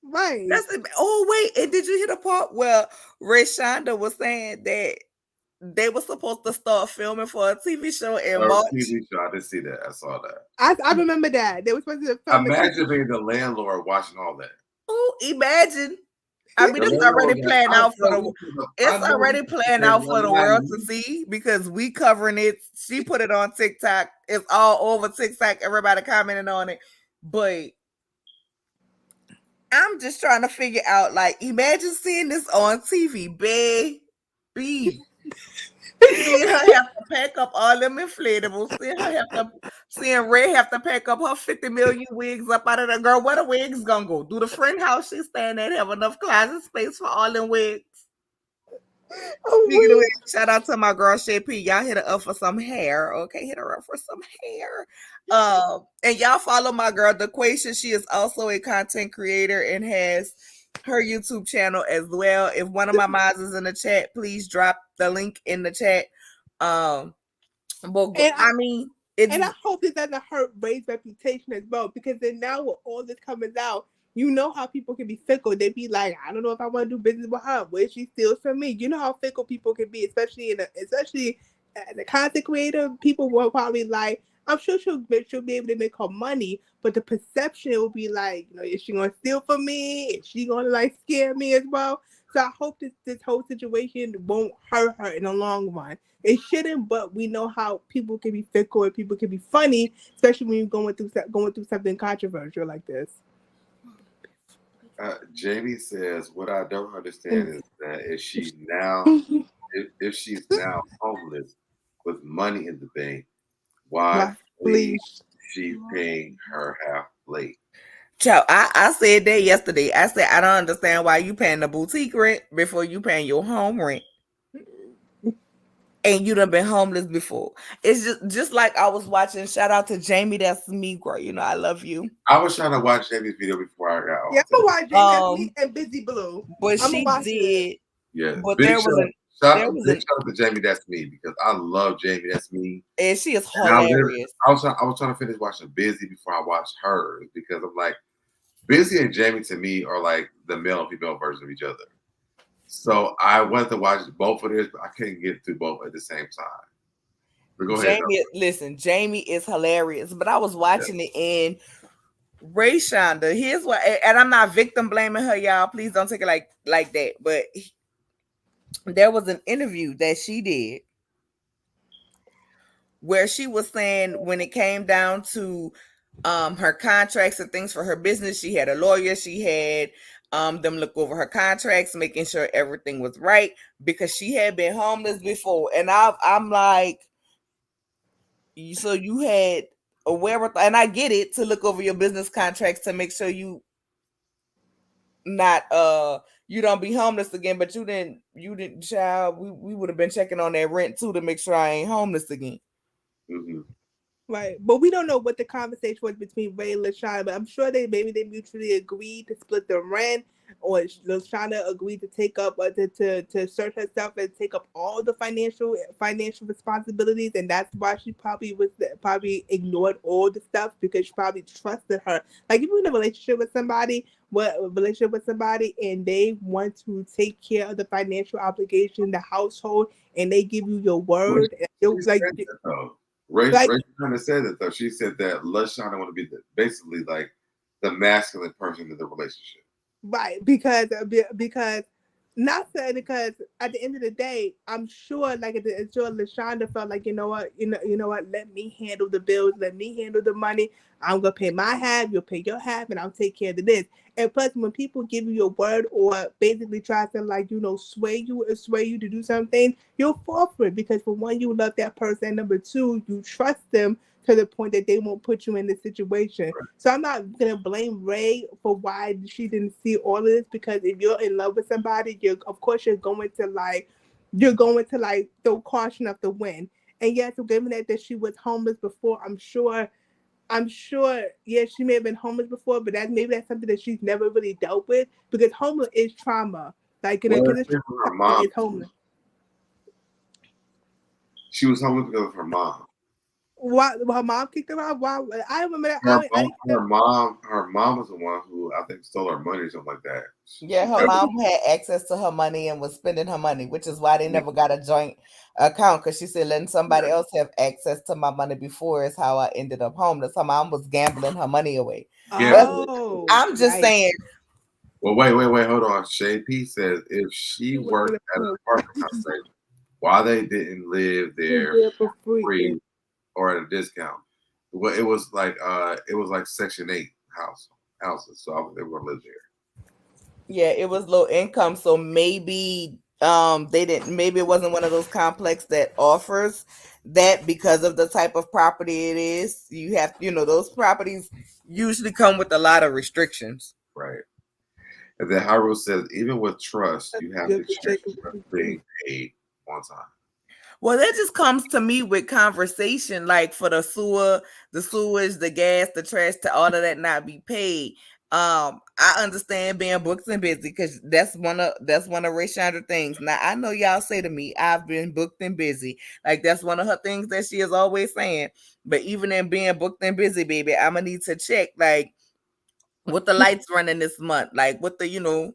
Right. Oh, wait. And did you hear the part where Raeshanda was saying that they were supposed to start filming for a TV show in March? TV show. I didn't see that. I saw that. I remember that. They were supposed to film. Imagine being the landlord watching all that. Oh, imagine. I mean, it's already planned out for the. It's already planned out for the world to see because we covering it. She put it on TikTok. It's all over TikTok. Everybody commenting on it, but I'm just trying to figure out. Like, imagine seeing this on TV, baby. Seeing her have to pack up all them inflatables. Seeing Ray have to pack up her 50 million wigs up out of the girl. Where the wigs gonna go? Do the friend house she's staying at have enough closet space for all them wigs? Speaking of which, shout out to my girl Shay P. Y'all hit her up for some hair. Okay, hit her up for some hair. And y'all follow my girl DeQuasia. She is also a content creator and has her YouTube channel as well. If one of my mods is in the chat, please drop the link in the chat. But I mean, and I hope it doesn't hurt Ray's reputation as well, because then now with all this coming out, you know how people can be fickle. They be like, I don't know if I want to do business with her. What if she steals from me? You know how fickle people can be, especially the content creator. People will probably like, I'm sure she'll be able to make her money, but the perception will be like, is she gonna steal from me? Is she gonna like scare me as well? So I hope this whole situation won't hurt her in the long run. It shouldn't, but we know how people can be fickle and people can be funny, especially when you're going through something controversial like this. Jamie says, "What I don't understand is that if she's now homeless with money in the bank, why please she paying her half plate?" Child, I said that yesterday. I said I don't understand why you paying the boutique rent before you paying your home rent. And you done been homeless before. It's just like I was watching. Shout out to Jamie, that's me, girl. I love you. I was trying to watch Jamie's video before I got on. Yeah, I'm gonna watch Jamie, that's me, and Busy Blue. But she did. Yeah, but big there was shout out to Jamie, that's me, because I love Jamie, that's me, and she is hilarious. I was trying to finish watching Busy before I watched hers, because I'm like, Busy and Jamie to me are like the male and female version of each other. So I wanted to watch both of theirs, but I couldn't get through both at the same time. But go ahead. Listen, Jamie is hilarious. But I was watching it, and Raeshanda, here's what, and I'm not victim blaming her, y'all. Please don't take it like that. But there was an interview that she did where she was saying when it came down to her contracts and things for her business, she had a lawyer, she had them look over her contracts, making sure everything was right, because she had been homeless before. And I'm like, so you had a wherewithal, and I get it, to look over your business contracts to make sure you not you don't be homeless again, but you didn't child, we would have been checking on that rent too to make sure I ain't homeless again. Mm-hmm. Right, but we don't know what the conversation was between Ray and LaShawn, but I'm sure they mutually agreed to split the rent, or LaShawn agreed to take up to search herself and take up all the financial responsibilities, and that's why she probably ignored all the stuff, because she probably trusted her. Like, if you're in a relationship with somebody, and they want to take care of the financial obligation, the household, and they give you your word, Ray kind of said it though. She said that LaShawn want to be basically like the masculine person in the relationship. Right, because not saying, because at the end of the day, I'm sure LaShonda felt like, you know what, let me handle the bills, let me handle the money. I'm gonna pay my half, you'll pay your half, and I'll take care of this. And plus, when people give you your word, or basically try to sway you to do something, you'll fall for it, because for one, you love that person, and number two, you trust them to the point that they won't put you in this situation. Right. So I'm not gonna blame Ray for why she didn't see all of this, because if you're in love with somebody, you're going to throw caution up the wind. And yes, given that she was homeless before, I'm sure, yes, she may have been homeless before, but that's something that she's never really dealt with, because homeless is trauma. Like, her mom is homeless. She was homeless because of her mom. Why her mom kicked her out? Why? I remember that. Her mom was the one who I think stole her money or something like that. Yeah, her mom had access to her money and was spending her money, which is why they never got a joint account, because she said letting somebody else have access to my money before is how I ended up homeless. Her mom was gambling her money away. Oh, I'm just saying. Well, wait, hold on. Shay P says if she worked at an apartment complex, why they didn't live there for free or at a discount? Well, it was like Section 8 houses, so they were gonna live there. Yeah, it was low income, so maybe they didn't. Maybe it wasn't one of those complex that offers that, because of the type of property it is. You have, those properties usually come with a lot of restrictions. Right. And then Haru says, even with trust, you have to check being paid on time. Well, that just comes to me with conversation, like for the sewage, the gas, the trash, to all of that not be paid. I understand being booked and busy because that's one of Raeshanda things. Now I know y'all say to me, I've been booked and busy. Like that's one of her things that she is always saying. But even in being booked and busy, baby, I'm gonna need to check like what the lights running this month, like what the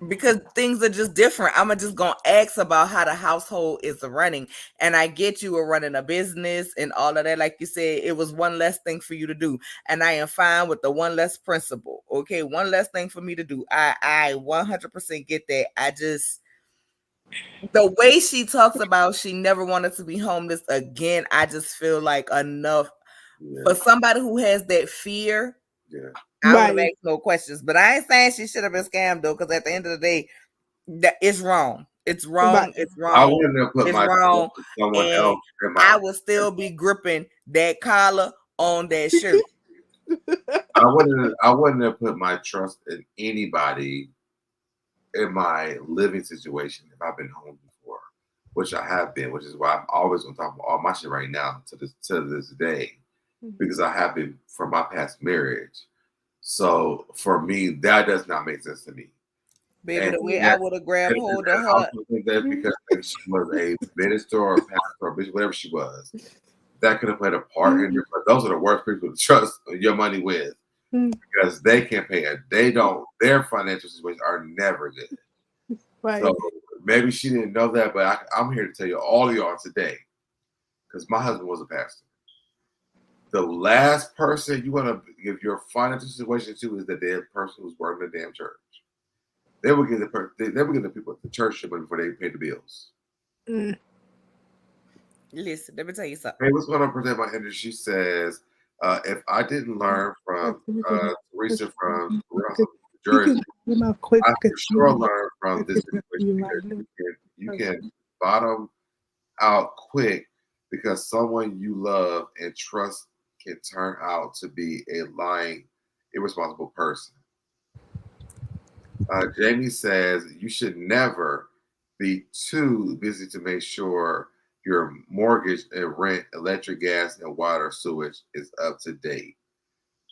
because things are just different. I'm just gonna ask about how the household is running, and I get you are running a business and all of that. Like you said, it was one less thing for you to do, and I am fine with the one less principle. Okay, one less thing for me to do. I 100% get that. I just the way she talks about she never wanted to be homeless again. I just feel like enough for somebody who has that fear. Yeah. I would have asked no questions, but I ain't saying she should have been scammed though, because at the end of the day, that it's wrong. It's wrong. It's I wrong. wouldn't have put It's my wrong. someone And else in my. I would still be gripping that collar on that shirt. I wouldn't have put my trust in anybody in my living situation if I've been home before, which I have been, which is why I'm always gonna talk about all my shit right now to this day, because I have been from my past marriage. So for me, that does not make sense to me. Baby, And the way I that, would have grabbed and hold of I her. also think that because she was a minister or a pastor or bishop, whatever she was, that could have played a part in it. But those are the worst people to trust your money with because they can't pay it. They don't. Their financial situations are never good. Right. So maybe she didn't know that, but I'm here to tell you all of y'all today, because my husband was a pastor. The last person you want to give your financial situation to is the dead person who's working in the damn church. They would give the people at the church money before they pay the bills. Listen, let me tell you something. Hey, what's going on, Present My Energy? She says, if I didn't learn from Teresa from Jersey, I for sure learned from this situation because you can bottom out quick because someone you love and trust can turn out to be a lying, irresponsible person. Jamie says you should never be too busy to make sure your mortgage and rent, electric, gas, and water sewage is up to date.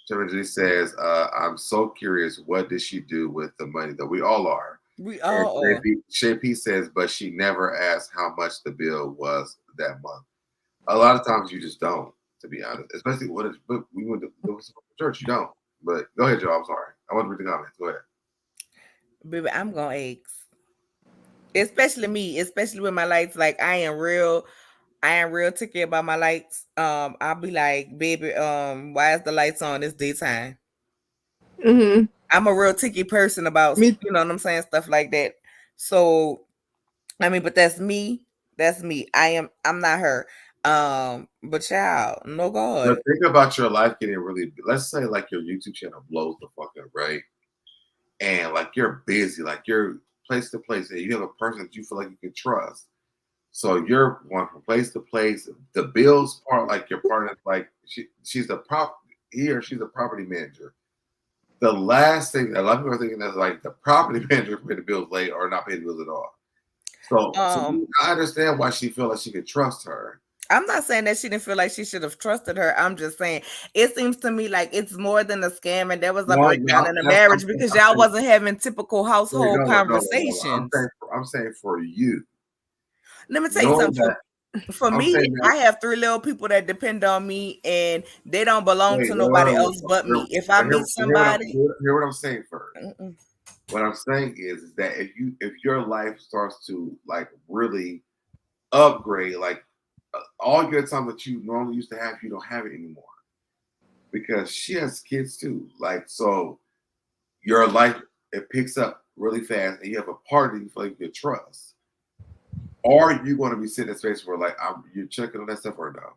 Timothy says, I'm so curious, what did she do with the money that we all are? We all are. Shay P says, but she never asked how much the bill was that month. A lot of times you just don't, to be honest. Especially when we went to church, you don't. But go ahead, Joe. I'm sorry. I want to read the comments. Go ahead. Baby, I'm gonna ask. Especially me, especially with my lights. Like I am real ticky about my lights. I'll be like, baby, why is the lights on? It's daytime. I'm a real ticky person about you know what I'm saying, stuff like that. So I mean, but that's me. That's me. I'm not her. But child, no God. But think about your life getting really. Let's say like your YouTube channel blows the fuck up, right? And like you're busy, like you're place to place, and you have a person that you feel like you can trust. So you're going from place to place. The bills part, like your partner, like she's a he or she's a property manager. The last thing a lot of people are thinking that's like the property manager pay the bills late or not pay the bills at all. So I understand why she feel like she can trust her. I'm not saying that she didn't feel like she should have trusted her. I'm just saying it seems to me like it's more than a scam, and there was a breakdown in the marriage because y'all wasn't having typical household conversations. I'm saying for you. Let me tell you something. For me, I have 3 little people that depend on me, and they don't belong to nobody else but me. If I meet somebody, hear what I'm saying first. What I'm saying is that if your life starts to like really upgrade, like all your time that you normally used to have, you don't have it anymore because she has kids too. Like so, your life it picks up really fast, and you have a partner you feel like you trust. Or are you going to be sitting in a space where like you're checking on that stuff or no?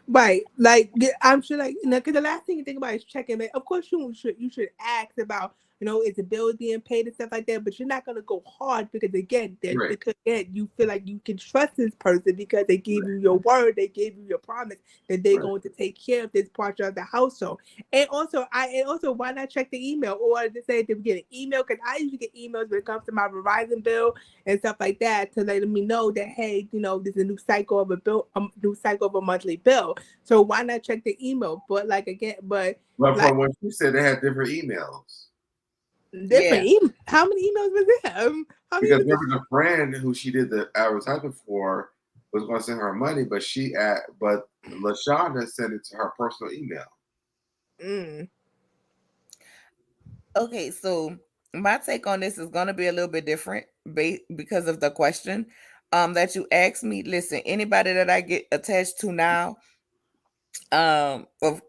Right, like I'm sure, like because the last thing you think about is checking. Like, of course, you should ask about is the bill being paid and stuff like that. But you're not gonna go hard because again, you feel like you can trust this person because they gave you your word, they gave you your promise that they're going to take care of this part of the household. And also, why not check the email or to say to get an email? Because I usually get emails when it comes to my Verizon bill and stuff like that to let me know that hey, this is a new cycle of a bill, new cycle of a monthly bill. So why not check the email? But like again, but But like from what you said, they had different emails. Yeah. How many emails was there? How many Because was there was a friend who she did the advertisement for was going to send her money, but LaShonda sent it to her personal email. Mm. Okay, so my take on this is going to be a little bit different because of the question that you asked me. Listen, anybody that I get attached to now,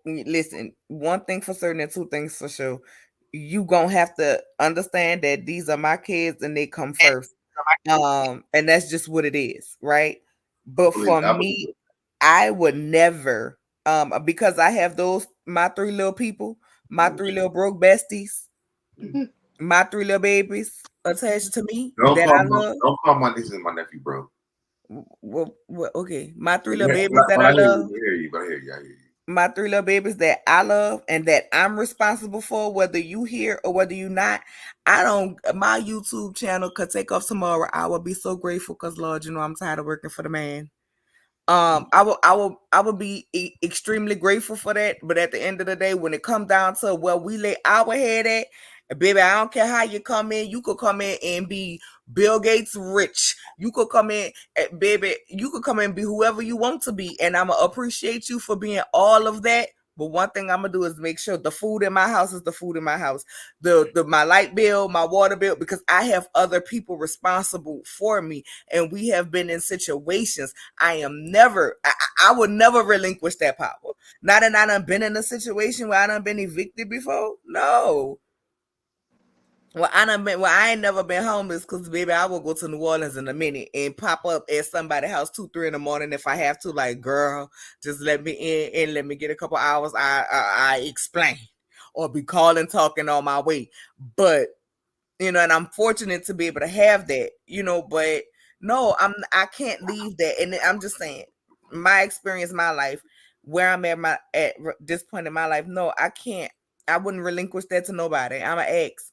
listen, one thing for certain and two things for sure. You gonna have to understand that these are my kids and they come first. And that's just what it is, right? But for I believe me, it. I would never, because I have those my three little people, my three little broke besties, my three little babies attached to me that I love. Don't call my niece and my nephew, bro. Well, okay, my three little babies that But I I hear you. love, I hear you. But I hear you. I hear you. my three little babies that I love and that I'm responsible for, whether you here or whether you not. I don't. My YouTube channel could take off tomorrow. I would be so grateful because Lord, you know I'm tired of working for the man. I will be extremely grateful for that. But at the end of the day, when it comes down to where we lay our head at, baby, I don't care how you come in. You could come in and be Bill Gates rich. You could come in, baby. You could come in and be whoever you want to be, and I'ma appreciate you for being all of that. But one thing I'm gonna do is make sure the food in my house is the food in my house. The my light bill, my water bill, because I have other people responsible for me, and we have been in situations. I would never relinquish that power. Not that I done been in a situation where I done been evicted before. No. Well, I ain't never been homeless because baby, I will go to New Orleans in a minute and pop up at somebody's house 2, 3 in the morning if I have to. Like, girl, just let me in and let me get a couple hours. I explain, or be calling, talking on my way. But and I'm fortunate to be able to have that. But no, I can't leave that. And I'm just saying, my experience, my life, where I'm at this point in my life. No, I can't. I wouldn't relinquish that to nobody. I'm an ex.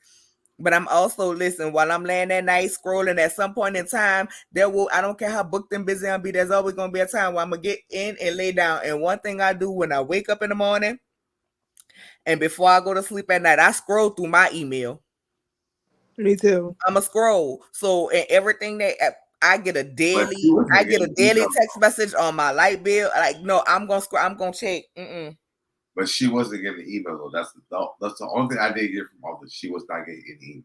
But I'm also, listen, while I'm laying that night scrolling, at some point in time, I don't care how booked and busy I'll be, there's always going to be a time where I'm going to get in and lay down. And one thing I do when I wake up in the morning and before I go to sleep at night, I scroll through my email. Me too. I'm a scroll. So, and everything that I get a daily text message on my light bill. Like, no, I'm going to scroll. I'm going to check. But she wasn't getting the email though. That's the only thing I did get from all this. She was not getting any email.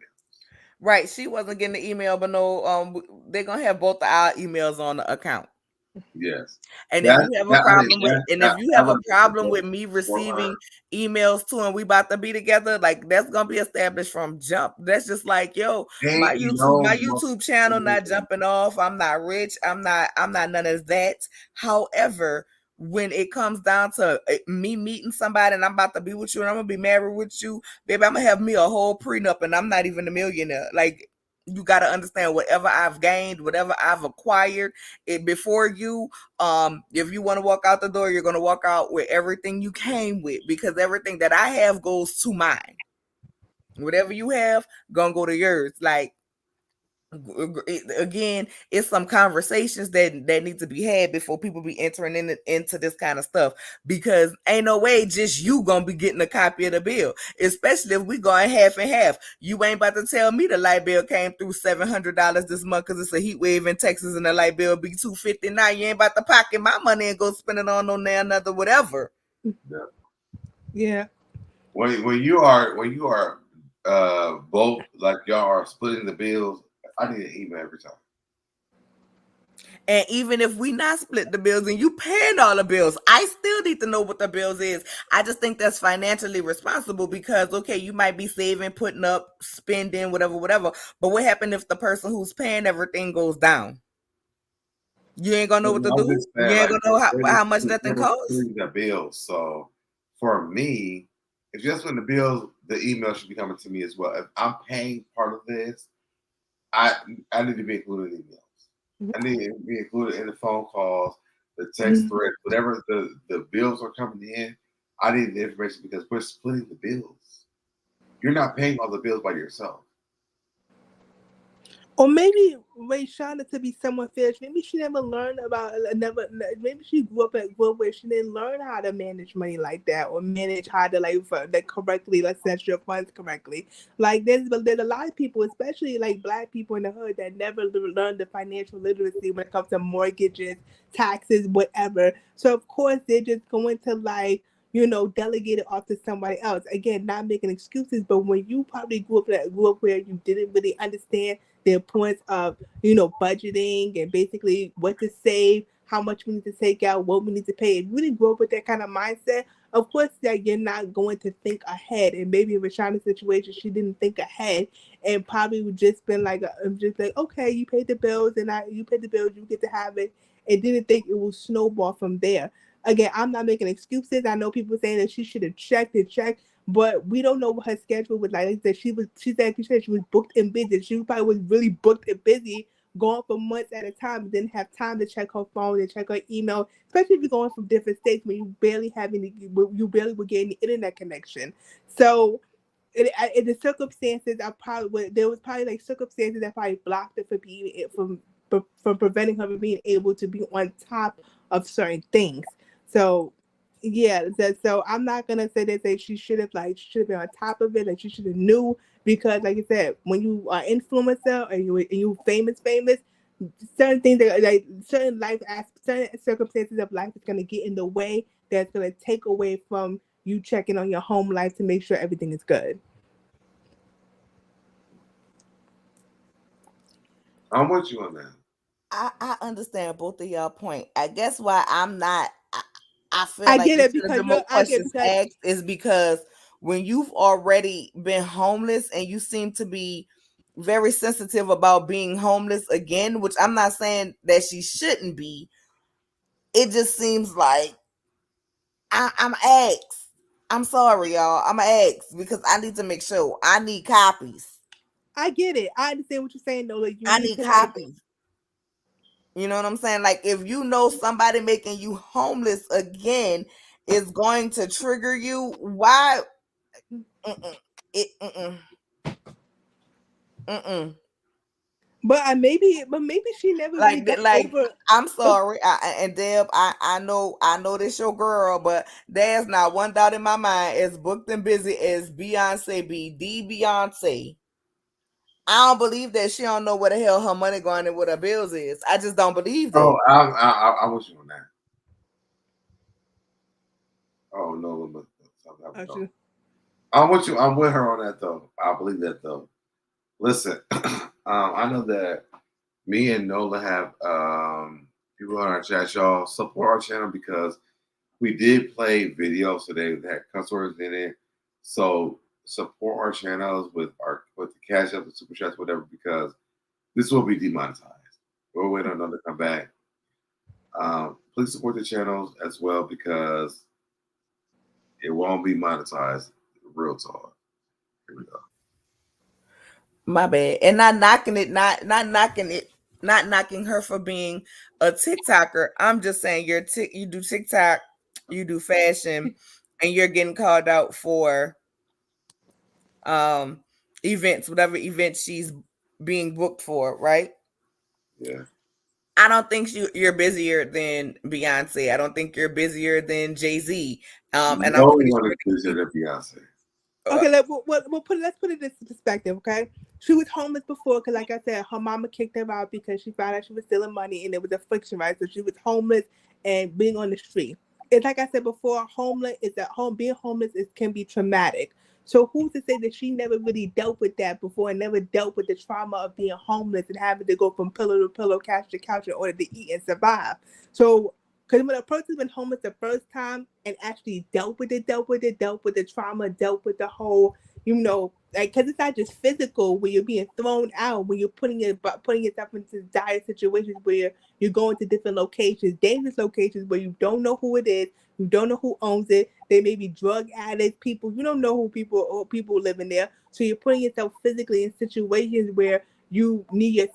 Right. She wasn't getting the email, but no, they're gonna have both our emails on the account. Yes. And if you have a problem with me receiving emails too, and we about to be together, like that's gonna be established from jump. That's just like, yo, my YouTube channel not jumping off. I'm not rich. I'm not none of that. However, when it comes down to me meeting somebody and I'm about to be with you and I'm gonna be married with you, baby, I'm gonna have me a whole prenup and I'm not even a millionaire. Like, you got to understand, whatever I've gained, whatever I've acquired it before you, if you want to walk out the door, you're going to walk out with everything you came with, because everything that I have goes to mine. Whatever you have, gonna go to yours. Like, again, it's some conversations that need to be had before people be entering into this kind of stuff, because ain't no way just you gonna be getting a copy of the bill, especially if we going half and half. You ain't about to tell me the light bill came through $700 this month because it's a heat wave in Texas and the light bill be $250. Now you ain't about to pocket my money and go spend it on another whatever. Yeah. When you are both, like, y'all are splitting the bills, I need an email every time. And even if we not split the bills and you paying all the bills, I still need to know what the bills is. I just think that's financially responsible, because, okay, you might be saving, putting up, spending, whatever. But what happened if the person who's paying everything goes down? You ain't gonna know what to do. You ain't gonna know how much nothing costs. The bills. So for me, if just when the email should be coming to me as well. If I'm paying part of this, I need to be included in emails. I need to be included in the phone calls, the text threads, whatever the bills are coming in. I need the information because we're splitting the bills. You're not paying all the bills by yourself. Or maybe Raeshanda, to be somewhat fair, maybe she never learned about maybe she grew up where she didn't learn how to manage money like that, or manage how to like correctly, let's set your funds correctly. Like there's a lot of people, especially like black people in the hood, that never learned the financial literacy when it comes to mortgages, taxes, whatever. So of course they're just going to delegate it off to somebody else. Again, not making excuses, but when you probably grew up where you didn't really understand the importance of budgeting and basically what to save, how much we need to take out, what we need to pay. If you really grow up with that kind of mindset, of course that you're not going to think ahead. And maybe in Rashanda's situation, she didn't think ahead and probably would just been like okay, you paid the bills and you paid the bills, you get to have it, and didn't think it will snowball from there. Again, I'm not making excuses. I know people saying that she should have checked, but we don't know what her schedule was like. Like I said, she said she was booked and busy. She probably was really booked and busy, going for months at a time, didn't have time to check her phone and check her email, especially if you're going from different states when you barely would get any internet connection. So in the circumstances, there was probably like circumstances that probably blocked her from preventing her from being able to be on top of certain things. So yeah, so I'm not gonna say that she should have been on top of it, like she should have knew, because like I said, when you are influencer and you famous, certain things that like certain circumstances of life is gonna get in the way, that's gonna take away from you checking on your home life to make sure everything is good. I'm with you on that. I understand both of y'all point. I guess why I'm not. I feel I like get it it should have because been more I get it questions because asked is because when you've already been homeless and you seem to be very sensitive about being homeless again, which I'm not saying that she shouldn't be. It just seems like I'm asked. I'm sorry, y'all. I'm asked because I need to make sure I need copies. I get it. I understand what you're saying though. Like you I need need to like copies. You know what I'm saying? Like if you know somebody making you homeless again is going to trigger you, why? Mm-mm. It, mm-mm. Mm-mm. But maybe she never really got Like over. I'm sorry, and Deb, I know this your girl, but there's not one doubt in my mind as booked and busy as Beyonce be, the Beyonce. I don't believe that she don't know where the hell her money going and what her bills is. I just don't believe Oh, that. I was you on that. Oh no, but no. I'm with you. I'm with her on that though. I believe that though. Listen, I know that me and Nola have people on our chat. Y'all support our channel because we did play videos today that had cuss words in it. So support our channels with the cash up, the super chats, whatever, because this will be demonetized. We'll wait on them to come back. Please support the channels as well because it won't be monetized. Real talk. Here we go. My bad. And not knocking it, not knocking it, not knocking her for being a TikToker. I'm just saying you do TikTok, you do fashion, and you're getting called out for events, whatever event she's being booked for, right? Yeah. I don't think you're busier than Beyonce. I don't think you're busier than Jay-Z. And I'm No pretty one sure is busier than Beyonce. Okay, let's put it in perspective. Okay, she was homeless before because, like I said, her mama kicked her out because she found out she was stealing money and it was affliction, right? So she was homeless and being on the street. It's like I said before, homeless is at home. Being homeless can be traumatic. So who's to say that she never really dealt with that before and never dealt with the trauma of being homeless and having to go from pillow to pillow, couch to couch in order to eat and survive? So because when a person's been homeless the first time and actually dealt with the trauma, dealt with the whole, like, because it's not just physical when you're being thrown out, when you're putting yourself into dire situations where you're going to different locations, dangerous locations where you don't know who it is, you don't know who owns it. They may be drug addicts, people you don't know who people living there. So you're putting yourself physically in situations where you need your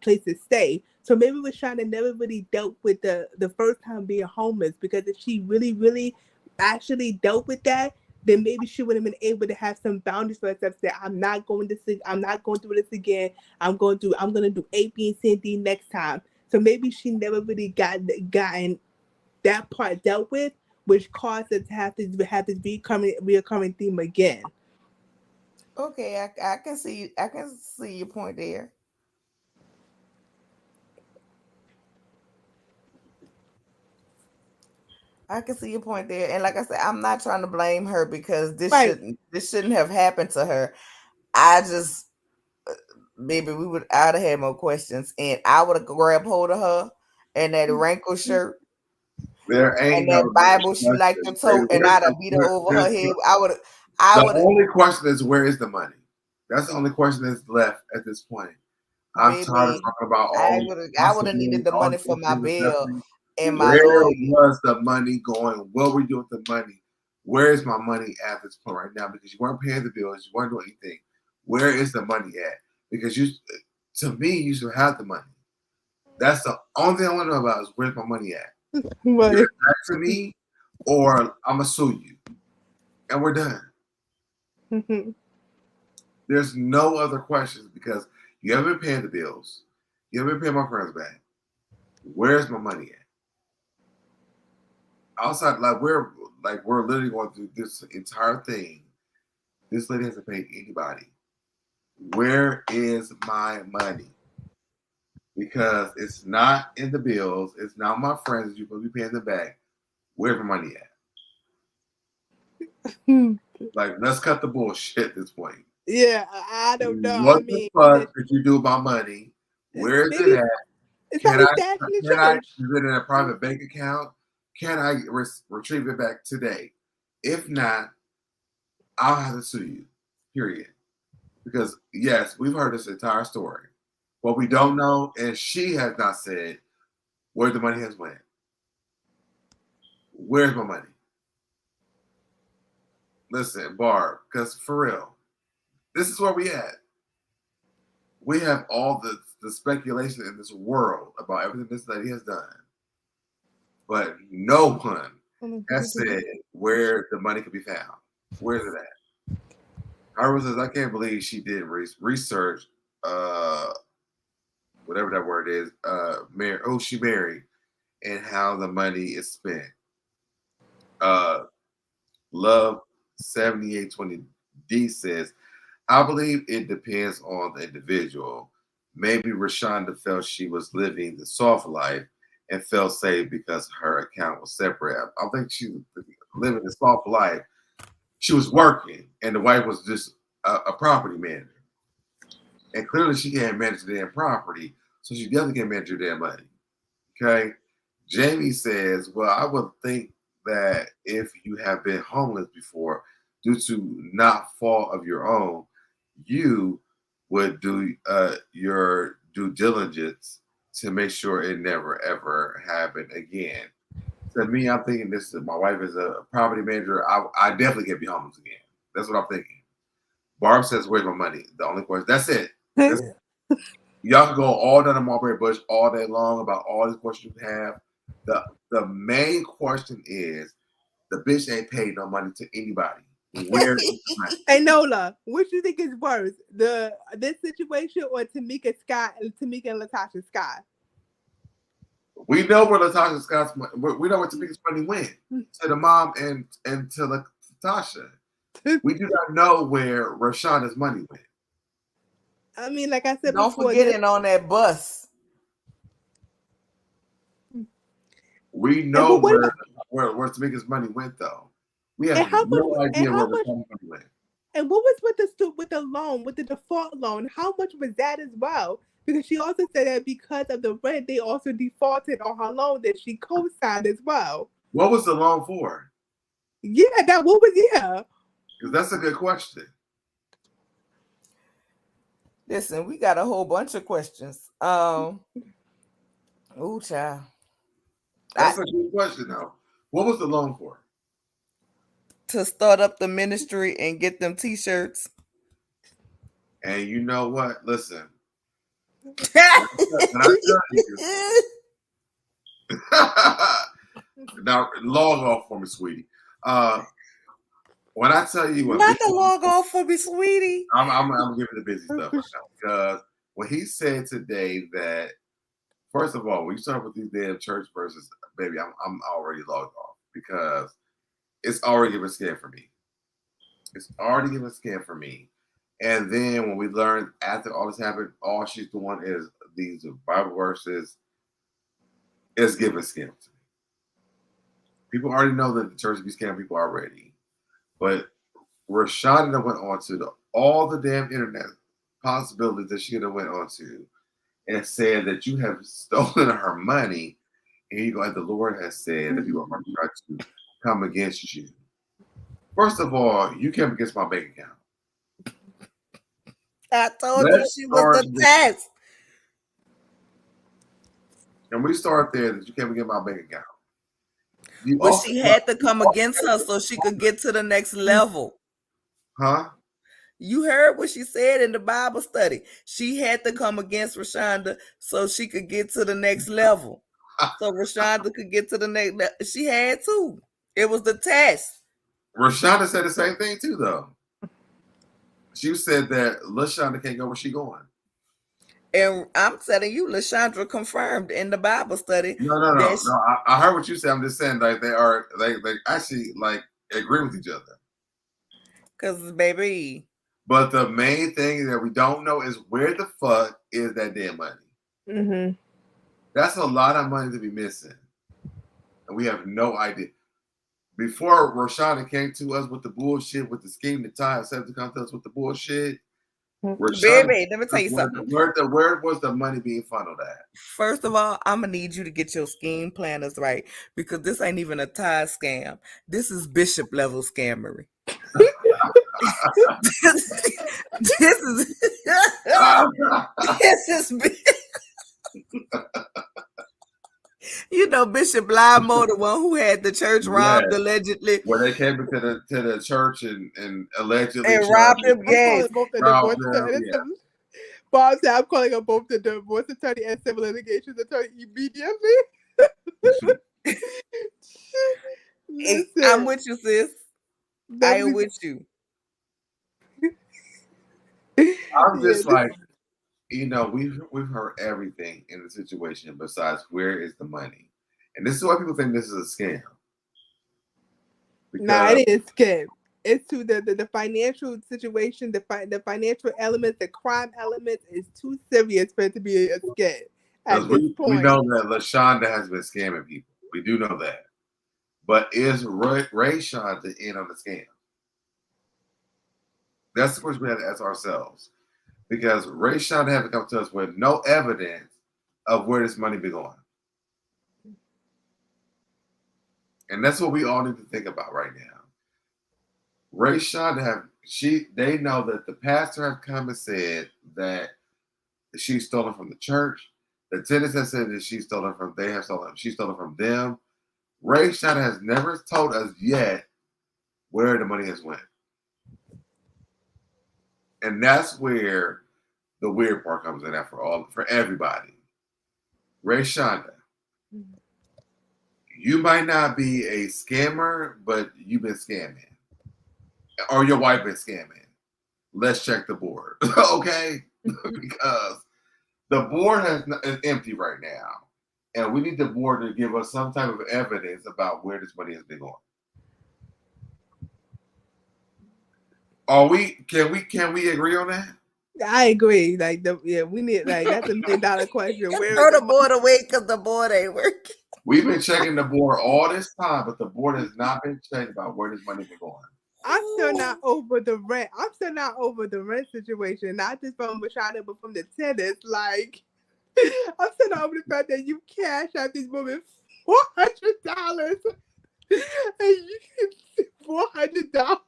place to stay. So maybe Rashonda never really dealt with the first time being homeless, because if she really, really actually dealt with that, then maybe she would have been able to have some boundaries for herself. Say, I'm not going to do this again. I'm going to do A, B, and C, and D next time. So maybe she never really gotten that part dealt with, which caused her to have this reoccurring theme again. Okay, I can see your point there. I can see your point there, and like I said, I'm not trying to blame her because this shouldn't have happened to her. I just maybe I'd have had more questions, and I would have grabbed hold of her and that wrinkle shirt. There ain't and that no Bible she liked to tote, and I'd have beat her over her head. The only question is, where is the money? That's the only question that's left at this point. I'm tired of talking about all. I would have needed the money for my bill and my Where lawyer. was the money going? What were you doing with the money? Where is my money at this point right now? Because you weren't paying the bills, you weren't doing anything. Where is the money at? Because to me, you should have the money. That's the only thing I want to know about is where's my money at? Right. Give it back to me, or I'm gonna sue you, and we're done. Mm-hmm. There's no other questions because you haven't been paying the bills. You haven't been paying my friends back. Where's my money at? Outside, we're literally going through this entire thing. This lady hasn't paid anybody. Where is my money? Because it's not in the bills. It's not my friends. You're supposed to be paying them back. Where's my money at? Let's cut the bullshit at this point. Yeah, I don't know. What the fuck did you do about money? Where is it at? It's Can I? church. Is it in a private bank account? Can I retrieve it back today? If not, I'll have to sue you. Period. Because yes, we've heard this entire story. What we don't know, and she has not said where the money has went. Where's my money? Listen, Barb, because for real, this is where we at. We have all the speculation in this world about everything this lady has done. But no one has said where the money could be found. Where's it at? Howard says, I can't believe she did research, whatever that word is, she married, and how the money is spent. Love 7820D says, I believe it depends on the individual. Maybe Raeshanda felt she was living the soft life and felt safe because her account was separate. I think she was living the soft life. She was working, and the wife was just a property manager. And clearly she can't manage the damn property, so she definitely can't manage her damn money. Okay? Jamie says, well, I would think that if you have been homeless before due to not fault of your own, you would do your due diligence to make sure it never ever happened again. To me, I'm thinking this is my wife is a property manager. I definitely can't be homeless again. That's what I'm thinking. Barb says, where's my money? The only question. That's it. Y'all can go all down the Mulberry Bush all day long about all these questions you have. The main question is, the bitch ain't paid no money to anybody. Where is the money? Hey Nola, which do you think is worse, this situation or Tamika and Latasha Scott? We know where Latasha Scott's money. We know where Tamika's money went to the mom and to Latasha. We do not know where Raeshanda's money went. I mean, like I said, don't forget it on that bus. We know where Tamika's money went, though. We have no idea where Raeshanda's money went. And what was with the loan, with the default loan? How much was that as well? Because she also said that because of the rent, they also defaulted on her loan that she co-signed as well. What was the loan for? Yeah, Because that's a good question. Listen, we got a whole bunch of questions. Ooh, child. That's a good question, though. What was the loan for? To start up the ministry and get them t-shirts. And you know what? Listen. When I tell you, now log off for me, sweetie. When I tell you, Not the log off for me, sweetie. I'm giving the busy stuff right now because when he said today that, first of all, when you start with these damn church verses, baby, I'm already logged off because it's already giving a scam for me. It's already giving a scam for me. And then when we learned after all this happened, all she's doing is these Bible verses is giving scam to me. People already know that the church be scamming people already. But Raeshanda went on to all the damn internet possibilities that she could have went on to and said that you have stolen her money. And you go, and the Lord has said that people are going to try to come against you. First of all, you came against my bank account. I told you she was the test. And we start there that you came against my bank account. But she had to come against her so she could get to the next level. Huh? You heard what she said in the Bible study. She had to come against Raeshanda so she could get to the next level. So Raeshanda could get to the next level. She had to. It was the test. Raeshanda said the same thing too, though. She said that LaShonda can't go where she going. And I'm telling you, LaShondra confirmed in the Bible study. No. I heard what you said. I'm just saying, like they actually like agree with each other. Cause baby. But the main thing that we don't know is where the fuck is that damn money? Mm-hmm. That's a lot of money to be missing, and we have no idea. Before Raeshanda came to us with the bullshit, with the scheme to tie herself to come to us with the bullshit. Baby, let me tell you something. Where was the money being funneled at? First of all, I'm gonna need you to get your scheme planners right because this ain't even a tie scam. This is bishop level scammery. this is you know, Bishop Limo, the one who had the church robbed allegedly. When they came into the church and allegedly robbed him. Yes. Bob said, I'm calling them both the divorce attorney and civil litigation attorney immediately. I'm with you, sis. I am with you. I'm just like, you know, we've heard everything in the situation besides where is the money. And this is why people think this is a scam. Nah, it is scam. It's to the financial situation, the financial elements, the crime elements is too serious for it to be a scam. At this point, we know that LaShonda has been scamming people. We do know that. But is Raeshanda in on the scam? That's the question we have to ask ourselves. Because Raeshanda haven't come to us with no evidence of where this money be going. And that's what we all need to think about right now. Raeshanda they know that the pastor have come and said that she's stolen from the church. The tenants have said that she's stolen from them. Raeshanda has never told us yet where the money has went. And that's where the weird part comes in for everybody. Raeshanda, you might not be a scammer, but you've been scamming. Or your wife been scamming. Let's check the board. Okay? Because the board is empty right now. And we need the board to give us some type of evidence about where this money has been going. Can we agree on that? I agree. We need that's $1 million question. Where throw the board away because the board ain't working. We've been checking the board all this time, but the board has not been checked about where this money been going. I'm still not over the rent. I'm still not over the rent situation. Not just from Raeshanda, but from the tenants. Like, I'm still not over the fact that you cash out these women $400 and you get $400.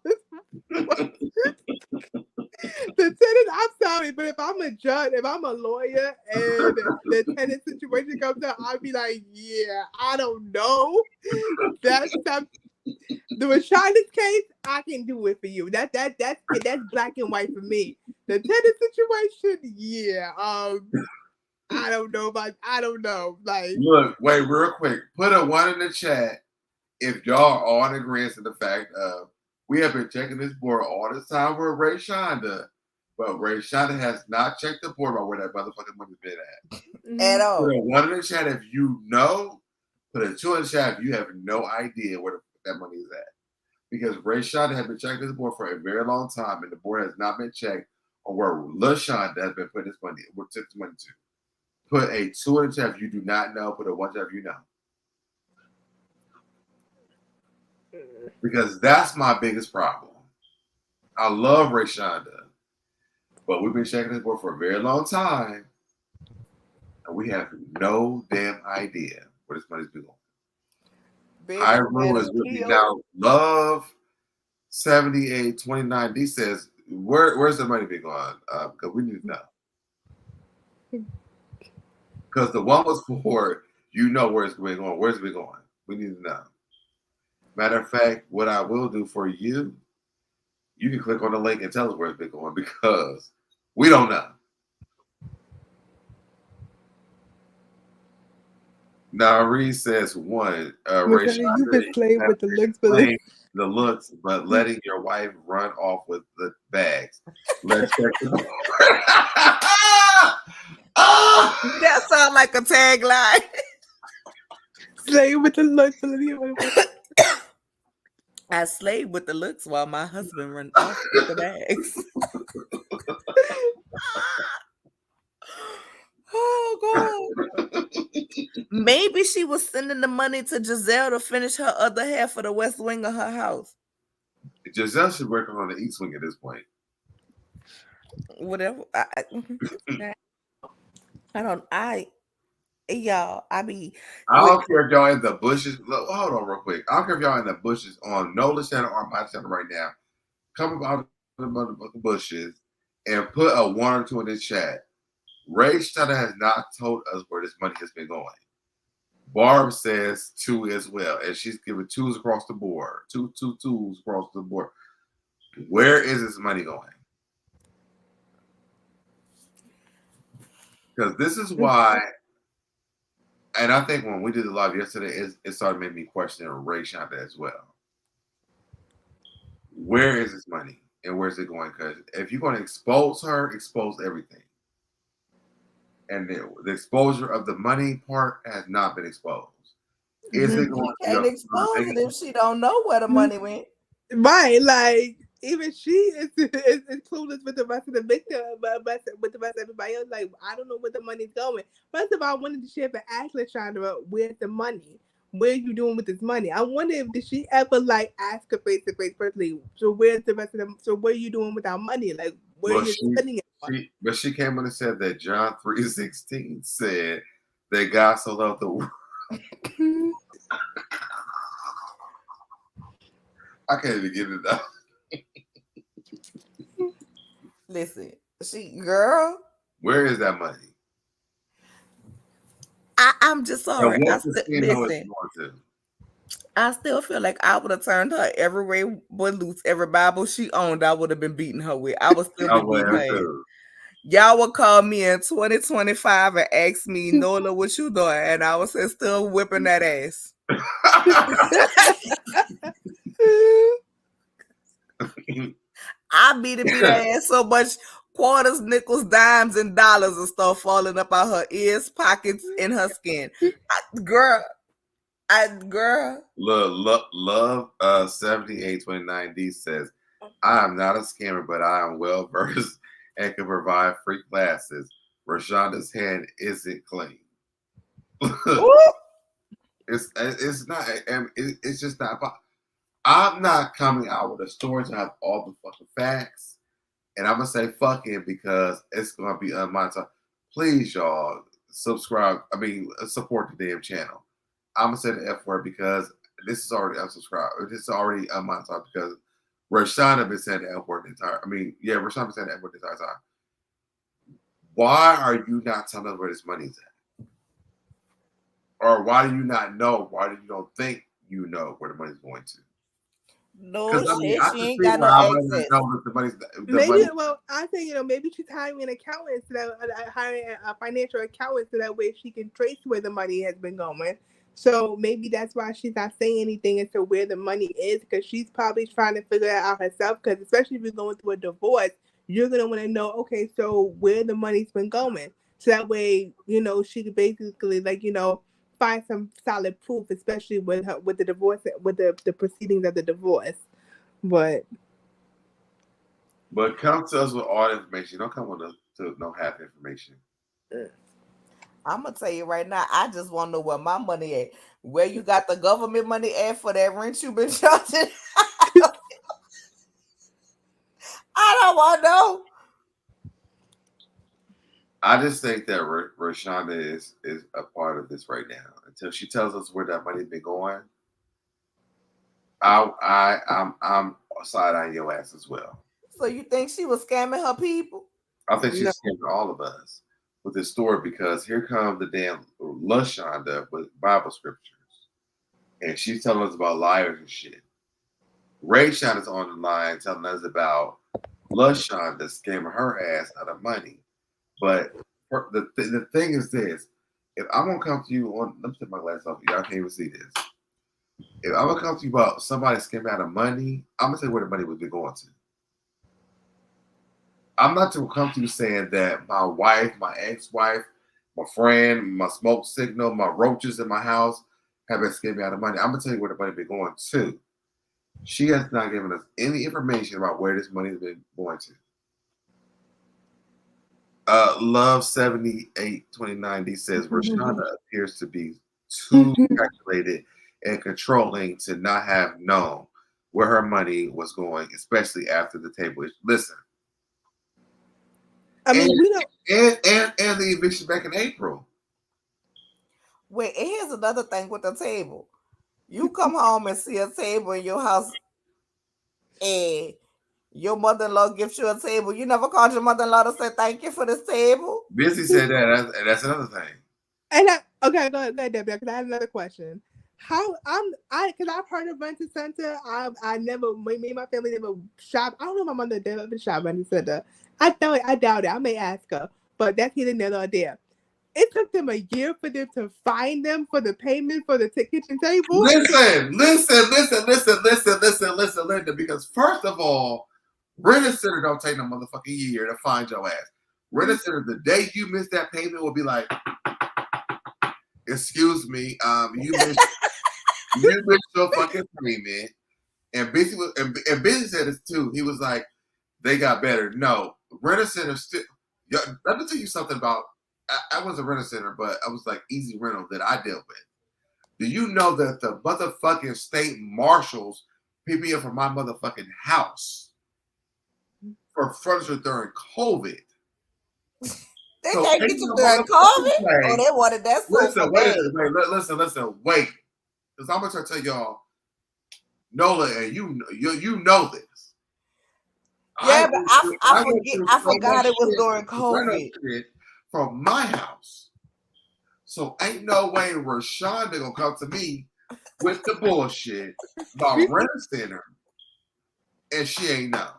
The tenant, I'm sorry, but if I'm a judge, if I'm a lawyer, and the tenant situation comes up, I'll be like, yeah, I don't know. That's the Raeshanda's case. I can do it for you. That's black and white for me. The tenant situation, yeah. I don't know. Like, look, wait, real quick. Put a 1 in the chat if y'all are all in agreement to the fact of We have been checking this board all this time with Raeshanda, but Raeshanda has not checked the board about where that motherfucking money's been at. At all. Put a 1 in the chat if you know. Put a 2 in the chat if you have no idea where that money is at. Because Raeshanda has been checking this board for a very long time, and the board has not been checked on where LaShonda has been putting this money, where took the money to. Put a 2 in the chat if you do not know. Put a 1 chat if you know. Because that's my biggest problem. I love Raeshanda, but we've been checking this board for a very long time, and we have no damn idea where this money's been going. Hyrule is with me now. Love 7829D says, where's the money been going? Because we need to know. Because the one was for, you know where it's been going. Where's it been going? We need to know. Matter of fact, what I will do for you, you can click on the link and tell us where it's been going because we don't know. Now, Reed says one. You've been playing with the looks, but letting your wife run off with the bags. Let's check it out. That sounds like a tagline. Slave with the looks. I slave with the looks while my husband runs off with the bags. Oh God. Maybe she was sending the money to Giselle to finish her other half of the west wing of her house. Giselle should work on the east wing at this point. Whatever. I don't care if y'all in the bushes. Look, hold on real quick. I don't care if y'all in the bushes on Nola's channel or my channel right now. Come out of the bushes and put a 1 or 2 in the chat. Raeshanda has not told us where this money has been going. Barb says 2 as well, and she's giving 2s across the board. 2 2s across the board. Where is this money going? Because this is why, and I think when we did the live yesterday, it started making me question Raeshanda as well. Where is this money and where's it going? Because if you're going to expose her, expose everything. And the exposure of the money part has not been exposed. Is it going to can't expose it if she don't know where the money went? Right, like even she is clueless with the rest of the victim, with the rest of everybody else. Like, I don't know where the money's going. First of all, I wanted to share and ask LaShonda, where's the money? What are you doing with this money? I wonder if did she ever like ask her face to face personally. So where's the rest of them? So what are you doing with our money? Like, where are you spending it? But she came in and said that John 3:16 said that God so loved the world. I can't even get it out. Listen, girl. Where is that money? I'm just sorry. I still feel like I would have turned her every way but loose. Every Bible she owned, I would have been beating her with. I would still be beating her. Y'all would call me in 2025 and ask me, Nola, what you doing? And I was still whipping that ass. I beat her ass so much, quarters, nickels, dimes, and dollars and stuff falling up out her ears, pockets, and her skin. Girl. Love 7829D says, I am not a scammer, but I am well versed and can provide free classes. Raeshonda's hand isn't clean. It's not. It's just not. I'm not coming out with a story to have all the fucking facts, and I'm gonna say fuck it because it's gonna be unmonetized. Please, y'all, subscribe. Support the damn channel. I'm gonna say the F word because this is already unsubscribed. This is already unmonetized because Raeshanda been saying the F word the entire. Raeshanda been saying the F word the entire time. Why are you not telling us where this money's at? Or why do you not know? Why do you don't think you know where the money's going to? No shit, she ain't got no access. I think maybe she's hiring an accountant, hiring a financial accountant, so that way she can trace where the money has been going. So maybe that's why she's not saying anything as to where the money is, because she's probably trying to figure that out herself. Because especially if you're going through a divorce, you're gonna want to know, okay, so where the money's been going. So that way, she could basically find some solid proof, especially with the divorce, with the proceedings of the divorce. But come to us with all the information. Don't come with us to no half information. I'm gonna tell you right now, I just want to know where my money at. Where you got the government money at for that rent you been charging? I don't want to know. I just think that Raeshanda is a part of this right now. Until she tells us where that money been going, I'm side eyeing your ass as well. So you think she was scamming her people? I think she's scamming all of us with this story, because here comes the damn Lashonda with Bible scriptures, and she's telling us about liars and shit. Raeshonda's on the line telling us about Lashonda scamming her ass out of money. But the thing is this: if I'm gonna come to you on, let me take my glass off. Y'all can't even see this. If I'm gonna come to you about somebody scamming out of money, I'm gonna tell you where the money would be going to. I'm not to come to you saying that my wife, my ex-wife, my friend, my smoke signal, my roaches in my house have been scamming out of money. I'm gonna tell you where the money been going to. She has not given us any information about where this money has been going to. Love 7829D says Raeshanda appears to be too calculated and controlling to not have known where her money was going, especially after the table. Listen, I mean, we don't. And the eviction back in April. Wait, and here's another thing with the table. You come home and see a table in your house, and your mother-in-law gives you a table. You never called your mother-in-law to say thank you for this table? Busy said that. That's another thing. And okay, go ahead, Debbie, because I have another question. Because I've heard of Rent a Center. I never, me and my family never shop. I don't know if my mother ever shop Rent a Center. I doubt it. I may ask her, but that's either there or there. It took them a year for them to find them for the payment for the kitchen table. Listen, Linda. Because first of all, Rent a Center don't take no motherfucking year to find your ass. Rent a Center, the day you miss that payment, will be like, excuse me, you missed your fucking payment. And Busy said this too. He was like, they got better. No, Rent a Center still. Let me tell you something about. I was a Rent a Center, but I was like Easy Rental that I dealt with. Do you know that the motherfucking state marshals picked me up from my motherfucking house for furniture during COVID? They can't get you during COVID? Oh, they wanted that sofa bad. Listen, wait. Because I'm going to tell y'all, Nola, and you know this. Yeah, but I forgot it was during COVID. From my house. So ain't no way Raeshanda gonna come to me with the bullshit about Rent a Center, and she ain't know.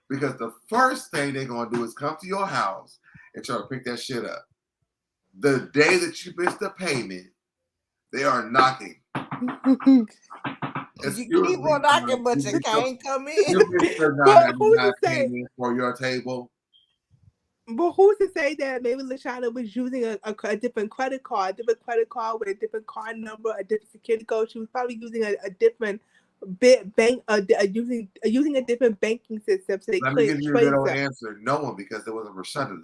Because the first thing they're gonna do is come to your house and try to pick that shit up. The day that you miss the payment, they are knocking. You keep on knocking, but you can't come in. You miss your $9.99 payment for your table. But who's to say that maybe Lashonda was using a different credit card with a different card number, a different security code? She was probably using a different bank, using a different banking system. So Let me give you a good old answer. No one, because there wasn't Raeshanda.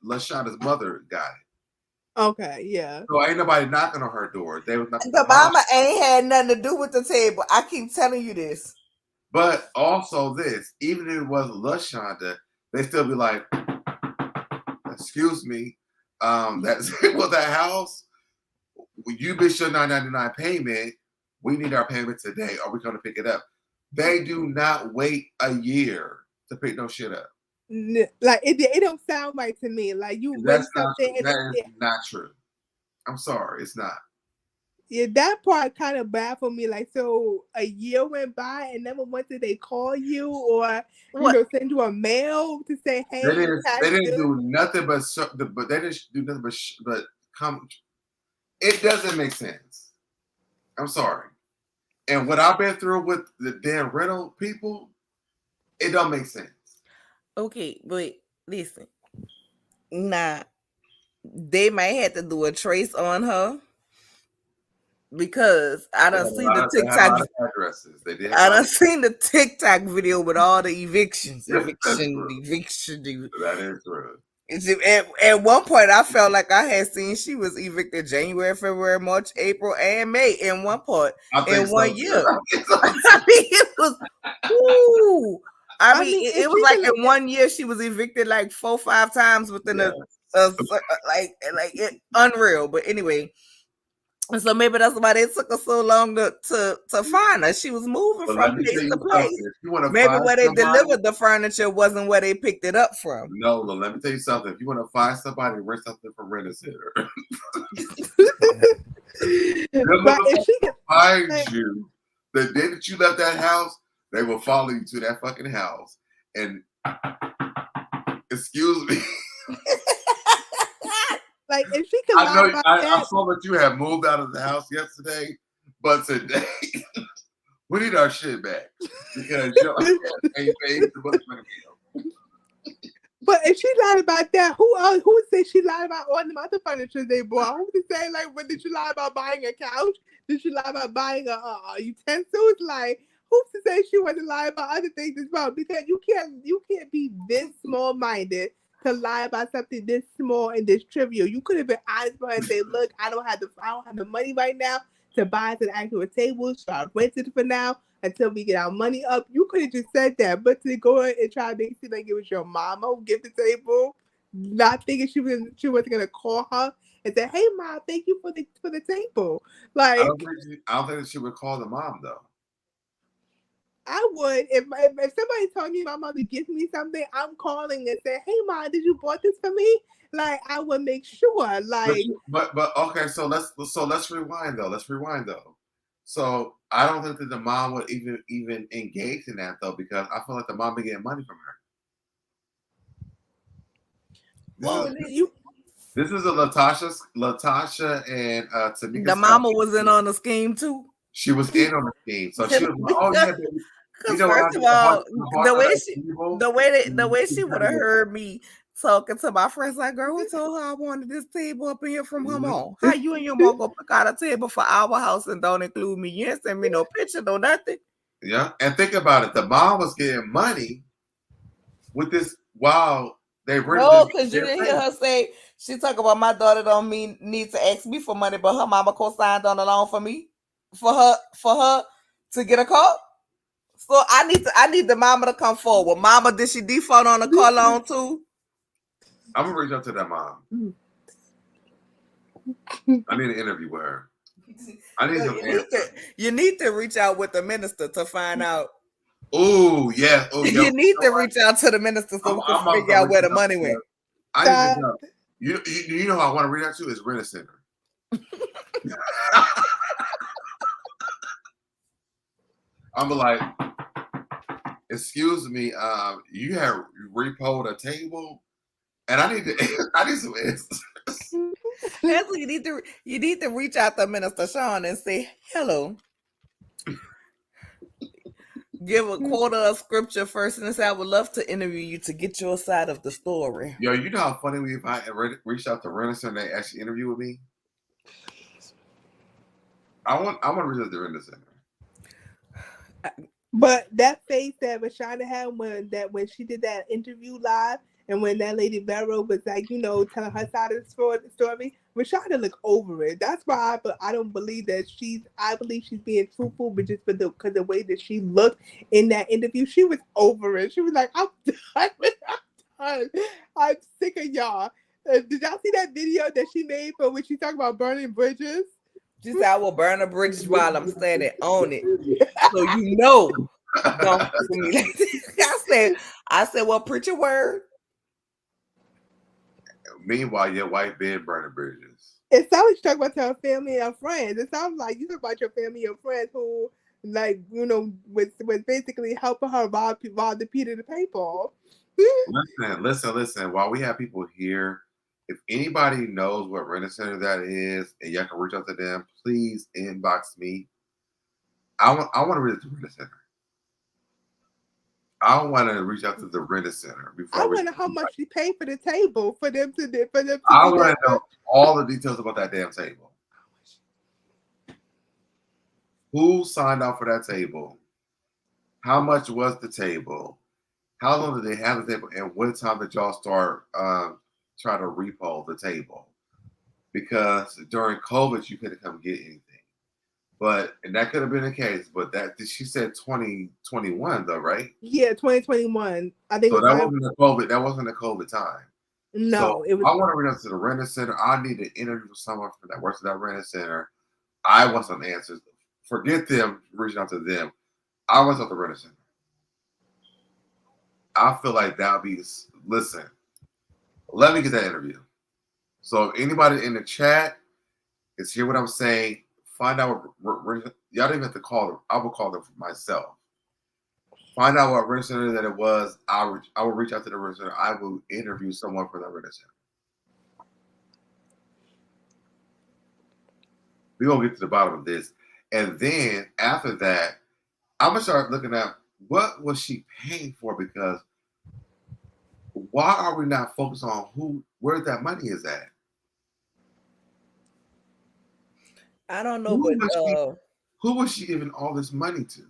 Lashonda's mother got it. Okay, yeah. So ain't nobody knocking on her door. They was knocking. The mama ain't had nothing to do with the table. I keep telling you this. But also this, even if it was Lashonda, they still be like, excuse me, that's well, that house, you missed your $9.99 payment. We need our payment today. Are we going to pick it up? They do not wait a year to pick no shit up. Like it don't sound right to me. Like you win something. That is not true. I'm sorry, it's not. Yeah, that part kind of baffled me. Like, so a year went by and never once did they call you or send you a mail to say, hey, they didn't do nothing but they didn't do nothing but come. It doesn't make sense. I'm sorry. And what I've been through with the damn rental people, it don't make sense. Okay, but listen. Nah, they might have to do a trace on her because I They done had a seen lot the of, they had a TikTok. lot of addresses. They did have a I lot done of seen the TikTok video with all the evictions, That's eviction, true. eviction. That is true. At one point, I felt like I had seen she was evicted January, February, March, April, and May. In one part, I think in so. 1 year. I think so. I mean, it was. Ooh. I mean, if it was she like can- in 1 year she was evicted like 4-5 times within Yes. like it, unreal. But anyway, so maybe that's why they took her so long to find her. She was moving But from let me place tell to you place. something. If you want to Maybe find where they somebody, delivered the furniture wasn't where they picked it up from. no, but let me tell you something. If you want to find somebody, rent something from Rent a Center. but if she can, Find you the day that you left that house, they will follow you to that fucking house. And excuse me, like if she can I lie know about I that, saw that you have moved out of the house yesterday, but today we need our shit back because your ass ain't paid the motherfucking bill. but if she lied about that, who else? Who would say she lied about all the other furniture they bought? Who would say like, when did you lie about buying a couch? Did she lie about buying a utensils? Like, who's to say she wouldn't lie about other things as well? Because you can't be this small minded to lie about something this small and this trivial. You could have been honest with her and say, look, I don't have the money right now to buy us an actual table, so I'll rent it for now until we get our money up. You could have just said that, but to go and try to make it seem like it was your mama who gave the table, not thinking she wasn't gonna call her and say, "Hey, mom, thank you for the table." I Like, don't think that she would call the mom though. I would if somebody told me my mother gives me something, I'm calling and say, "Hey, mom, did you bought this for me?" Like, I would make sure. Like, But okay, so let's rewind though. Let's rewind though. So I don't think that the mom would even engage in that though, because I feel like the mom be getting money from her. This is a Latasha and Tamika. The mama was in on the scheme too. She was in on the scheme, so she was like, "Oh yeah, baby." Because first of all, the way she would have heard me talking to my friends, like, girl, who told her I wanted this table up in here from her mom? How you and your mom go pick out a table for our house and don't include me? You ain't send me no picture, no nothing. Yeah, and think about it. The mom was getting money with this. Wow, they rented. No, because you didn't hear her say she talk about my daughter don't need to ask me for money, but her mama co-signed on the loan for me, for her to get a car. So I need the mama to come forward. Mama, did she default on the car loan too? I'm gonna reach out to that mom. I need an interview with her. I need you need to reach out with the minister to find out. Oh yeah. Oh yeah. You need to reach out to the minister so we can figure out where the money went. I need to know. You know who I want to reach out to is Rent a Center. I'm like, excuse me, you have repoed a table, and I need some answers. That's what you need to reach out to Minister Sean and say hello. Give a quote of scripture first and say, I would love to interview you to get your side of the story. Yo, you know how funny if I reached out to Rent a Center and they actually interview with me? I want to reach out to Rent a Center. But that face that Raeshanda had when she did that interview live, and when that lady Vero was like, telling her side of the story, Raeshanda looked over it. That's why I don't believe that I believe she's being truthful, but just because the way that she looked in that interview, she was over it. She was like, I'm done. I'm done. I'm sick of y'all. Did y'all see that video that she made for when she talked about burning bridges? She said, I will burn a bridge while I'm standing on it. So don't for me like that. I said, well, preach a word. Meanwhile, your wife been burning bridges. It sounds like you talk about your family and friends. It sounds like you talk about your family and friends who, was basically helping her rob the Peter to pay for. Listen. While we have people here If anybody knows what Rent-A-Center that is, and y'all can reach out to them, please inbox me. I want to reach out to Rent-A-Center. I want to reach out to the Rent-A-Center before I I reach wonder out how to much she paid for the table for them to do I want that. to know all the details about that damn table. Who signed off for that table? How much was the table? How long did they have the table? And what time did y'all start trying to repo the table? Because during COVID, you couldn't come get anything. And that could have been the case. But she said 2021 though, right? Yeah, 2021. I think So it was that wasn't a COVID. That wasn't a COVID time. No, so it was. I want to reach out to the Rent-A-Center. I need to interview someone that works at that Rent-A-Center. I want some answers. Forget them reaching out to them. I want to Rent-A-Center. I feel like that would be. Listen, let me get that interview. So if anybody in the chat is hear what I'm saying, find out what y'all don't even have to call them. I will call them myself. Find out what Rent-A-Center that it was. I will reach out to the Rent-A-Center. I will interview someone for that Rent-A-Center. We're gonna get to the bottom of this. And then after that, I'm gonna start looking at what was she paying for, because why are we not focused on where that money is at? I don't know, but who was she giving all this money to?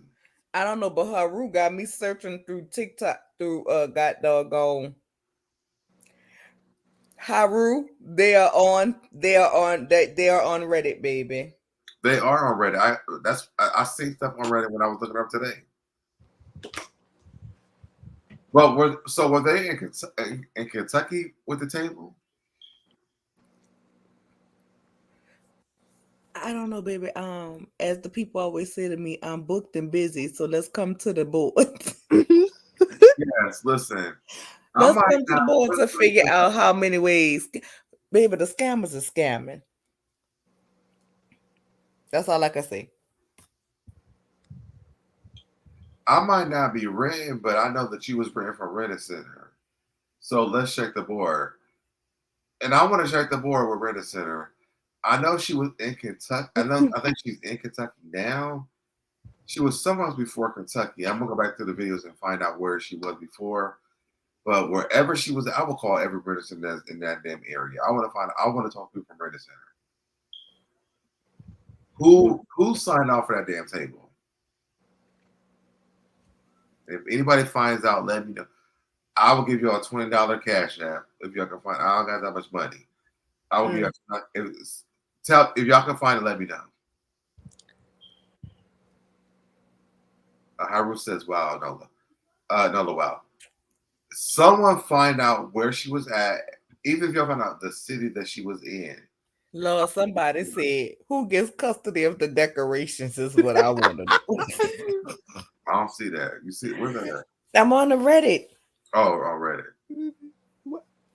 I don't know, but Haru got me searching through TikTok through got doggone Haru. They are on Reddit, baby. They are on Reddit. I seen stuff on Reddit when I was looking up today. Well, were they in Kentucky with the table? I don't know, baby. As the people always say to me, I'm booked and busy, so let's come to the board. Yes, listen. Let's come to the board to figure out how many ways, baby. The scammers are scamming. That's all I can say. I might not be renting, but I know that you was renting from Rent-A-Center. So let's check the board. And I want to check the board with Rent-A-Center. I know she was in Kentucky. I think she's in Kentucky now. She was somewhere before Kentucky. I'm gonna go back to the videos and find out where she was before. But wherever she was, I will call every Rent-A-Center that's in that damn area. I want to talk to people from Rent-A-Center. Who signed off for that damn table? If anybody finds out, let me know. I will give you a $20 cash app if y'all can find. I don't got that much money. I will give you. If y'all can find it, let me know. Haru says, "Wow, Nola, wow." Someone find out where she was at, even if y'all find out the city that she was in. Lord, somebody said, "Who gets custody of the decorations?" Is what I want to know. I don't see that. You see, where's that at? I'm on the Reddit. Oh, on Reddit.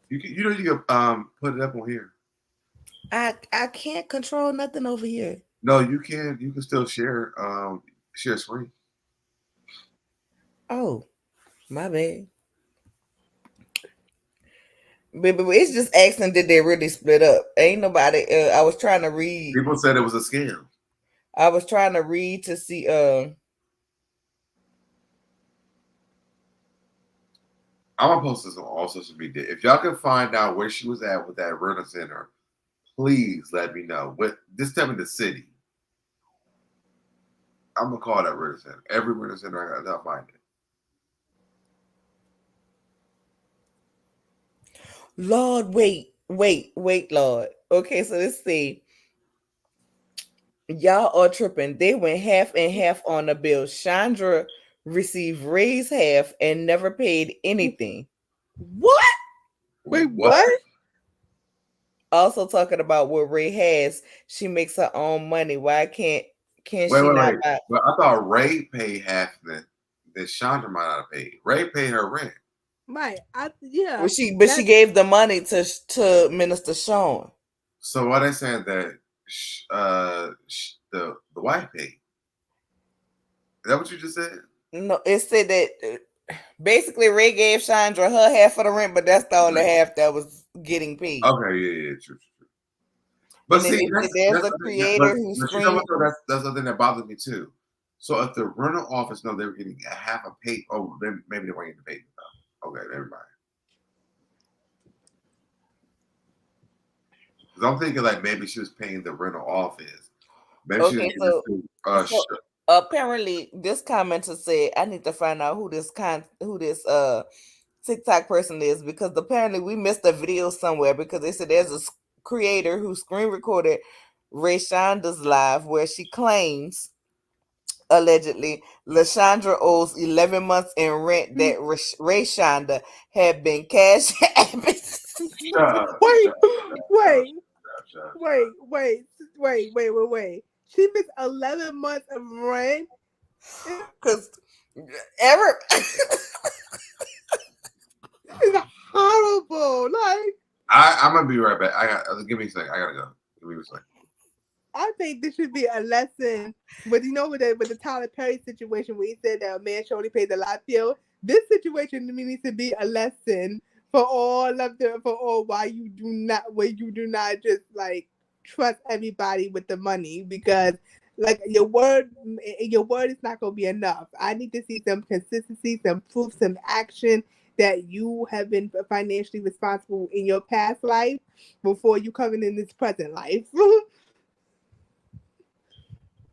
You can put it up on here. I can't control nothing over here. No, you can. You can still share screen. Oh, my bad. But it's just asking, did they really split up? Ain't nobody. I was trying to read. People said it was a scam. I was trying to read to see. I'm gonna post this on all social media. If y'all can find out where she was at with that Rent-A-Center, please let me know. Just tell me the city. I'm gonna call that Rent-A-Center. Every Rent-A-Center I gotta find it. Lord, wait, Lord. Okay, so let's see. Y'all are tripping. They went half and half on the bill. Chandra received Ray's half and never paid anything. What? Wait, what? Also talking about what Ray has. She makes her own money. Why can't she not buy? But I thought Ray paid half that Chandra might not have paid. Ray paid her rent. Right. Yeah. Well, she gave the money to Minister Sean. So why they saying that the wife paid? Is that what you just said? No, it said that basically Ray gave Chandra her half of the rent, but that's the only half that was getting paid. Okay, yeah, true. But and then see, there's a creator who but you know screen. what? That's the thing that bothers me too. So if the rental office know they were getting a half a pay, oh, then maybe they weren't getting paid enough. Okay, never mind. Because I'm thinking like maybe she was paying the rental office. Maybe she was Okay, getting so apparently this commenter said I need to find out who this TikTok person is, because apparently we missed a video somewhere, because they said there's a creator who screen recorded Raeshanda's live where she claims allegedly Lashandra owes 11 months in rent that Raeshanda had been cash apping. Wait. She missed 11 months of rent. Because ever is horrible. Like, I'm gonna be right back. Give me a second. I gotta go. Give me a second. I think this should be a lesson. But you know, with the Tyler Perry situation where he said that a man should only pay the lot bill, this situation to me needs to be a lesson for why you do not just like trust everybody with the money, because like your word is not gonna be enough. I need to see some consistency, some proof, some action that you have been financially responsible in your past life before you come in this present life.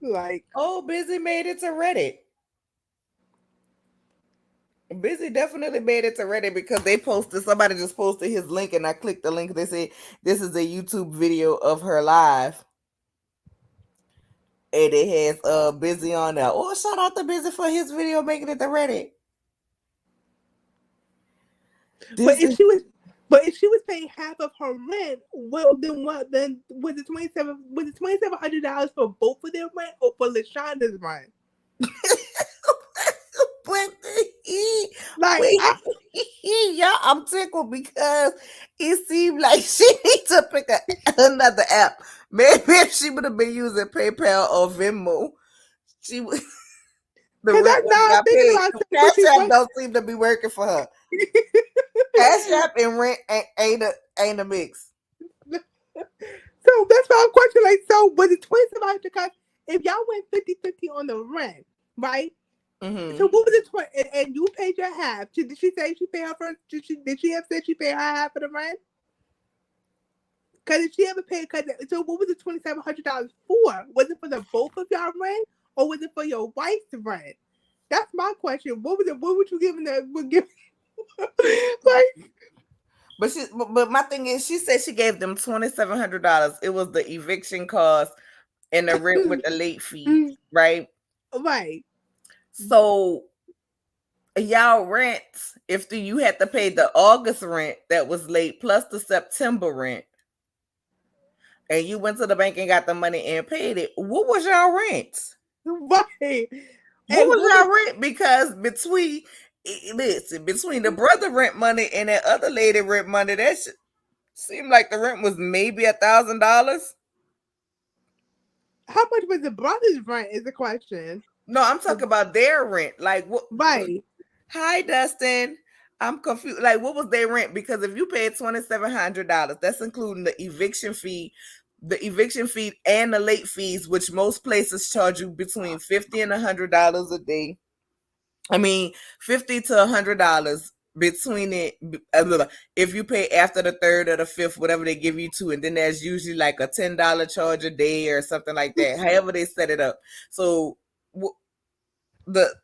Like, oh, Busy made it to Reddit. Busy definitely made it to Reddit because somebody just posted his link, and I clicked the link. They say this is a YouTube video of her live, and it has Busy on there. Oh, shout out to Busy for his video making it to Reddit. But if she was paying half of her rent, well, then what? Then was it $2,700 for both of their rent or for Lashanda's rent? Yeah, I'm tickled because it seemed like she needs to pick another app. Maybe if she would have been using PayPal or Venmo, she would. The rent got paid. CashApp don't seem to be working for her. CashApp and rent ain't a mix. So that's why I'm questioning. Like, so was it $2,700? Because if y'all went 50-50 on the rent, right? Mm-hmm. So what was it? And you paid your half. Did she say she paid her first? Did she have said she paid her half of the rent? Because if she ever paid, so what was the $2,700 for? Was it for the both of y'all rent, or was it for your wife's rent? That's my question. What was it? What would you give them? Like, but my thing is, she said she gave them $2,700. It was the eviction cost and the rent with the late fee, right? Right. So y'all rent, if you had to pay the August rent that was late plus the September rent, and you went to the bank and got the money and paid it, what was y'all rent? Right. What was y'all rent? Because between the brother rent money and that other lady rent money, that seemed like the rent was maybe $1,000. How much was the brother's rent is the question. No, I'm talking about their rent. Like what? Right. Hi, Dustin. I'm confused. Like, what was their rent? Because if you paid $2,700, that's including the eviction fee and the late fees, which most places charge you between $50 and $100 a day. I mean, $50 to $100 between it. If you pay after the third or the fifth, whatever they give you to, and then there's usually like a $10 charge a day or something like that. However they set it up. So the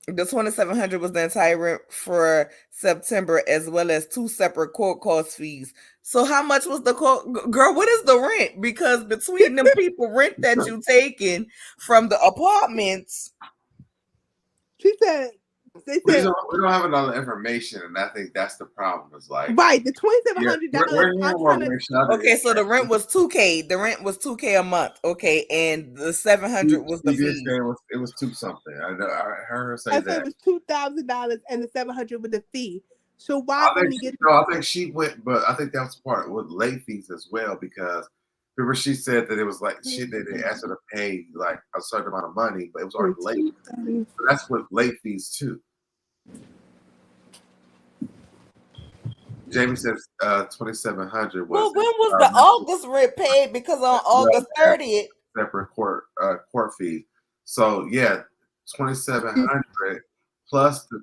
$2,700 was the entire rent for September, as well as 2 separate court cost fees. So how much was the girl? What is the rent? Because between them people rent that you taking from the apartments, she said. We don't have enough information, and I think that's the problem. It's like right, the $2,700. Okay, so the rent was $2K. The rent was $2K a month. Okay, and the $700 was the fee. It was $2 something. I know. I heard her say that. It was $2,000 and the $700 with the fee. So why I think she went, but I think that was part with late fees as well, because remember she said that it was like they asked her to pay like a certain amount of money, but it was already late. So that's with late fees too. Jamie says 2,700 was. Well, when was the August rent paid? Because on August 30th, separate court fee. So yeah, 2,700 plus the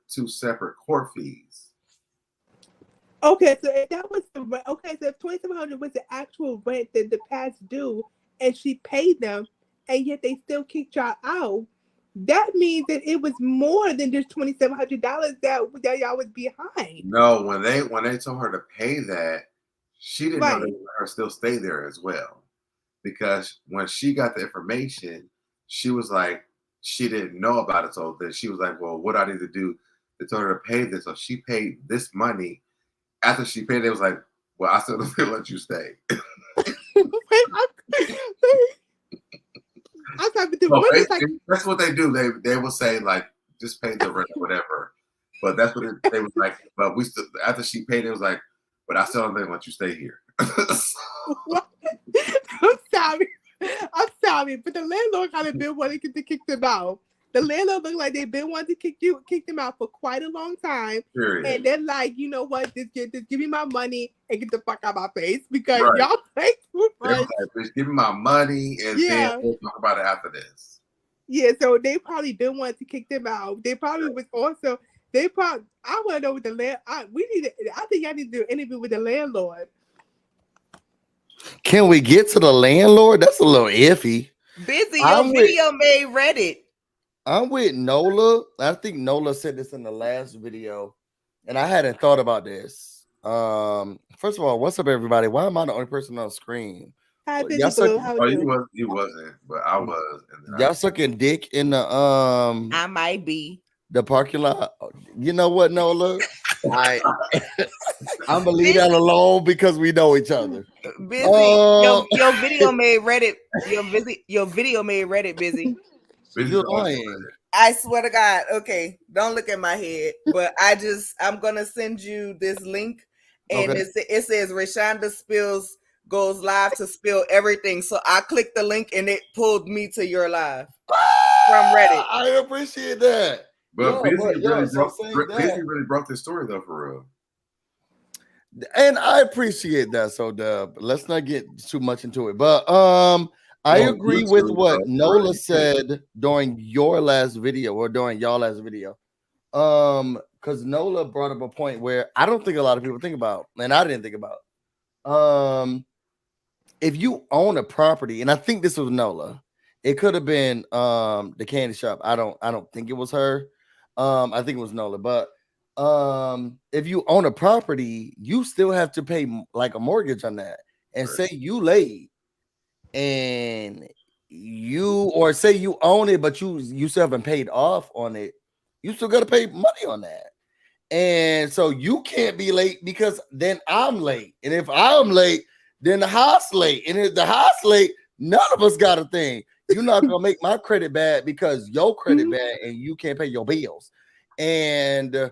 two separate court fees. Okay, so if that was the rent, okay, so if 2,700 was the actual rent that the past due, and she paid them, and yet they still kicked y'all out, that means that it was more than just $2,700 that y'all was behind. No, when they told her to pay that, she didn't know they Right. let her still stay there as well, because when she got the information, she was like, she didn't know about it, so then she was like, well, what do I need to do? They told her to pay this, so she paid this money. After she paid, it was like, well, I still don't feel let you stay. That's what they do. They will say like, just pay the rent or whatever. But that's what they was like. But we still, after she paid, it was like, but I still don't let you stay here. I'm sorry, but the landlord kind of been wanting to kick them out. The landlord looked like they've been wanting to kick them out for quite a long time. Period. And they're like, you know what? Just give me my money and get the fuck out of my face, because y'all pay too much. Like, bitch, give me my money and then we'll talk about it after this. Yeah, so they probably been wanting to kick them out. They probably was also I want to know what the I think y'all need to do an interview with the landlord. Can we get to the landlord? That's a little iffy. Busy, your video made Reddit. I'm with Nola. I think Nola said this in the last video, and I hadn't thought about this. First of all, what's up, everybody? Why am I the only person on screen? Hi, Busy Blue. How are you? You wasn't, but I was. Y'all sucking dick in the I might be. The parking lot. You know what, Nola? I'm gonna leave that alone because we know each other. Busy, your video made Reddit. Your video made Reddit. Busy. You're lying. I swear to God. Okay, don't look at my head, but I'm gonna send you this link, and it says Raeshanda goes live to spill everything. So I clicked the link and it pulled me to your live from Reddit. I appreciate that. But Busy really broke this story though, for real. And I appreciate that. So let's not get too much into it. But I agree with what Nola said during your last video or during y'all last video. Because Nola brought up a point where I don't think a lot of people think about, and I didn't think about. If you own a property, and I think this was Nola, it could have been the candy shop. I don't think it was her. I think it was Nola. But if you own a property, you still have to pay like a mortgage on that. And say you late, and say you own it, but you still haven't paid off on it, you still got to pay money on that. And so you can't be late, because then I'm late. And if I'm late, then the house late. And if the house late, none of us got a thing. You're not gonna make my credit bad because your credit bad and you can't pay your bills. And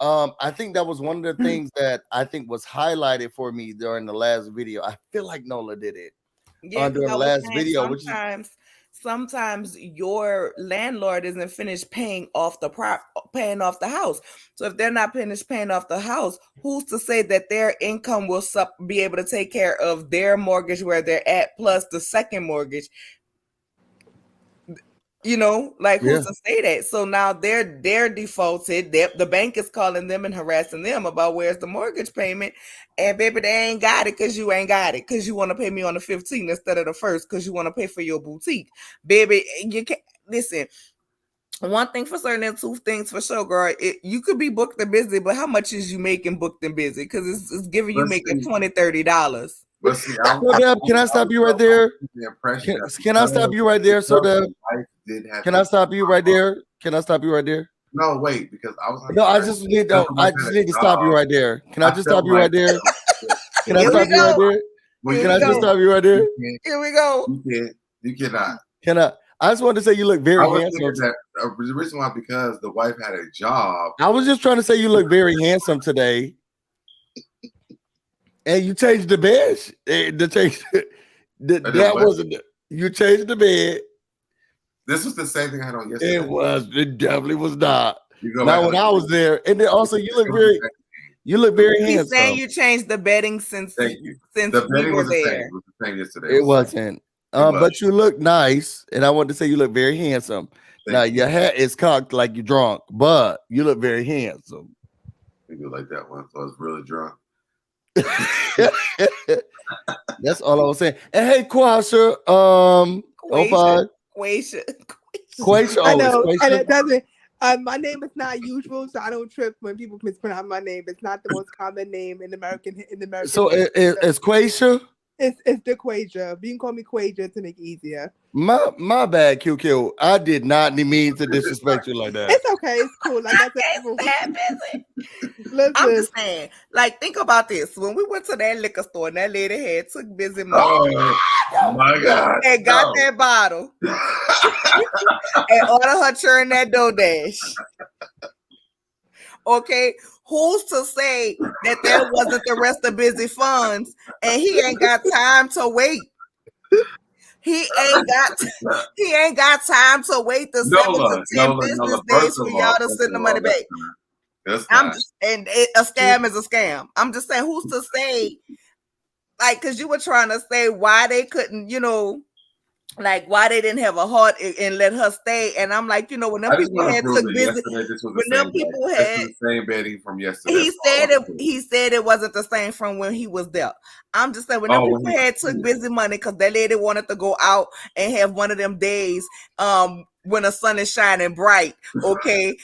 I think that was one of the things that I think was highlighted for me during the last video. I feel like Nola did it. During the last video, sometimes your landlord isn't finished paying off the house. So if they're not finished paying off the house, who's to say that their income will be able to take care of their mortgage where they're at, plus the second mortgage? You know, like who's to say that? So now they're defaulted. The bank is calling them and harassing them about where's the mortgage payment, and baby, they ain't got it because you ain't got it, because you want to pay me on the 15th instead of the 1st, because you want to pay for your boutique, baby. You can't listen. One thing for certain and two things for sure, girl. You could be booked and busy, but how much is you making booked and busy? Because it's giving you making $20-$30. But see, can I stop you right there? Can I stop you right there? Can I stop you right there? Can I stop you right there? No, wait, because I was. No, I just need to stop you right there. Can I just stop you right there? Can I stop you right there? Can I just stop you right there? Here we go. You cannot. Can I? I just wanted to say you look very handsome. The reason why, because the wife had a job. I was just trying to say you look very handsome today. And you changed the bed. You changed the bed. This was the same thing I had on yesterday. It definitely was not. Now when I was there, and then also you look very He's handsome. saying you changed the bedding since the we were there. It was the same yesterday. It wasn't. But you look nice, and I want to say you look very handsome. Now your hat is cocked like you're drunk, but you look very handsome. You like that one, so I was really drunk. That's all I was saying. And hey, Quasha, Quasha. I know, and it doesn't. My name is not usual, so I don't trip when people mispronounce my name. It's not the most common name in American. So it's Quasha. It's DeQuasia. You can call me Quasia to make it easier. My bad, QQ. I did not mean to disrespect you like that. It's okay. It's cool. Like I said, listen. I'm just saying, like, think about this. When we went to that liquor store and that lady took busy money. Oh my God. And got that bottle and ordered her churn that DoorDash. Okay, who's to say that wasn't the rest of busy funds and he ain't got time to wait? He ain't got time to wait the 7 to 10 business days for y'all to send the money back. A scam is a scam. I'm just saying, who's to say, like, because you were trying to say why they couldn't, like why they didn't have a heart and let her stay. And I'm like, when them people had took busy, when them people had the same bedding from yesterday. He said it wasn't the same from when he was there. I'm just saying when them people had took busy money because that lady wanted to go out and have one of them days when the sun is shining bright, okay?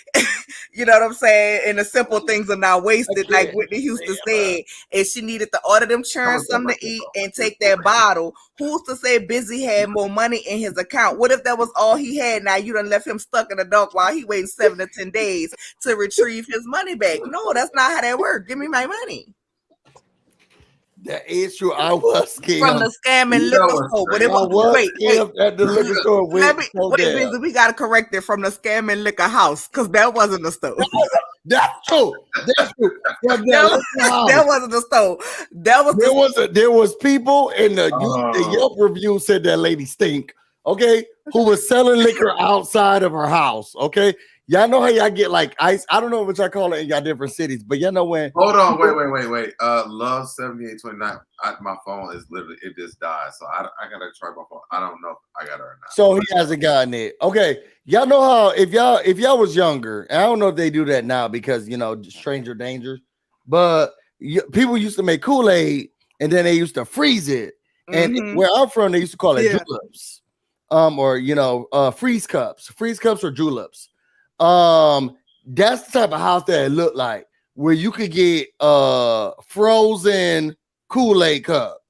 You know what I'm saying? And the simple things are not wasted, like Whitney Houston said. And she needed to order them churn something to eat and take that bottle. Who's to say Busy had more money in his account? What if that was all he had? Now you done left him stuck in the dark while he waiting 7 to 10 days to retrieve his money back. No, that's not how that works. Give me my money. That is true. I was scammed from the scamming liquor store. But it was wait at the liquor store. Wait, Busy, we gotta correct it from the scamming liquor house because that wasn't the store. That's true. That's true. That wasn't the store. There was people in the Yelp review said that lady stink. Okay, who was selling liquor outside of her house. Okay. Y'all know how y'all get like ice. I don't know what y'all call it in y'all different cities, but y'all know when. Hold on, wait. Love 7829. My phone is literally it just died, so I gotta try my phone. I don't know if I got it or not. So he hasn't gotten it. Okay, y'all know how if y'all was younger, and I don't know if they do that now because stranger danger, but people used to make Kool-Aid and then they used to freeze it. And where I'm from, they used to call it juleps, or freeze cups or juleps. That's the type of house that it looked like, where you could get frozen Kool-Aid cup.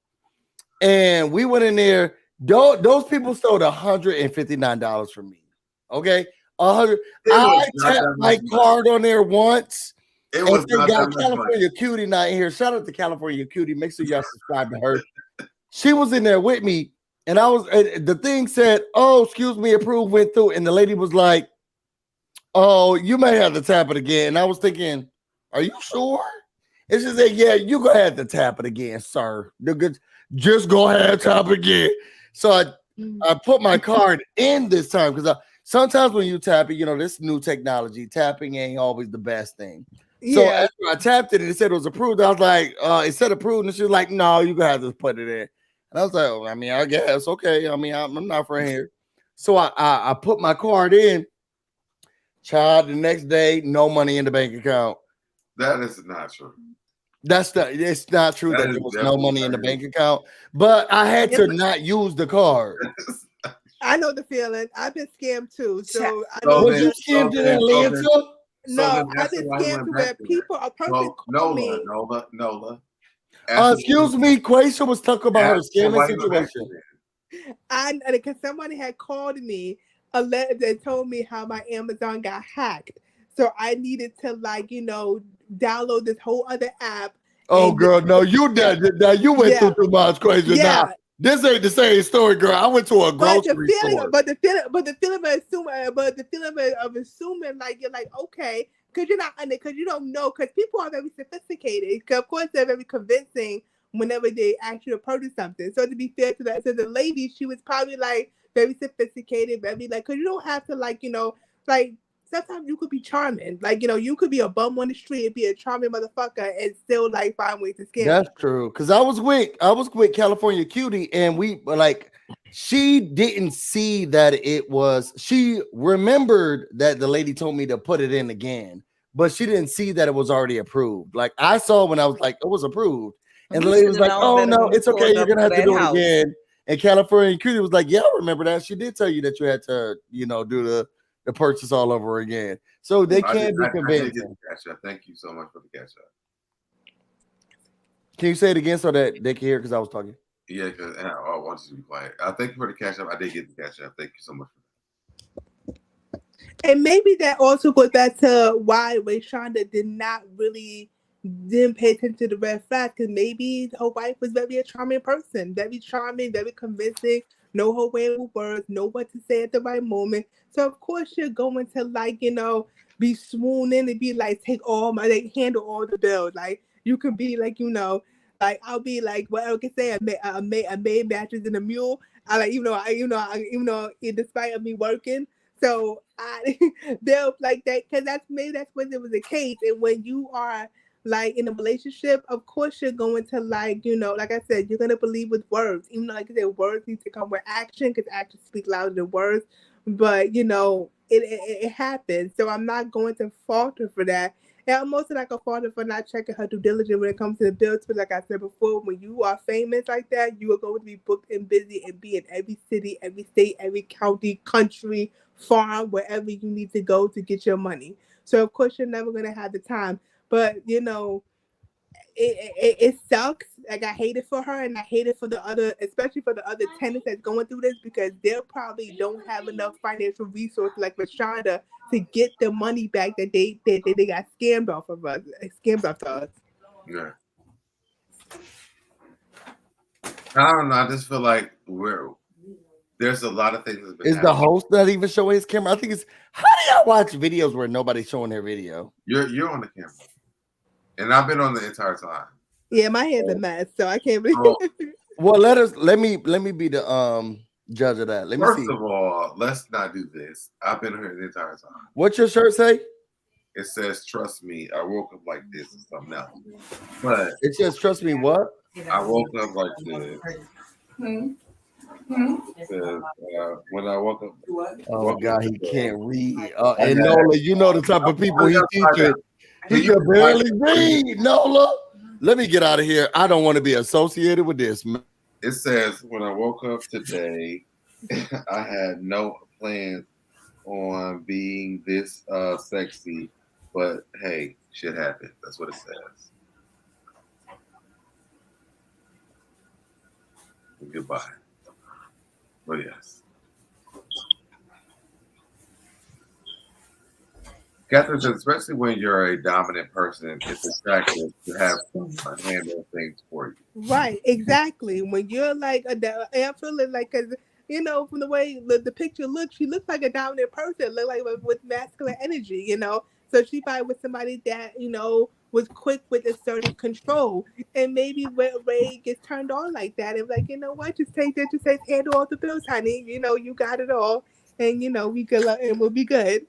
And we went in there. Those people stole $159 from me. Okay, 100. I tapped my card on there once. It was got California Cutie not in here. Shout out to California Cutie. Make sure y'all subscribe to her. She was in there with me, and the thing said, "Oh, excuse me, approved," went through, and the lady was like, "Oh, you may have to tap it again." And I was thinking, "Are you sure?" And she said, "Yeah, you go ahead to tap it again, sir. Just go ahead and tap again." So I put my card in this time because sometimes when you tap it, this new technology, tapping ain't always the best thing. So after I tapped it and it said it was approved, I was like, it said approved, and she was like, "No, you gonna have to put it in." And I was like, "I mean, I guess okay. I mean, I'm not from here." So I put my card in. Child, the next day, no money in the bank account. That is not true. It's not true that there was no money in the bank account, but I had to not use the card. I know the feeling. I've been scammed too. So was you scammed in Atlanta? No, I've been scammed to where people, a person called me. Nola. Excuse me, Quasha was talking about her scamming situation. Because somebody had called me a letter that told me how my Amazon got hacked. So I needed to download this whole other app. Oh, girl, no, you went through too much, Quasha. Yeah. Now, this ain't the same story, girl. I went to a grocery store. But the feeling of assuming like you're like, okay, because you don't know, because people are very sophisticated. Of course, they're very convincing whenever they ask you to purchase something. So to be fair to that, so the lady, she was probably like very sophisticated, very like, because you don't have to sometimes you could be charming. Like, you could be a bum on the street and be a charming motherfucker and still like find ways to scam. That's true. Cause I was with California Cutie, and we like she didn't see that it was. She remembered that the lady told me to put it in again, but she didn't see that it was already approved. Like I saw when I was like, it was approved, and the lady was like, "Oh no, it's okay. You're gonna have to do it again." And California Cutie was like, "Yeah, I remember that. She did tell you that you had to, do the purchase all over again." So they can be convincing. Thank you so much for the cash app. Can you say it again so that they can hear? Because I was talking. Yeah, because I want you to be quiet. Thank you for the cash app. I did get the cash app. Thank you so much for that. And maybe that also goes back to why Raeshanda didn't pay attention to the red flag, because maybe her wife was very charming person, very charming, very convincing, know her way with words, know what to say at the right moment. So of course you're going to be swooning and be like, handle all the bills. Like you can be like, like I'll be like, what I can say, a maid mattress and a mule. I like, despite of me working. So they'll like that, because that's when it was the case. And when you are like in a relationship, of course you're going to like I said, you're gonna believe with words, even though like I said, words need to come with action, because actions speak louder than words. But it happens. So I'm not going to fault her for that. And I'm also not gonna fault her for not checking her due diligence when it comes to the bills. But like I said before, when you are famous like that, you are going to be booked and busy and be in every city, every state, every county, country, farm, wherever you need to go to get your money. So of course you're never gonna have the time. But it sucks. Like I hate it for her, and I hate it for the other, especially for the other tenants that's going through this, because they probably don't have enough financial resources like Raeshanda to get the money back that they got scammed off of us, Yeah. I don't know. I just feel like there's a lot of things that's been happening. The host not even showing his camera? I think it's, how do y'all watch videos where nobody's showing their video? You're on the camera. And I've been on the entire time. Yeah, my hair's a mess, so I can't believe Well, let me be the judge of that. First of all, let's not do this. I've been here the entire time. What's your shirt say? It says, "Trust me, I woke up like this," and something else. But it says, "Trust me, what?" I woke up like this. It says, when I woke up. Oh God, he can't read. And Nola, you know the type of people he teaches. He can barely read. Nola, let me get out of here. I don't want to be associated with this. It says, when I woke up today, I had no plans on being this sexy, but hey, shit happened. That's what it says. Goodbye. But yes. Catherine says, especially when you're a dominant person, it's attractive to have someone handle things for you. Right, exactly. When you're like I feel it like, because from the way the picture looks, she looks like a dominant person, look like with masculine energy. So she probably was somebody that was quick with assertive control, and maybe Ray gets turned on like that, and like, what, just take that, just say handle all the bills, honey. You got it all, and we good, and we'll be good.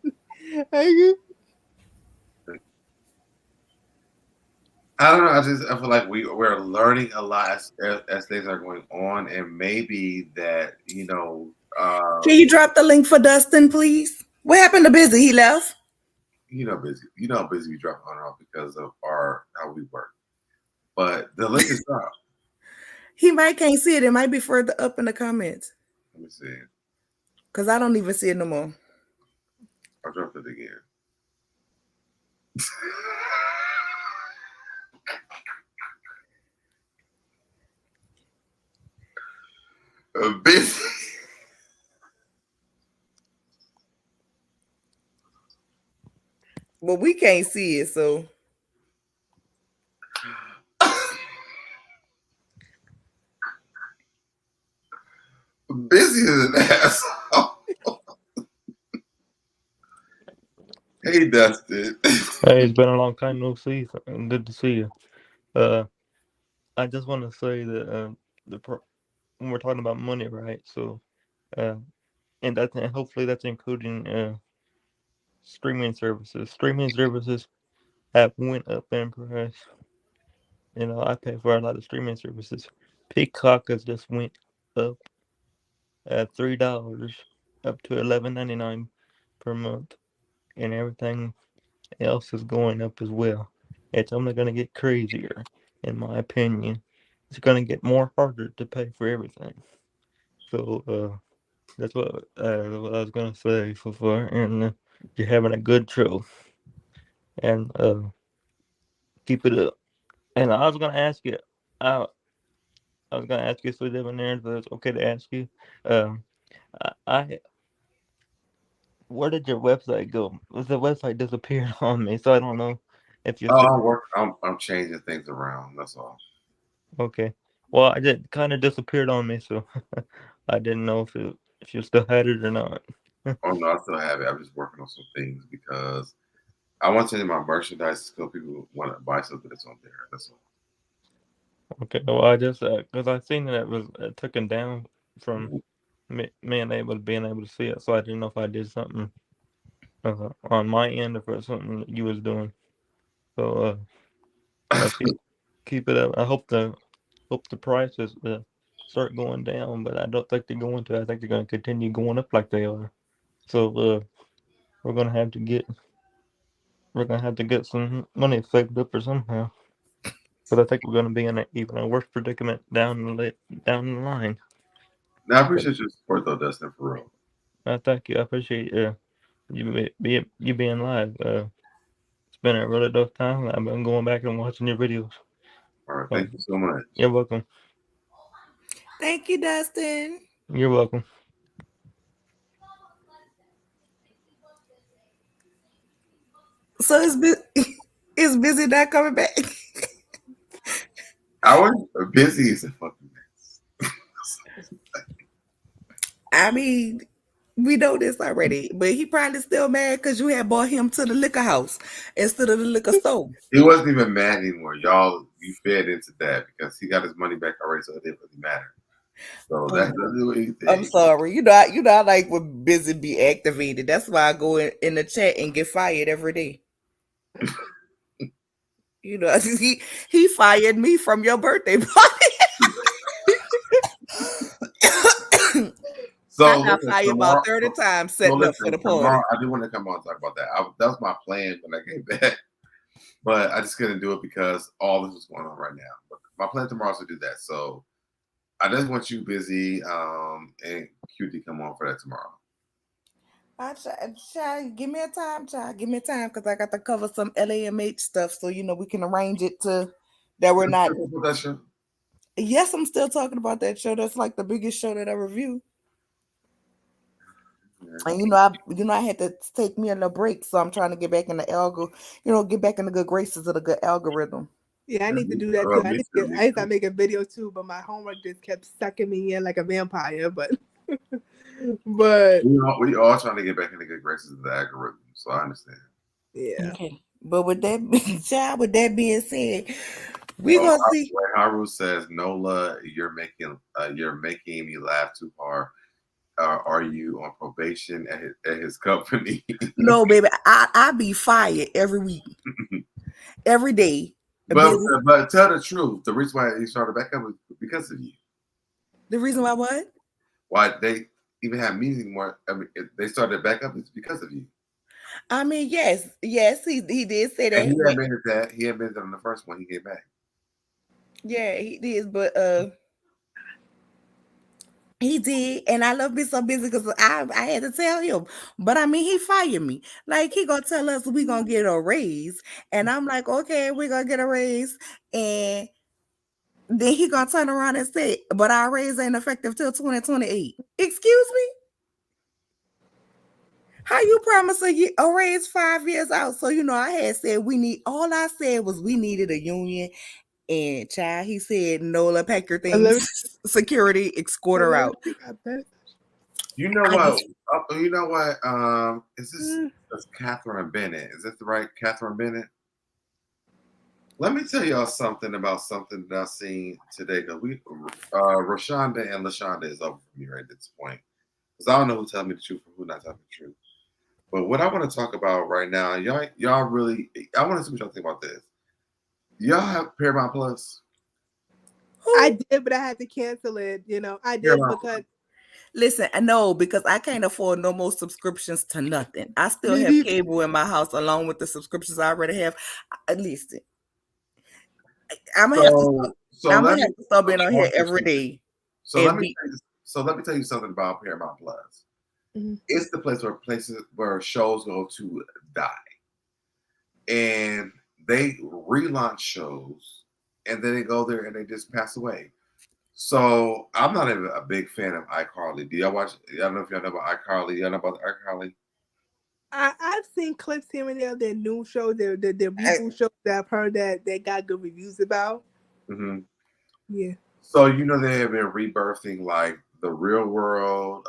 I don't know. I feel like we're learning a lot as things are going on, and maybe that Can you drop the link for Dustin, please? What happened to Busy? He left. Busy. How busy we drop on and off because of how we work. But the link is up. He can't see it. It might be further up in the comments. Let me see. Because I don't even see it no more. I dropped it again. Busy. Well, we can't see it, so. Busy is an asshole. Hey, Dustin. Hey, it's been a long time no see. Good to see you. I just want to say that when we're talking about money, right? So, and hopefully that's including streaming services. Streaming services have went up in price. You know, I pay for a lot of streaming services. Peacock has just went up at $3, up to $11.99 per month, and everything else is going up as well. It's only going to get crazier, in my opinion. It's going to get more harder to pay for everything. So that's what I was going to say so far. And you're having a good show, and keep it up. And I was going to ask you, I, I was going to ask you, SoDebNair, if it's okay to ask you. Um, I where did your website go? The website disappeared on me, so I don't know if you're still. I'm changing things around. That's all. Okay. Well, I just kind of disappeared on me, so I didn't know if you still had it or not. Oh no, I still have it. I'm just working on some things because I want to change my merchandise so people want to buy something that's on there. That's all. Okay. Well, I just because I seen that it was taken down from Mhm. being able to see it, so I didn't know if I did something on my end or if it's something that you was doing. So keep it up. I hope the prices start going down, but I don't think they're going to. I think they're going to continue going up like they are. So we're gonna have to get we're gonna have to get some money saved up or somehow. But I think we're gonna be in even a worse predicament down the line. Now I But appreciate your support though, Dustin, for real. I thank you. I appreciate you being live. It's been a really tough time. I've been going back and watching your videos. All right, thank you so much. You're welcome. Thank you, Dustin. You're welcome. So it's busy not coming back. I was busy as a fucking mess. I mean, we know this already, but he probably still mad because you had brought him to the liquor house instead of the liquor store. He wasn't even mad anymore. Y'all, you fed into that because he got his money back already, so it didn't really matter. So that doesn't do anything. I'm sorry. I like when busy be activated. That's why I go in the chat and get fired every day. He fired me from your birthday party. So I got listen, fired about 30 times setting up for the tomorrow party. I do want to come on and talk about that. That was my plan when I came back, but I just couldn't do it because all this was going on right now. But my plan tomorrow is to do that. So I just want you busy and QT come on for that tomorrow. Child, give me a time, child. Give me a time because I got to cover some LAMH stuff so we can arrange it to that we're not. That show? Yes, I'm still talking about that show. That's like the biggest show that I review. And I had to take me a little break, so I'm trying to get back in the get back in the good graces of the good algorithm. Yeah, I need to do that too. I need to make a video too, but my homework just kept sucking me in like a vampire. But we all trying to get back in the good graces of the algorithm, so I understand. Yeah. Okay. But with that being said, we're gonna see. Haru says, Nola, you're making me laugh too hard. Are you on probation at his company? No, baby, I be fired every week, every day. But tell the truth. The reason why he started back up was because of you. The reason why what? Why they even have meetings anymore? I mean, they started back up is because of you. I mean, yes, he did say that. And he admitted that. He admitted that on the first one he came back. Yeah, he did, but he did, and I love being so busy because I had to tell him. But I mean, he fired me. Like he gonna tell us we gonna get a raise, and I'm like, okay, we're gonna get a raise, and then he gonna turn around and say, but our raise ain't effective till 2028. Excuse me? How you promise a raise 5 years out? So I had said all I said was we needed a union. And child, he said, Nola, pack your things. Security, escort her out. You know what? You know what? Is this Catherine Bennett? Is that the right Catherine Bennett? Let me tell y'all something about something that I've seen today. Because Raeshanda and LaShonda is over for me right at this point. Because I don't know who telling me the truth and who not telling me the truth. But what I want to talk about right now, y'all really, I want to see what y'all think about this. Y'all have Paramount Plus? I did, but I had to cancel it. You know, I did Paramount. because. Listen, no, because I can't afford no more subscriptions to nothing. I still Me have neither. cable in my house along with the subscriptions I already have. At least I'm gonna have to. So I'm let gonna me. have to start being on here Okay. every day. So let And me. be, Let me tell you something about Paramount Plus. Mhm. It's the places where shows go to die, and they relaunch shows, and then they go there and they just pass away. So I'm not even a big fan of iCarly. Do y'all watch? I don't know if y'all know about iCarly. Y'all know about iCarly? I've seen clips here and there of their new shows, their reboot shows that I've heard that they got good reviews about. Mm-hmm. Yeah. So you know they have been rebirthing like the Real World,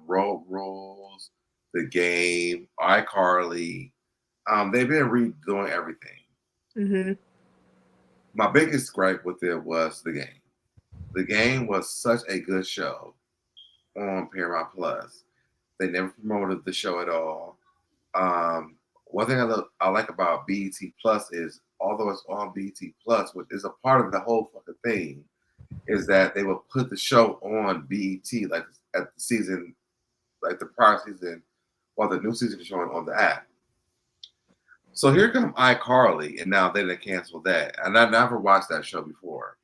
Road Rules, The Game, iCarly. They've been redoing everything. Mm-hmm. My biggest gripe with it was The Game. The Game was such a good show on Paramount Plus. They never promoted the show at all. One thing I like about BET Plus is, although it's on BET Plus, which is a part of the whole fucking thing, is that they will put the show on BET like at the season, like the prior season, while the new season is showing on the app. So here come iCarly, and now they canceled that. And I never watched that show before,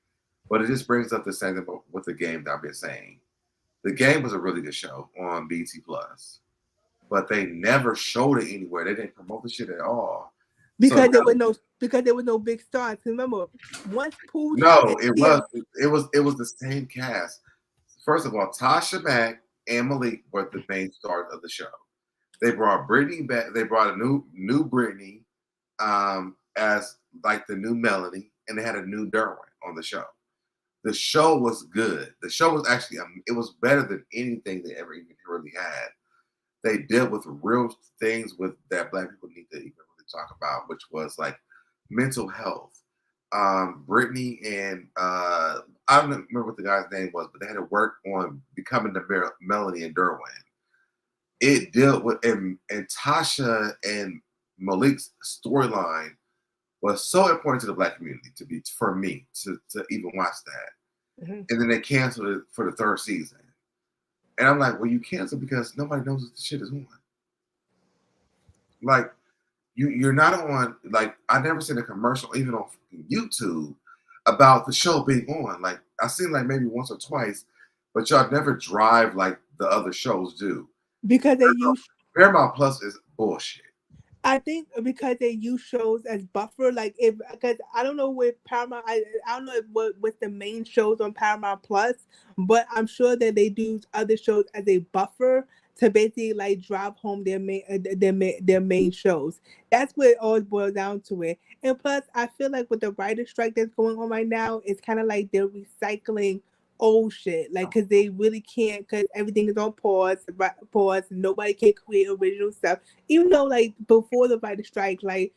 but it just brings up the same thing with The Game that I've been saying. The Game was a really good show on BT Plus, but they never showed it anywhere. They didn't promote the shit at all. So Because there were no big stars. Remember, once Pooh no, and it was the same cast. First of all, Tasha Mack and Malik were the main stars of the show. They brought Brittany back. They brought a new Brittany as like the new Melanie, and they had a new Derwin on the show. The show was good. The show was actually it was better than anything they ever even really had. They dealt with real things with that Black people need to even really talk about, which was like mental health. Brittany and I don't remember what the guy's name was, but they had to work on becoming the Melanie and Derwin. It dealt with and Tasha and Malik's storyline was so important to the Black community for me to even watch that. Mm-hmm. And then they canceled it for the third season. And I'm like, well, you canceled because nobody knows what the shit is on. Like, you're not on, like, I never seen a commercial, even on YouTube, about the show being on. Like, I've seen like maybe once or twice, but y'all never drive like the other shows do. because they use Paramount Plus is bullshit. I think because they use shows as buffer, like if because I don't know with Paramount, I don't know what's the main shows on Paramount Plus, but I'm sure that they do other shows as a buffer to basically like drive home their main shows. That's what it always boils down to it. And plus, I feel like with the writer strike that's going on right now, it's kind of like they're recycling old shit, like because they really can't, because everything is on pause, nobody can create original stuff, even though like before the writer strike, like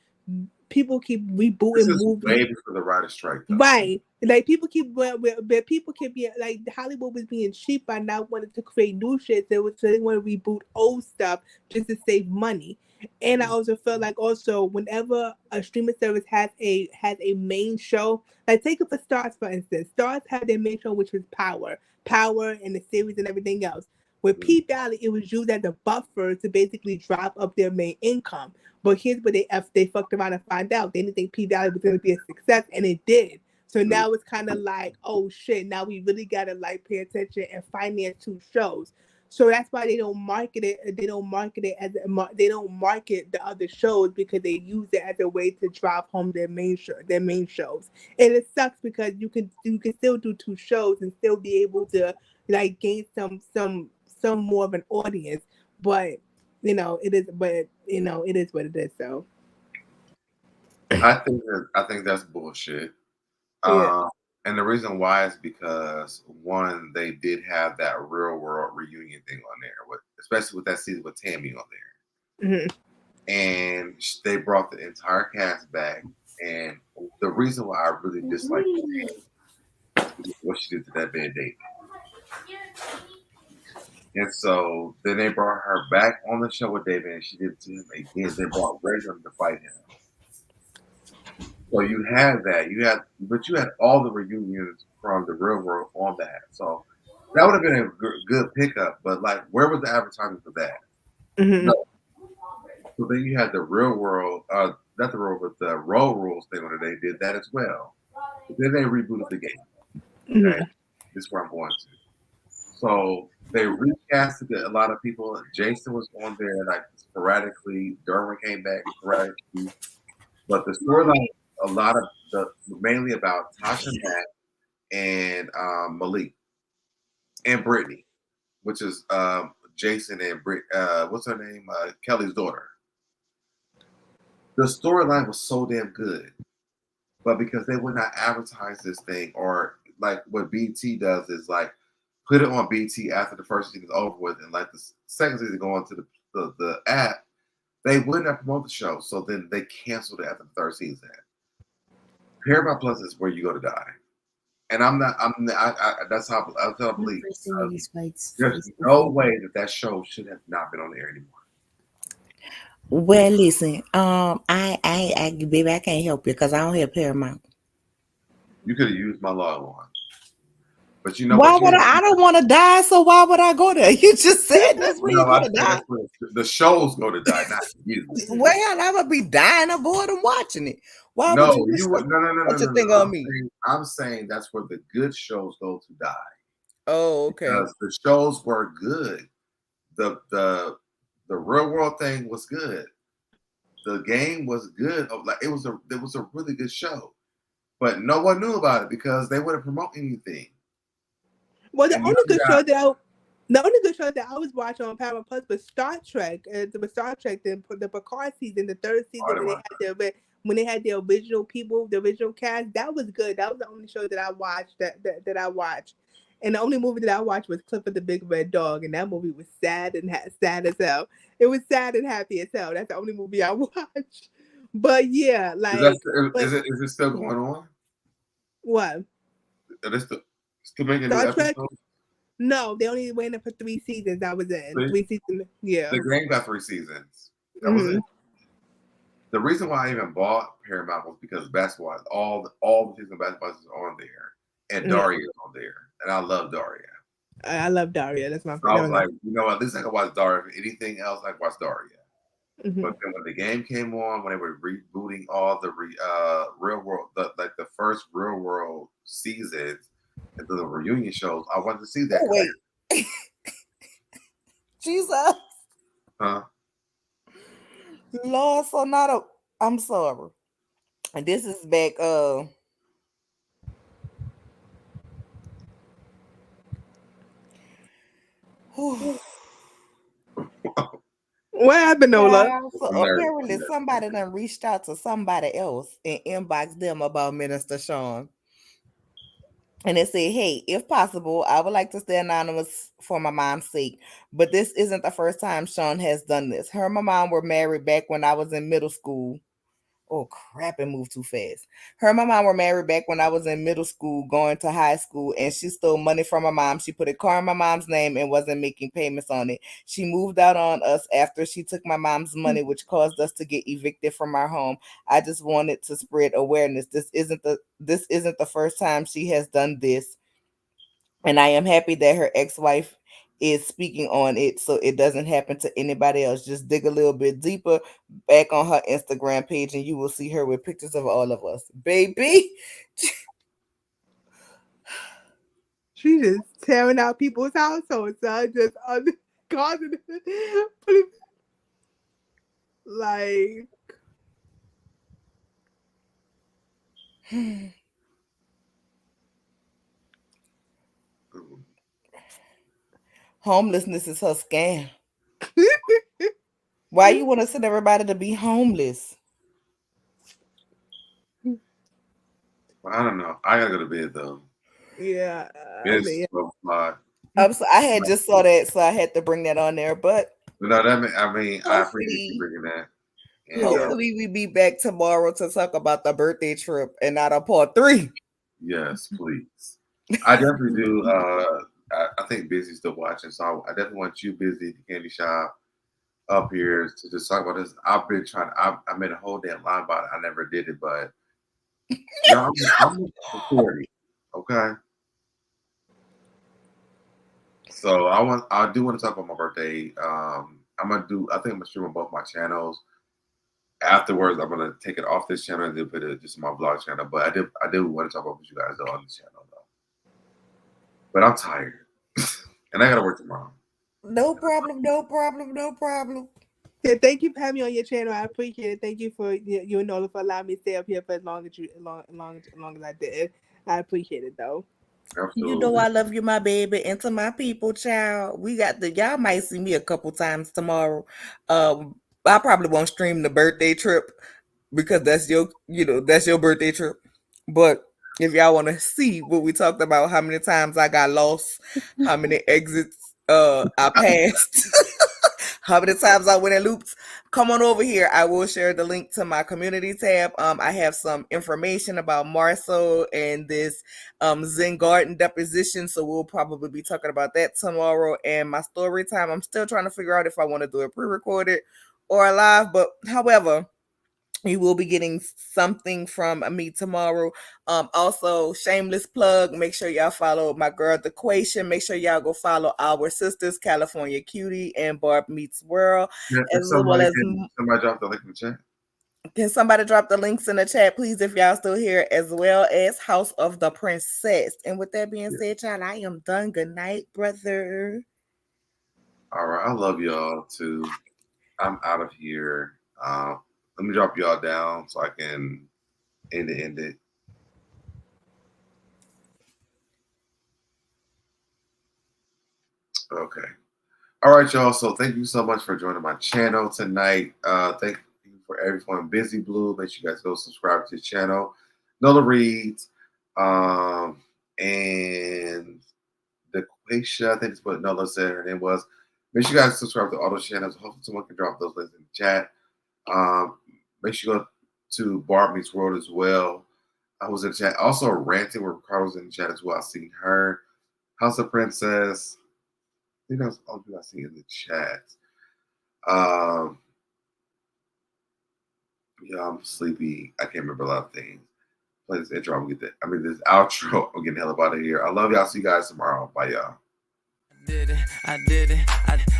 people keep This rebooting is movies. way before the writer strike, though. Right. Like people keep but people can be like Hollywood was being cheap by not wanting to create new shit. So they want to reboot old stuff just to save money. And I also feel like also whenever a streaming service has a main show, like take it for Stars for instance. Stars had their main show which was Power and the series and everything else. With P Valley, it was used as a buffer to basically drive up their main income. But here's what they fucked around and find out. They didn't think P Valley was going to be a success, and it did. So now it's kind of like, oh shit, now we really gotta like pay attention and finance two shows. So that's why they don't market it. They don't market it they don't market the other shows because they use it as a way to drive home their main shows. And it sucks because you can still do two shows and still be able to like gain some more of an audience, but it is what it is. So I think that's bullshit. yeah. And the reason why is because one, they did have that real world reunion thing on there, especially with that season with Tammy on there. Mm-hmm. And they brought the entire cast back. And the reason why I really dislike Tammy is what she did to that man David. And so then they brought her back on the show with David, and she did it to him again. They brought Raven to fight him. So you had that. But you had all the reunions from the real world on that. So that would have been a good pickup. But like, where was the advertising for that? Mm-hmm. No. So then you had the real world, not the real, but the Road Rules thing when they did that as well. But then they rebooted the game. Okay, this is where I'm going to. So they recasted a lot of people. Jason was on there like sporadically. Derwin came back sporadically. But the storyline, a lot of mainly about Tasha Mack and Malik and Brittany, which is Jason and what's her name? Kelly's daughter. The storyline was so damn good, but because they would not advertise this thing, or like what BT does is like put it on BT after the first season is over with, and like the second season go on to the app, they would not promote the show, so then they canceled it after the third season. Paramount Plus is where you go to die, and that's how I believe. There's no way that show should have not been on the air anymore. Well, listen, baby, I can't help you because I don't have Paramount. You could have used my log on. But you know why would I don't want to die, so why would I go there? You just said that's where you're gonna die. The shows go to die, not you. Well, I would be dying of boredom watching it. Why no, would you would put your thing on me? I'm saying that's where the good shows go to die. Oh, okay. Because the shows were good. The real world thing was good. The game was good. Like it was a really good show. But no one knew about it because they wouldn't promote anything. Well, the only good show that I was watching on Paramount Plus was Star Trek. The Picard season, the third season, when they had the original people, the original cast. That was good. That was the only show that I watched. That I watched, and the only movie that I watched was Clifford the Big Red Dog, and that movie was sad as hell. It was sad and happy as hell. That's the only movie I watched. But yeah, like, is it still going on? What? Still making new episodes? No, they only waiting for 3 seasons. I was in 3 seasons. Yeah, the game got 3 seasons. That was it. The reason why I even bought Paramount was because basketball, all the season of basketball is on there, and Daria is on there, and I love Daria. I love Daria. That's my favorite. So I was like, you know, at least I can watch Daria. If anything else, I can watch Daria. But then when the game came on, when they were rebooting all the real world, the first real world seasons and the reunion shows, I wanted to see that. Oh, wait. Jesus. Huh? Lord, I'm sorry. And this is back what happened, Nola? So apparently somebody done reached out to somebody else and inboxed them about Minister Sean. And it said, hey, if possible, I would like to stay anonymous for my mom's sake. But this isn't the first time Sean has done this. Her and my mom were married back when I was in middle school. Oh, crap, it moved too fast. Her and my mom were married back when I was in middle school, going to high school, and she stole money from my mom. She put a car in my mom's name and wasn't making payments on it. She moved out on us after she took my mom's money, which caused us to get evicted from our home. I just wanted to spread awareness. This isn't the first time she has done this. And I am happy that her ex-wife is speaking on it so it doesn't happen to anybody else. Just dig a little bit deeper back on her Instagram page and you will see her with pictures of all of us. Baby. She's just tearing out people's households, just causing like homelessness is her scam. Why you want to send everybody to be homeless? I don't know. I gotta go to bed though. Yeah. I had just saw that, so I had to bring that on there. But no, I appreciate you bringing that. And, hopefully we be back tomorrow to talk about the birthday trip and not a part 3. Yes, please. I definitely do. I think Busy's still watching, so I definitely want you, Busy, the candy shop, up here to just talk about this. I've been trying. I made a whole damn line about it. I never did it, but yeah, I'm 40. Okay. So I do want to talk about my birthday. I think I'm gonna stream on both my channels. Afterwards, I'm gonna take it off this channel and then put it just on my vlog channel. But I do want to talk about with you guys though on this channel though. But I'm tired, and I gotta work tomorrow. No problem. Yeah, thank you for having me on your channel. I appreciate it. Thank you for you and Nola for allowing me to stay up here for as long as I did. I appreciate it though. Absolutely. You know I love you, my baby, and to my people, child. Y'all might see me a couple times tomorrow. I probably won't stream the birthday trip because that's your birthday trip. But if y'all want to see what we talked about, how many times I got lost, how many exits I passed, how many times I went in loops, come on over here. I will share the link to my community tab. I have some information about Marcel and this Zen Garden deposition, so we'll probably be talking about that tomorrow. And my story time, I'm still trying to figure out if I want to do it pre-recorded or live, but however, you will be getting something from me tomorrow. Also, shameless plug. Make sure y'all follow my girl, The Quation. Make sure y'all go follow our sisters, California Cutie and Barb Meets World. Yeah, somebody drop the link in the chat. Can somebody drop the links in the chat, please, if y'all still here, as well as House of the Princess. And with that being said, y'all, I am done. Good night, brother. All right, I love y'all too. I'm out of here. Let me drop y'all down so I can end it. Okay. All right, y'all. So thank you so much for joining my channel tonight. Thank you for everyone. Busy Blue. Make sure you guys go subscribe to the channel. Nola Reads. And the Quaisha, I think that's what Nola said her name was. Make sure you guys subscribe to all those channels. Hopefully someone can drop those links in the chat. Make sure you go to Barb Meets World as well. I was in the chat. Also ranting where Ricardo's in the chat as well. I seen her. House of Princess. I think that's all I see in the chat. Yeah, I'm sleepy. I can't remember a lot of things. Play this intro. I'm gonna get that. This outro. I'm getting the hell up out of here. I love y'all. See you guys tomorrow. Bye, y'all. I did it. I did it.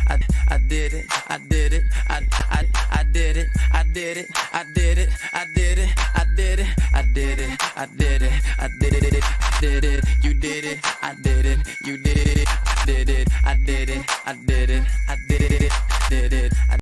I did it. I did it. I did it. I did it. I did it. I did it. I did it. I did it. I did it. I did it. Did it. You did it. I